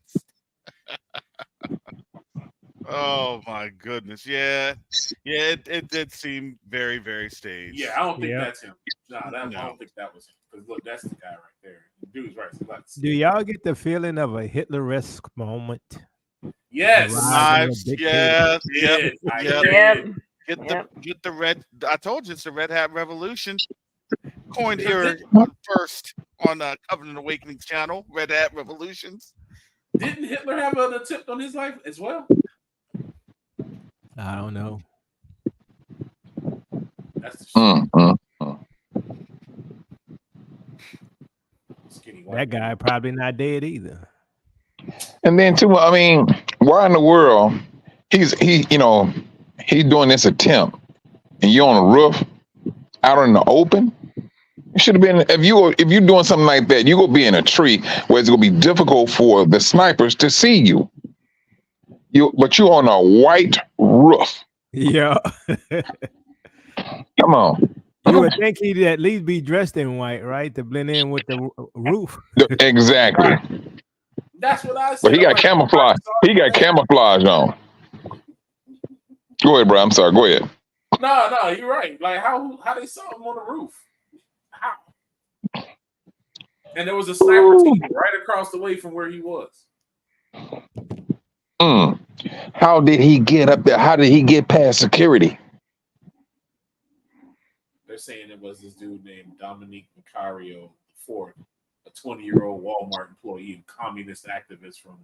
Oh my goodness. Yeah. It did seem very, very staged. Yeah, I don't think that's him. I don't think that was him. Because look, that's the guy right there. The dude's right. Do y'all get the feeling of a Hitler-esque moment? Yes. Yeah. Yep. Get the red. I told you it's the Red Hat Revolution. Coined here first on Covenant Awakening channel. Red Hat Revolutions. Didn't Hitler have an attempt on his life as well? I don't know. That's the that guy probably not dead either. And then too, I mean, why in the world he's doing this attempt and you're on a roof out in the open? It should have been if you're doing something like that, you gonna be in a tree where it's gonna be difficult for the snipers to see you. But you're on a white roof. Yeah. Come on. You would think he'd at least be dressed in white, right, to blend in with the roof. Exactly. That's what I said. But he got camouflage. He got camouflage on. Go ahead, bro. I'm sorry. Go ahead. No, you're right. Like how they saw him on the roof. How? And there was a sniper team right across the way from where he was. How did he get up there? How did he get past security? They're saying it was this dude named Dominique Macario IV, a 20-year-old Walmart employee and communist activist from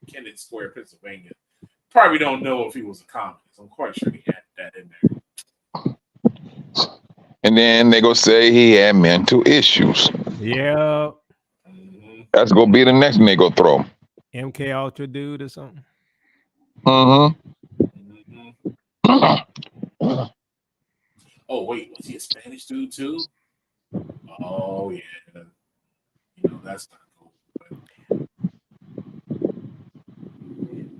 Kennett Square, Pennsylvania. Probably don't know if he was a communist. I'm quite sure he had that in there. And then they go say he had mental issues. Yeah. That's gonna be the next one they go throw. MK Ultra dude or something. Oh wait, was he a Spanish dude too? Oh yeah. That's not cool.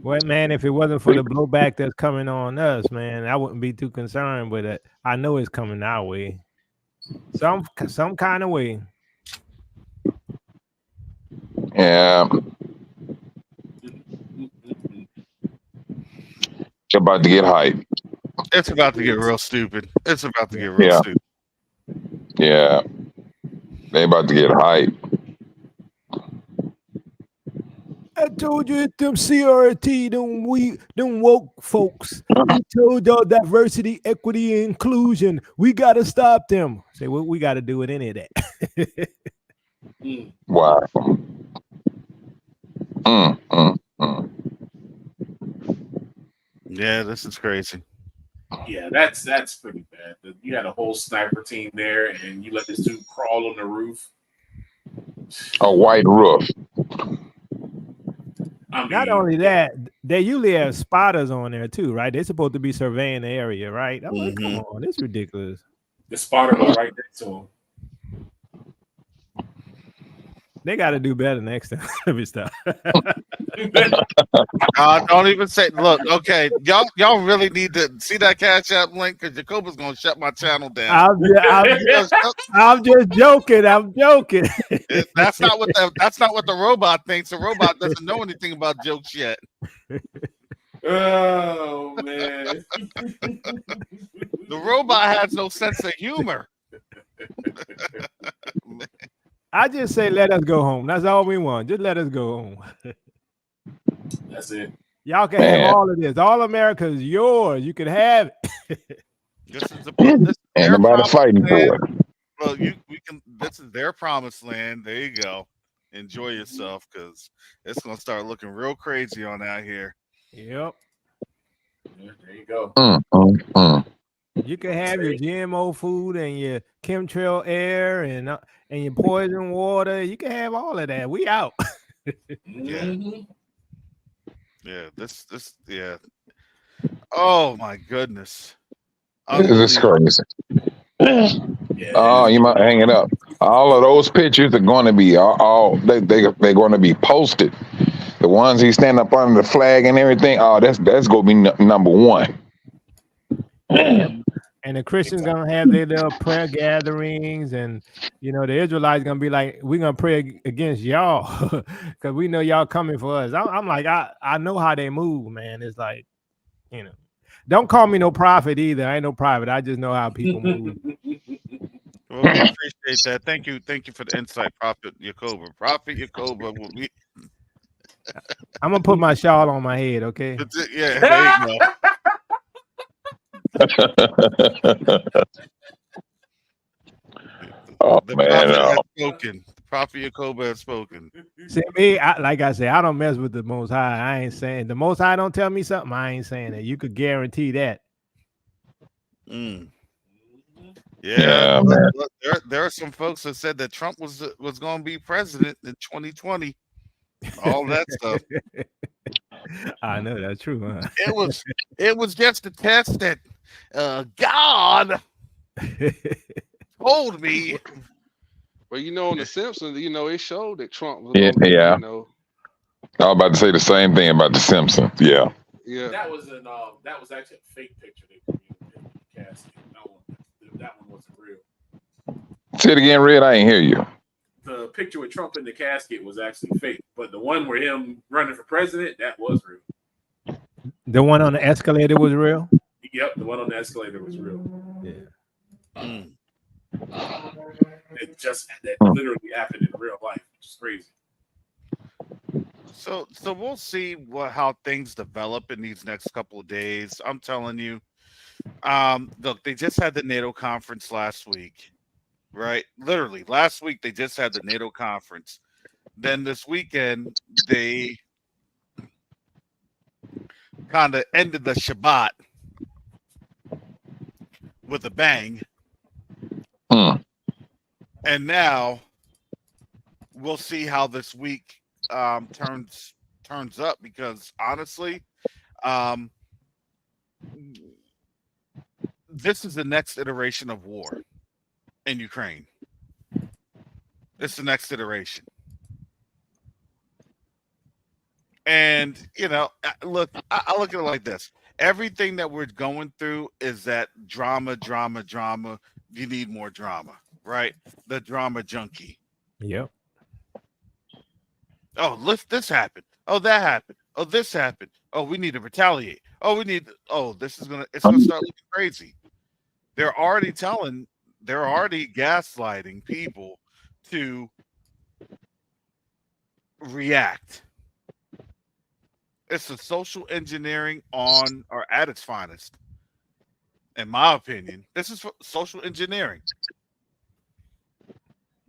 Well, man, if it wasn't for the blowback that's coming on us, man, I wouldn't be too concerned with it. I know it's coming our way. Some kind of way. Yeah. It's about to get hype. It's about to get real stupid. It's about to get real stupid. Yeah. They about to get hype. I told you it's them CRT, them woke folks. We told y'all diversity, equity, and inclusion. We got to stop them. Say what we got to do with any of that. Wow. Yeah, this is crazy. Yeah, that's pretty bad. You had a whole sniper team there, and you let this dude crawl on the roof. A white roof. Not only that, they usually have spotters on there too, right? They're supposed to be surveying the area, right? I'm like, come on, it's ridiculous. The spotter was right next to him. They got to do better next time. Let me stop. Don't even say. Look, okay, y'all really need to see that Cash App link because Jacoba's gonna shut my channel down. I'm just joking. I'm joking. That's not what the robot thinks. The robot doesn't know anything about jokes yet. Oh man, the robot has no sense of humor. I just say let us go home. That's all we want. Just let us go home. That's it. Y'all can have all of this. All America is yours. You can have it. Ain't nobody fighting for it. Well, this is their promised land. There you go. Enjoy yourself because it's gonna start looking real crazy on out here. Yep. Yeah, there you go. You can have your GMO food and your chemtrail air and your poison water. You can have all of that. We out. Yeah. This. Yeah. Oh my goodness. This is crazy. Oh, you might hang it up. All of those pictures are going to be they're going to be posted. The ones he stand up under the flag and everything. Oh, that's going to be number one. And the Christians gonna have their little prayer gatherings, and the Israelites gonna be like, we're gonna pray against y'all because we know y'all coming for us. I'm like, I know how they move, man. It's like, don't call me no prophet either. I ain't no prophet. I just know how people move. Well, we appreciate that. Thank you for the insight, Prophet Yacoba. Prophet Yacoba will be. I'm gonna put my shawl on my head, okay? Yeah, there you go. The prophet has spoken. The Prophet Yacoba has spoken. See me, like I said, I don't mess with the Most High. I ain't saying the Most High don't tell me something. I ain't saying that. You could guarantee that. Yeah, man. There are some folks that said that Trump was going to be president in 2020. All that stuff. I know that's true, huh? It was just a test that God told me. Well, you know, on The Simpsons, you know, it showed that Trump was Yeah, gonna be, yeah. you know. I was about to say the same thing about the Simpsons. Yeah. Yeah. That was actually a fake picture they created in the casket. That one wasn't real. Say it again, Red. I ain't hear you. The picture with Trump in the casket was actually fake, but the one where him running for president, that was real. The one on the escalator was real? Yep, the one on the escalator was real. Yeah. That literally happened in real life, which is crazy. So we'll see how things develop in these next couple of days. I'm telling you. Look, they just had the NATO conference last week, right? Literally, last week they just had the NATO conference. Then this weekend they kind of ended the Shabbat with a bang. And now we'll see how this week turns up, because honestly, this is the next iteration of war in Ukraine. This is the next iteration. And, you know, look, I look at it like this. Everything that we're going through is that drama. You need more drama, right? The drama junkie. Yep. Oh, this happened. Oh, that happened. Oh, this happened. Oh, we need to retaliate. It's gonna start looking crazy. They're already gaslighting people to react. It's a social engineering on or at its finest. In my opinion, this is social engineering.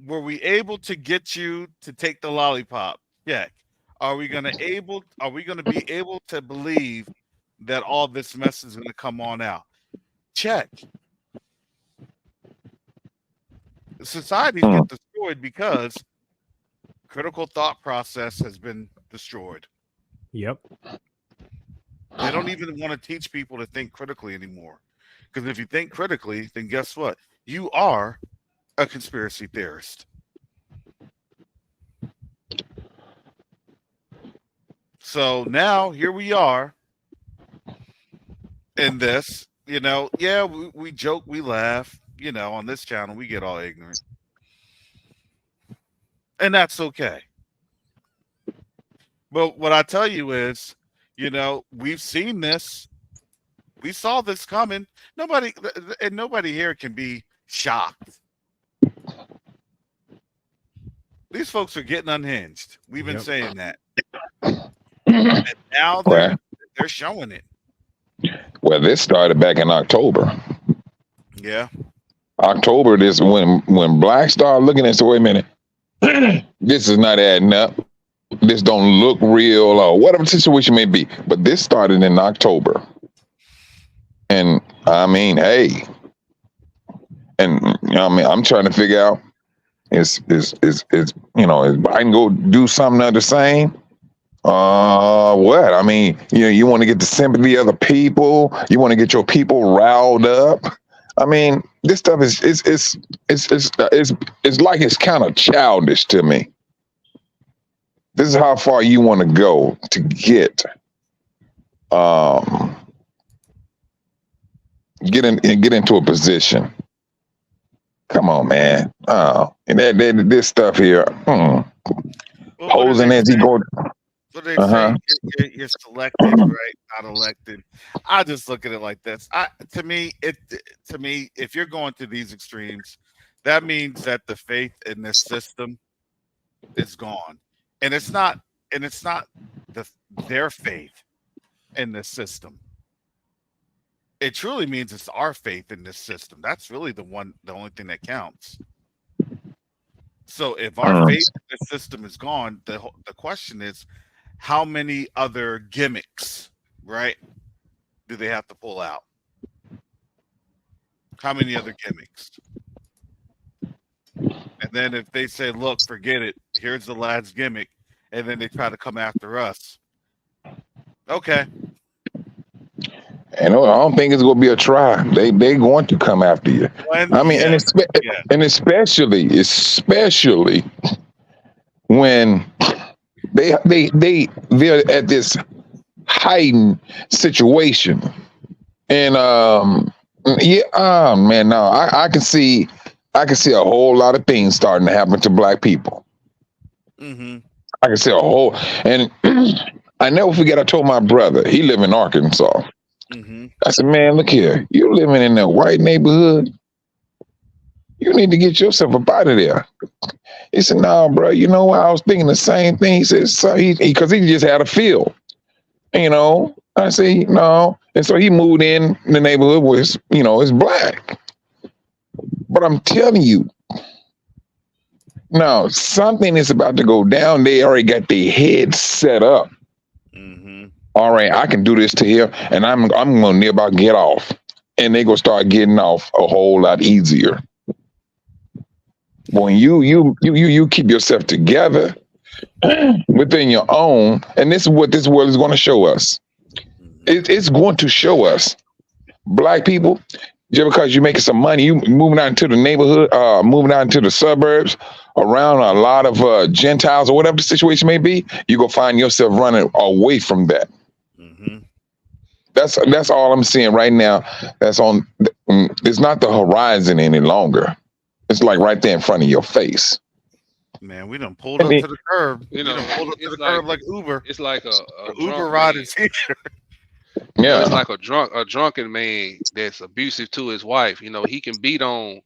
Were we able to get you to take the lollipop? Yeah. Are we going to be able to believe that all this mess is going to come on out? Check. Societies get destroyed because critical thought process has been destroyed. Yep. They don't even want to teach people to think critically anymore. Because if you think critically, then guess what? You are a conspiracy theorist. So now here we are in this, you know, yeah, we joke, we laugh, you know, on this channel, we get all ignorant. And that's okay. But what I tell you is, you know, we've seen this. We saw this coming. Nobody here can be shocked. These folks are getting unhinged. We've been saying that. And now they're showing it. Well, this started back in October. Yeah. October, this when blacks start looking and say, wait a minute, this is not adding up. This don't look real, or whatever the situation may be. But this started in October. And I mean, hey. And you know, I mean, I'm trying to figure out is you know, is Biden go do something the same? What? I mean, you know, you want to get the sympathy of the people, you want to get your people riled up. I mean, this stuff is like it's kind of childish to me. This is how far you want to go to get into a position. Come on, man. And this stuff here, posing as he go. What they say, you're selected, right? Not elected. I just look at it like this. To me, if you're going to these extremes, that means that the faith in this system is gone, and it's not their faith in this system. It truly means it's our faith in this system. That's really the only thing that counts. So if our faith in this system is gone, the question is, how many other gimmicks, right, do they have to pull out? How many other gimmicks? And then if they say, look, forget it, here's the last gimmick, and then they try to come after us, Okay. And I don't think it's going to be a try. They going to come after you. I mean, and especially when they're at this heightened situation. And man, no, I can see a whole lot of things starting to happen to black people. Mm-hmm. I can see a whole, and I never forget. I told my brother, he live in Arkansas. Mm-hmm. I said, man, look here, you living in a white neighborhood. You need to get yourself up out of there. He said, no, bro, you know what? I was thinking the same thing. He said, so because he just had a feel, you know. I said, no. And so he moved in the neighborhood where it's, you know, it's black. But I'm telling you, now something is about to go down. They already got their head set up. Mm-hmm. All right, I can do this to here, and I'm gonna near about get off. And they gonna start getting off a whole lot easier. When you keep yourself together within your own, and this is what this world is going to show us. It's going to show us, black people, just because you're making some money, you moving out into the neighborhood, moving out into the suburbs, around a lot of Gentiles or whatever the situation may be, you're gonna find yourself running away from that. Mm-hmm. That's all I'm seeing right now. That's on. It's not the horizon any longer. It's like right there in front of your face. Man, we done pulled up to the curb. You know, pulled up to the curb like Uber. It's like a Uber ride is here. Yeah, it's like a drunken man that's abusive to his wife. You know, he can beat on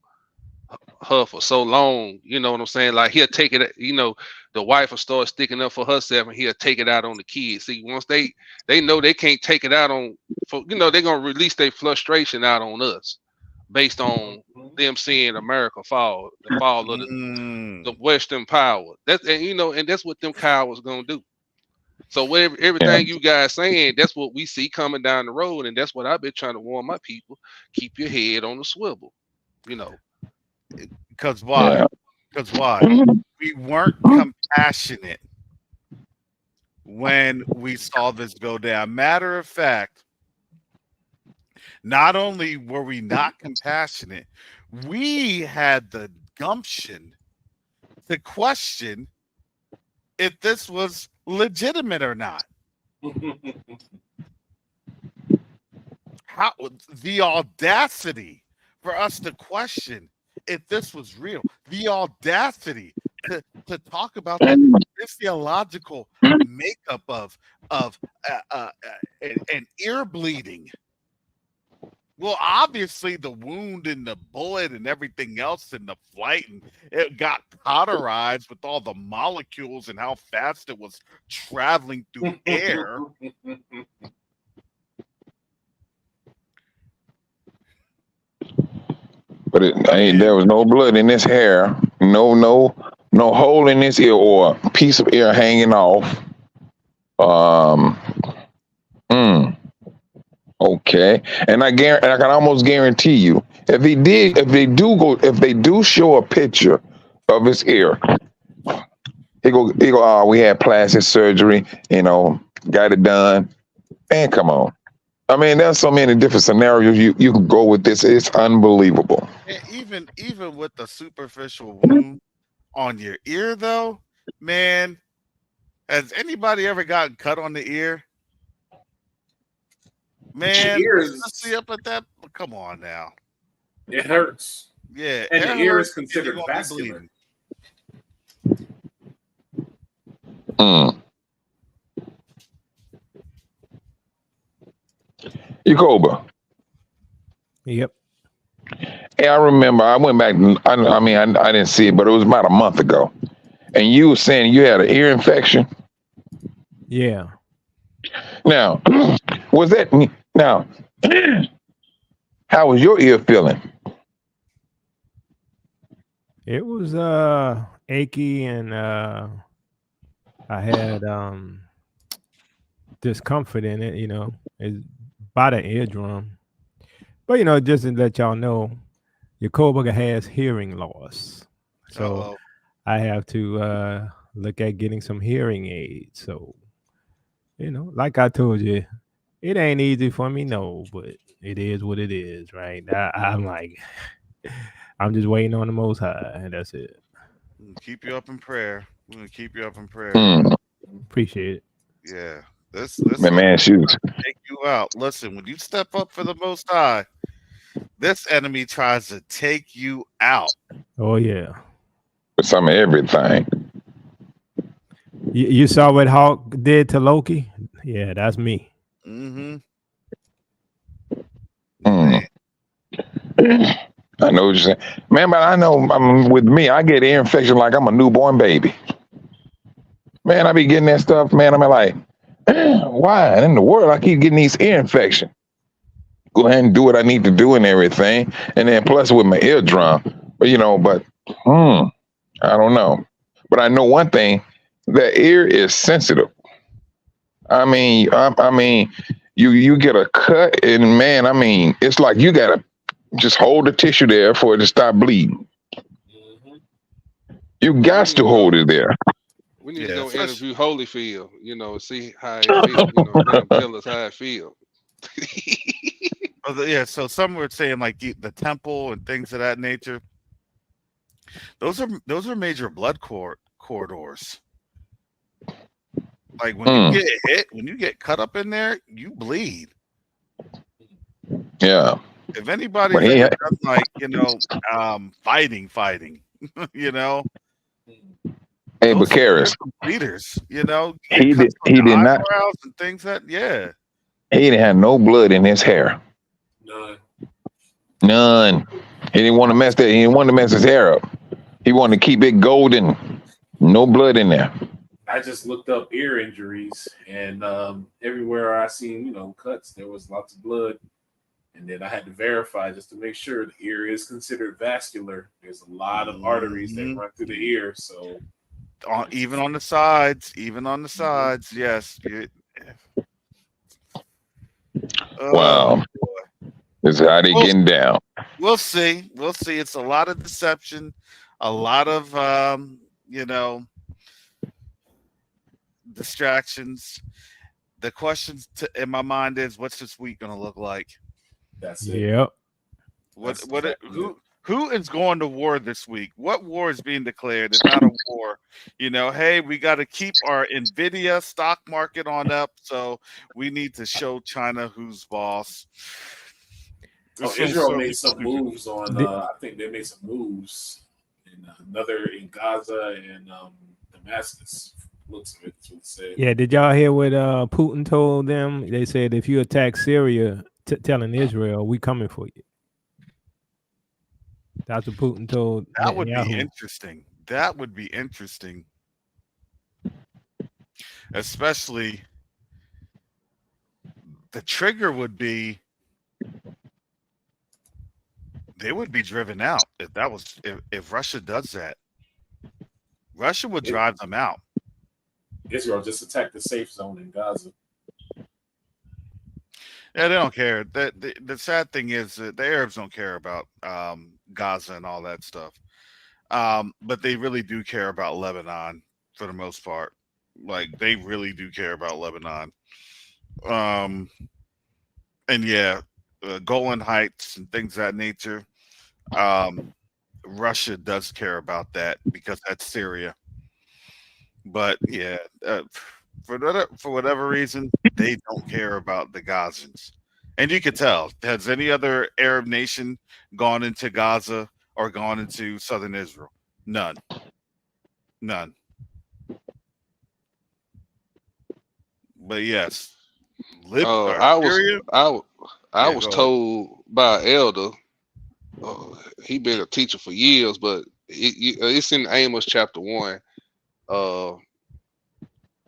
her for so long. You know what I'm saying? Like he'll take it. You know, the wife will start sticking up for herself, and he'll take it out on the kids. See, once they know they can't take it out on, you know, they're gonna release their frustration out on us, based on them seeing America fall, the fall of the Western power. And that's what them cowards gonna do. So whatever everything you guys saying, that's what we see coming down the road, and that's what I've been trying to warn my people: keep your head on the swivel. You know, because why? Because why? We weren't compassionate when we saw this go down. Matter of fact, not only were we not compassionate, we had the gumption to question if this was legitimate or not. How the audacity for us to question if this was real, the audacity to talk about that physiological makeup of an ear bleeding. Well, obviously the wound and the bullet and everything else in the flight, and it got cauterized with all the molecules and how fast it was traveling through air. But there was no blood in this hair, no hole in this ear or a piece of ear hanging off. Okay, and I can almost guarantee you, if they do show a picture of his ear, he go, oh, we had plastic surgery, you know, got it done. Man, come on. I mean, there's so many different scenarios you can go with this. It's unbelievable. Even with the superficial wound on your ear, though, man, has anybody ever gotten cut on the ear? Man, let's see up at that. Come on now. It hurts. Yeah, and the ear is considered vascular. Yacoba. Yep. Yeah, I remember. I went back. I mean, I didn't see it, but it was about a month ago. And you were saying you had an ear infection. Yeah. Now, was that now? How was your ear feeling? It was achy, and I had discomfort in it. You know, it's by the eardrum. But, you know, just to let y'all know, Yacoba has hearing loss. So I have to look at getting some hearing aids. So You know, like I told you, it ain't easy for me, no, but it is what it is, right? I'm like, I'm just waiting on the Most High, and that's it. Keep you up in prayer. We're gonna keep you up in prayer. Mm. Appreciate it. Yeah. This Man, shoot. take you out. Listen, when you step up for the Most High, this enemy tries to take you out. Oh yeah. With some of everything. You saw what Hawk did to Loki? Yeah, that's me. Mm-hmm. Mm. I know what you're saying, man. But I know, with me, I get ear infection like I'm a newborn baby. Man, I be getting that stuff, man. I'm like, why in the world I keep getting these ear infection? Go ahead and do what I need to do and everything, and then plus with my eardrum. But I don't know. But I know one thing: the ear is sensitive. I mean, you get a cut, and man, I mean, it's like you gotta just hold the tissue there for it to stop bleeding. You got to hold it there. We need to go interview Holyfield, see how it feels. Let him tell us how it feels. Yeah, so some were saying like the temple and things of that nature. Those are major blood corridors. Like when you get hit, when you get cut up in there, you bleed. Yeah. If anybody's ever done like fighting, Hey, but Karis, bleeders, he did not. And things that he didn't have no blood in his hair. None. He didn't want to mess that. He didn't want to mess his hair up. He wanted to keep it golden. No blood in there. I just looked up ear injuries, and everywhere I seen, cuts, there was lots of blood. And then I had to verify just to make sure the ear is considered vascular. There's a lot of arteries that run through the ear. So even on the sides, yes. Wow. This is how they getting down. We'll see. It's a lot of deception, a lot of distractions. The questions in my mind is, what's this week going to look like? That's it. Yep. Who is going to war this week? What war is being declared? It's not a war. Hey, we got to keep our Nvidia stock market on up, so we need to show China who's boss. Israel made some moves on. I think they made some moves in Gaza and Damascus. Looks of it, that's what it said. Yeah, did y'all hear what Putin told them? They said if you attack Syria, telling Israel, we coming for you. That's what Putin told. That would be interesting. That would be interesting. Especially the trigger would be they would be driven out if Russia does that. Russia would drive them out. Israel just attacked the safe zone in Gaza. Yeah, they don't care. The sad thing is that the Arabs don't care about Gaza and all that stuff. But they really do care about Lebanon for the most part. Like, they really do care about Lebanon. And yeah, Golan Heights and things of that nature. Russia does care about that because that's Syria. But yeah, for whatever reason, they don't care about the Gazans. And you can tell. Has any other Arab nation gone into Gaza or gone into southern Israel? None. But yes, I was told by an elder. He been a teacher for years, but it's in Amos chapter 1.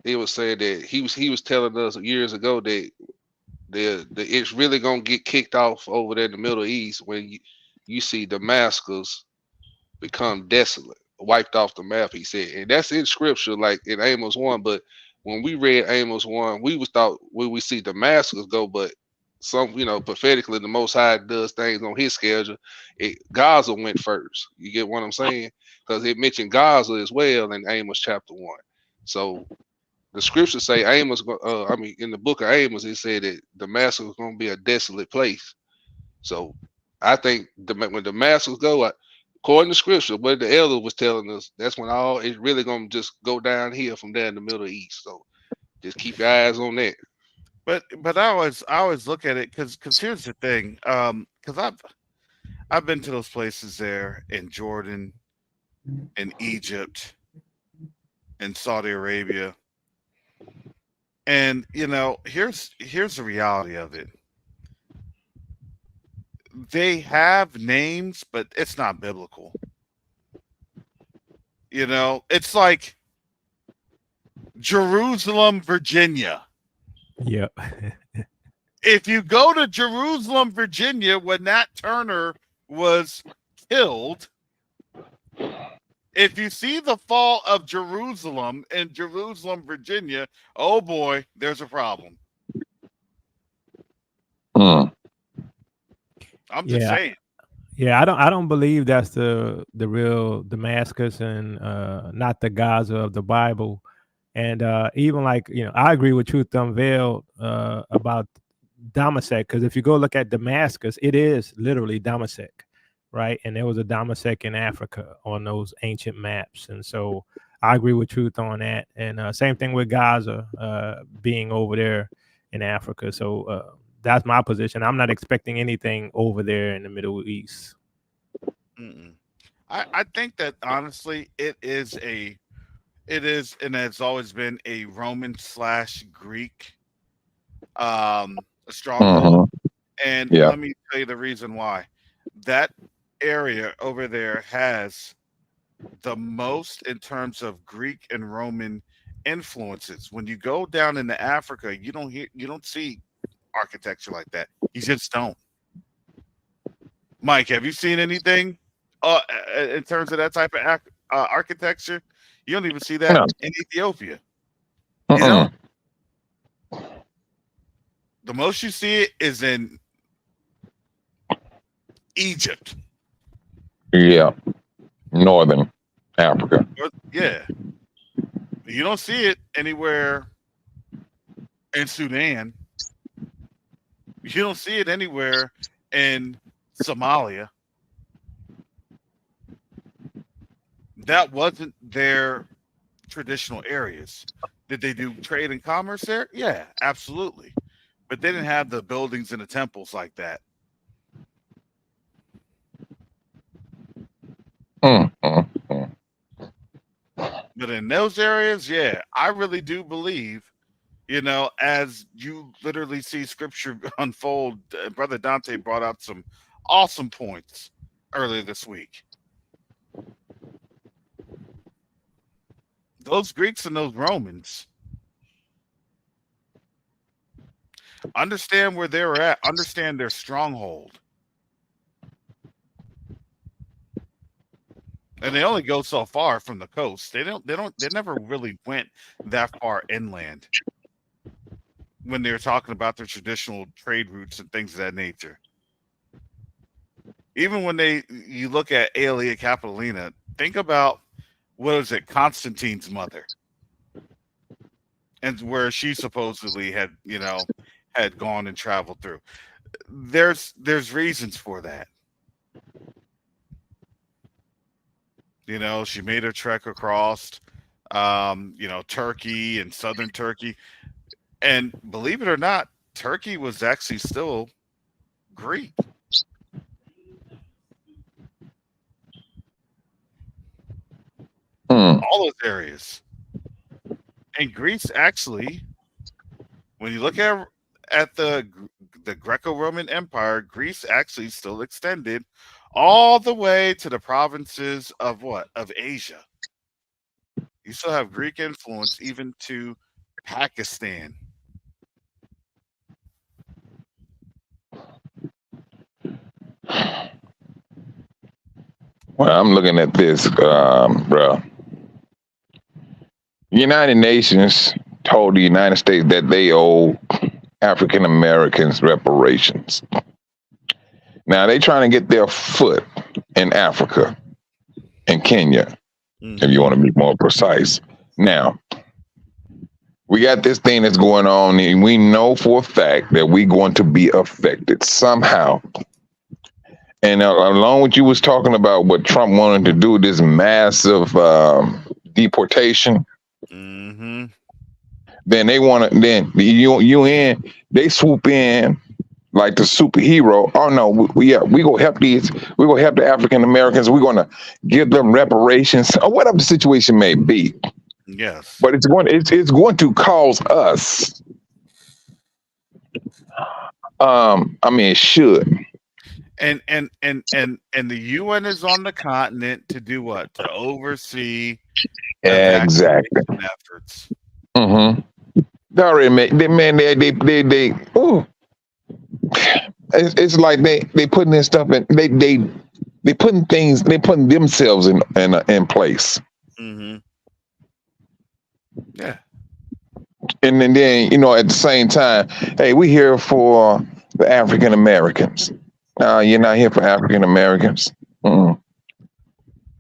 It was said that he was telling us years ago that it's really gonna get kicked off over there in the Middle East when you see Damascus become desolate, wiped off the map. He said, and that's in scripture, like in Amos 1. But when we read Amos 1, we thought we see Damascus go, but some, prophetically, the Most High does things on His schedule. Gaza went first. You get what I'm saying? Because it mentioned Gaza as well in Amos chapter 1. So the scriptures say Amos. I mean, in the book of Amos, it said that Damascus was going to be a desolate place. So I think when Damascus go, according to scripture, what the elder was telling us, that's when all it's really going to just go downhill from there in the Middle East. So just keep your eyes on that. But I always look at it because here's the thing, because I've been to those places there in Jordan, in Egypt, in Saudi Arabia, and here's the reality of it. They have names, but it's not biblical. It's like Jerusalem, Virginia. Yep. If you go to Jerusalem, Virginia, when Nat Turner was killed, if you see the fall of Jerusalem in Jerusalem, Virginia, oh boy, there's a problem. I'm just saying. Yeah, I don't believe that's the real Damascus and not the Gaza of the Bible. And even like, I agree with Truth Unveiled about Damascus, because if you go look at Damascus, it is literally Damascus, right? And there was a Damascus in Africa on those ancient maps. And so I agree with Truth on that. And same thing with Gaza being over there in Africa. So that's my position. I'm not expecting anything over there in the Middle East. I think that honestly, it is and has always been a Roman/Greek stronghold. And let me tell you the reason why. That area over there has the most in terms of Greek and Roman influences. When you go down into Africa, you don't see architecture like that. You just don't. Mike, have you seen anything in terms of that type of architecture? You don't even see that in Ethiopia. You know? The most you see it is in Egypt. Yeah. Northern Africa. Yeah. You don't see it anywhere in Sudan. You don't see it anywhere in Somalia. That wasn't their traditional areas. Did they do trade and commerce there? Yeah, absolutely. But they didn't have the buildings and the temples like that. But in those areas, yeah, I really do believe, as you literally see scripture unfold, Brother Dante brought out some awesome points earlier this week. Those Greeks and those Romans understand where they're at, understand their stronghold. And they only go so far from the coast. They never really went that far inland when they were talking about their traditional trade routes and things of that nature. Even when you look at Aelia Capitolina, think about, what is it, Constantine's mother, and where she supposedly had gone and traveled through. There's reasons for that. She made her trek across, Turkey and southern Turkey. And believe it or not, Turkey was actually still Greek. All those areas. And Greece actually, when you look at the Greco-Roman Empire, Greece actually still extended all the way to the provinces of what? Of Asia. You still have Greek influence even to Pakistan. Well, I'm looking at this, bro. United Nations told the United States that they owe African Americans reparations. Now they trying to get their foot in Africa, in Kenya, if you want to be more precise. Now, We got this thing that's going on, and we know for a fact that we're going to be affected somehow. And along with you was talking about what Trump wanted to do, this massive deportation. Mm-hmm. Then they want to. Then the UN they swoop in like the superhero. Oh no, we gonna help these. We gonna help the African Americans. We're gonna give them reparations or whatever the situation may be. Yes. But it's going to cause us. I mean, it should. And the UN is on the continent to do what? To oversee exactly efforts. Mm-hmm. They already they ooh. It's like they putting this stuff in they putting things, they putting themselves in place. Mm-hmm. Yeah. And then at the same time, hey, we here for the African Americans. You're not here for African Americans. Mm-mm.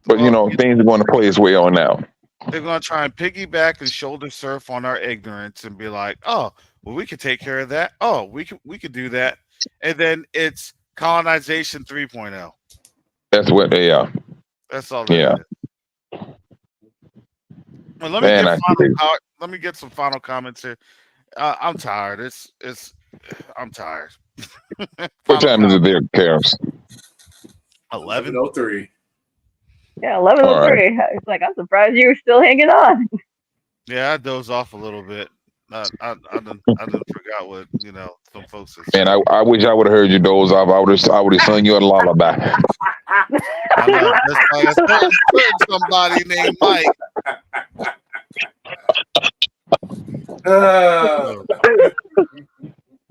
But things are going to play its way on out. They're going to try and piggyback and shoulder surf on our ignorance and be like, oh, well, we could take care of that. Oh, we could do that. And then it's colonization 3.0. That's what they are. That's all that is. Well, let me get some final comments here. I'm tired. I'm tired. What time is it there, Karis? 11:03. Yeah, 11:03. Right. It's like, I'm surprised you were still hanging on. Yeah, I dozed off a little bit. I done forgot what some folks. Man, I wish I would have heard you doze off. I would have sung you a lullaby. I know, that's like somebody named Mike.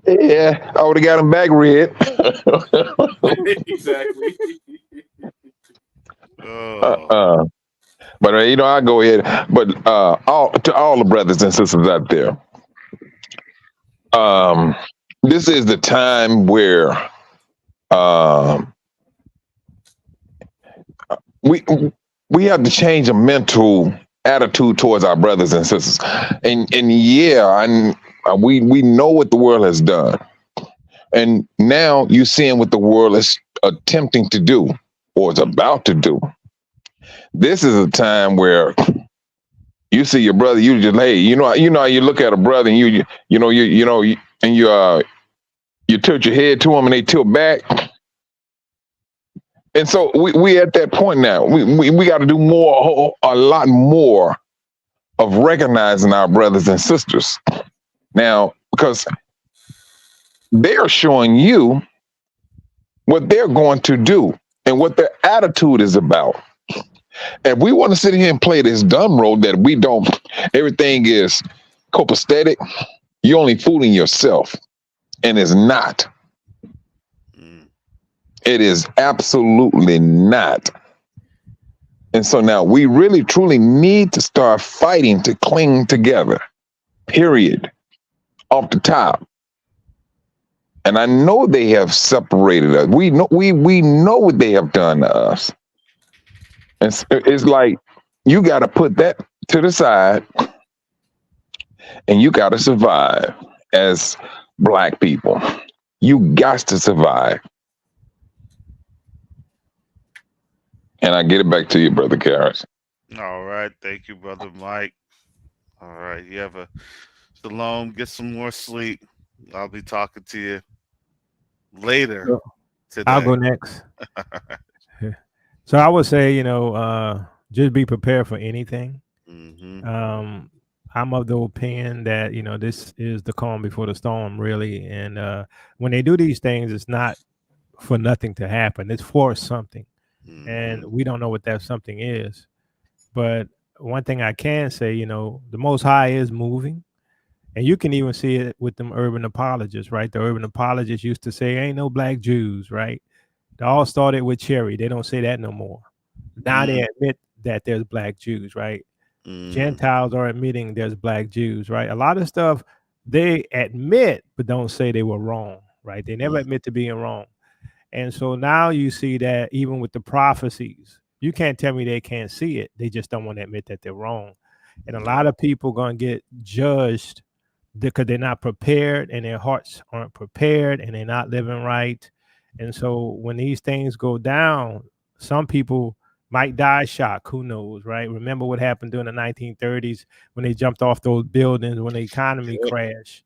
Yeah, I would have got him back red. Exactly. But I go ahead. But to all the brothers and sisters out there, this is the time where we have to change a mental attitude towards our brothers and sisters. And we know what the world has done, and now you're seeing what the world is attempting to do or is about to do. This is a time where you see your brother, you just, hey, you look at a brother and you tilt your head to him and they tilt back. And so we at that point now. We got to do a lot more of recognizing our brothers and sisters now, because they are showing you what they're going to do and what their attitude is about. And we want to sit here and play this dumb role that we don't, everything is copacetic, you're only fooling yourself. And it's not. It is absolutely not. And so now we really, truly need to start fighting to cling together, period, off the top. And I know they have separated us. We know what they have done to us. And it's like, you got to put that to the side and you got to survive as Black people. You got to survive. And I get it back to you, Brother Karis. All right. Thank you, Brother Mike. All right. You have a shalom. Get some more sleep. I'll be talking to you later today. I'll go next. So I would say, just be prepared for anything. Mm-hmm. I'm of the opinion that, this is the calm before the storm, really. And when they do these things, it's not for nothing to happen. It's for something. Mm-hmm. And we don't know what that something is. But one thing I can say, the Most High is moving. And you can even see it with them urban apologists, right? The urban apologists used to say, ain't no Black Jews, right? They all started with Cherry. They don't say that no more. Now they admit that there's Black Jews, right? Gentiles are admitting there's Black Jews, right? A lot of stuff they admit, but don't say they were wrong, right? They never admit to being wrong. And so now you see that even with the prophecies, you can't tell me they can't see it. They just don't want to admit that they're wrong. And a lot of people going to get judged because they're not prepared and their hearts aren't prepared and they're not living right. And so when these things go down, some people might die shock. Who knows, right? Remember what happened during the 1930s when they jumped off those buildings when the economy crashed,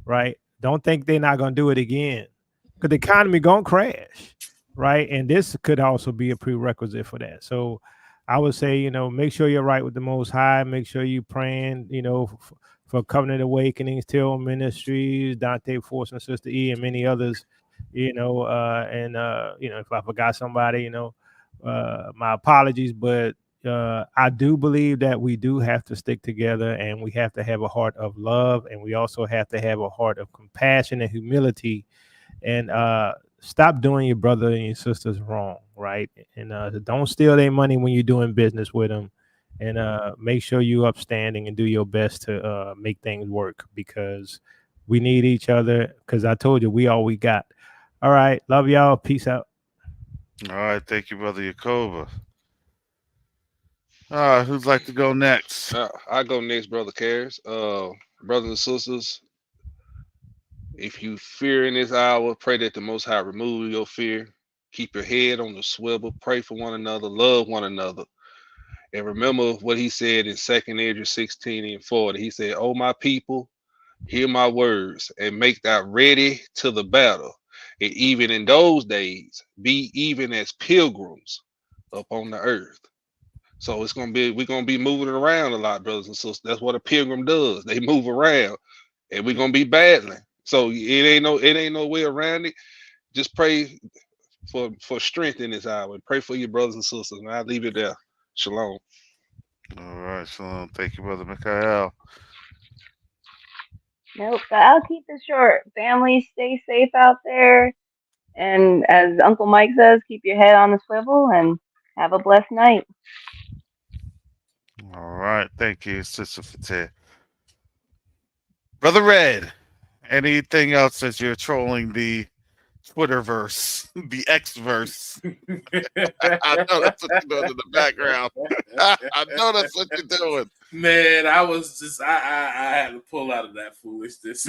right? Don't think they're not going to do it again because the economy going to crash, right? And this could also be a prerequisite for that. So I would say, make sure you're right with the Most High. Make sure you're praying, for Covenant Awakenings, Till Ministries, Dante Force and Sister E, and many others, if I forgot somebody, my apologies, but I do believe that we do have to stick together and we have to have a heart of love, and we also have to have a heart of compassion and humility, and stop doing your brother and your sisters wrong, right? And don't steal their money when you're doing business with them. And make sure you upstanding and do your best to make things work, because we need each other, because I told you we all we got. All right. Love y'all. Peace out. All right. Thank you, Brother Yakoba. Who'd like to go next? I go next, Brother Cares. Brothers and sisters, if you fear in this hour, pray that the Most High remove your fear. Keep your head on the swivel. Pray for one another. Love one another. And remember what he said in 2nd Ezra 16 and 40. He said, "Oh, my people, hear my words and make thou ready to the battle. And even in those days, be even as pilgrims upon the earth." So we're gonna be moving around a lot, brothers and sisters. That's what a pilgrim does. They move around, and we're gonna be battling. So it ain't no way around it. Just pray for strength in this hour, and pray for your brothers and sisters. And I'll leave it there. Shalom. All right, shalom. Thank you, Brother Mikhail. Nope, I'll keep it short. Family, stay safe out there. And as Uncle Mike says, keep your head on the swivel and have a blessed night. All right. Thank you, Sister Fateh. Brother Red, anything else as you're trolling the Twitterverse, the Xverse? I know that's what you're doing in the background. I know that's what you're doing. Man, I was just I had to pull out of that foolishness.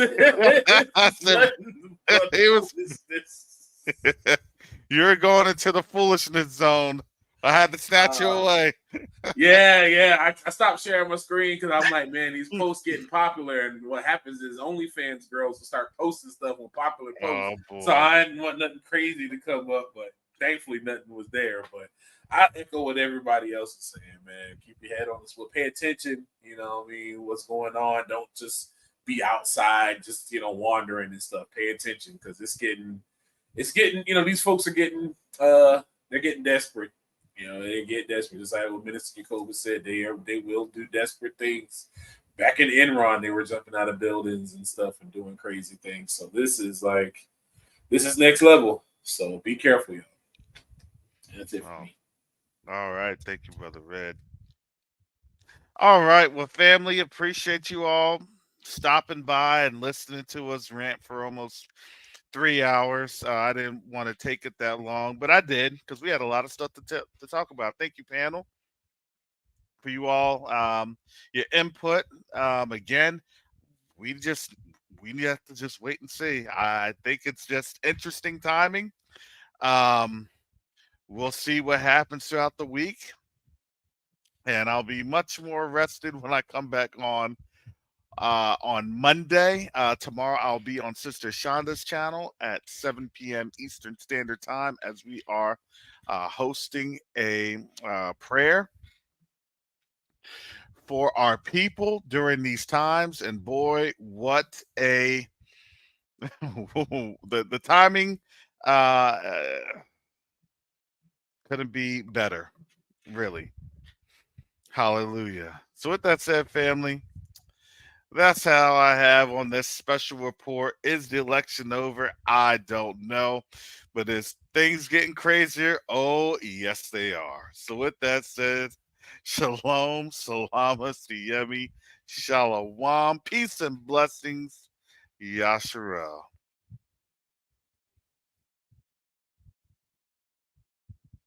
You're going into the foolishness zone. I had to snatch you away. Yeah. I stopped sharing my screen because I'm like, man, these posts getting popular, and what happens is OnlyFans girls will start posting stuff on popular posts. So I didn't want nothing crazy to come up, but thankfully nothing was there. But I echo what everybody else is saying, man. Keep your head on the swivel. Pay attention. What's going on. Don't just be outside, just wandering and stuff. Pay attention, because it's getting. These folks are getting they're getting desperate. They get desperate. Just like what Minister Yakoba said, they will do desperate things. Back in Enron, they were jumping out of buildings and stuff and doing crazy things. So this is next level. So be careful, y'all. That's it for me. All right. Thank you, Brother Red. All right. Well, family, appreciate you all stopping by and listening to us rant for almost 3 hours. I didn't want to take it that long, but I did, because we had a lot of stuff to talk about. Thank you, panel, for you all, your input. Again, we have to just wait and see. I think it's just interesting timing. We'll see what happens throughout the week, and I'll be much more rested when I come back on Monday. Tomorrow I'll be on Sister Shonda's channel at 7 p.m. Eastern Standard Time, as we are hosting a prayer for our people during these times. And boy, what a the timing couldn't be better, really. Hallelujah. So with that said, family, that's how I have on this special report. Is the election over? I don't know. But is things getting crazier? Oh, yes, they are. So with that said, shalom, salama, siyemi, shalom, peace and blessings, Yasharel.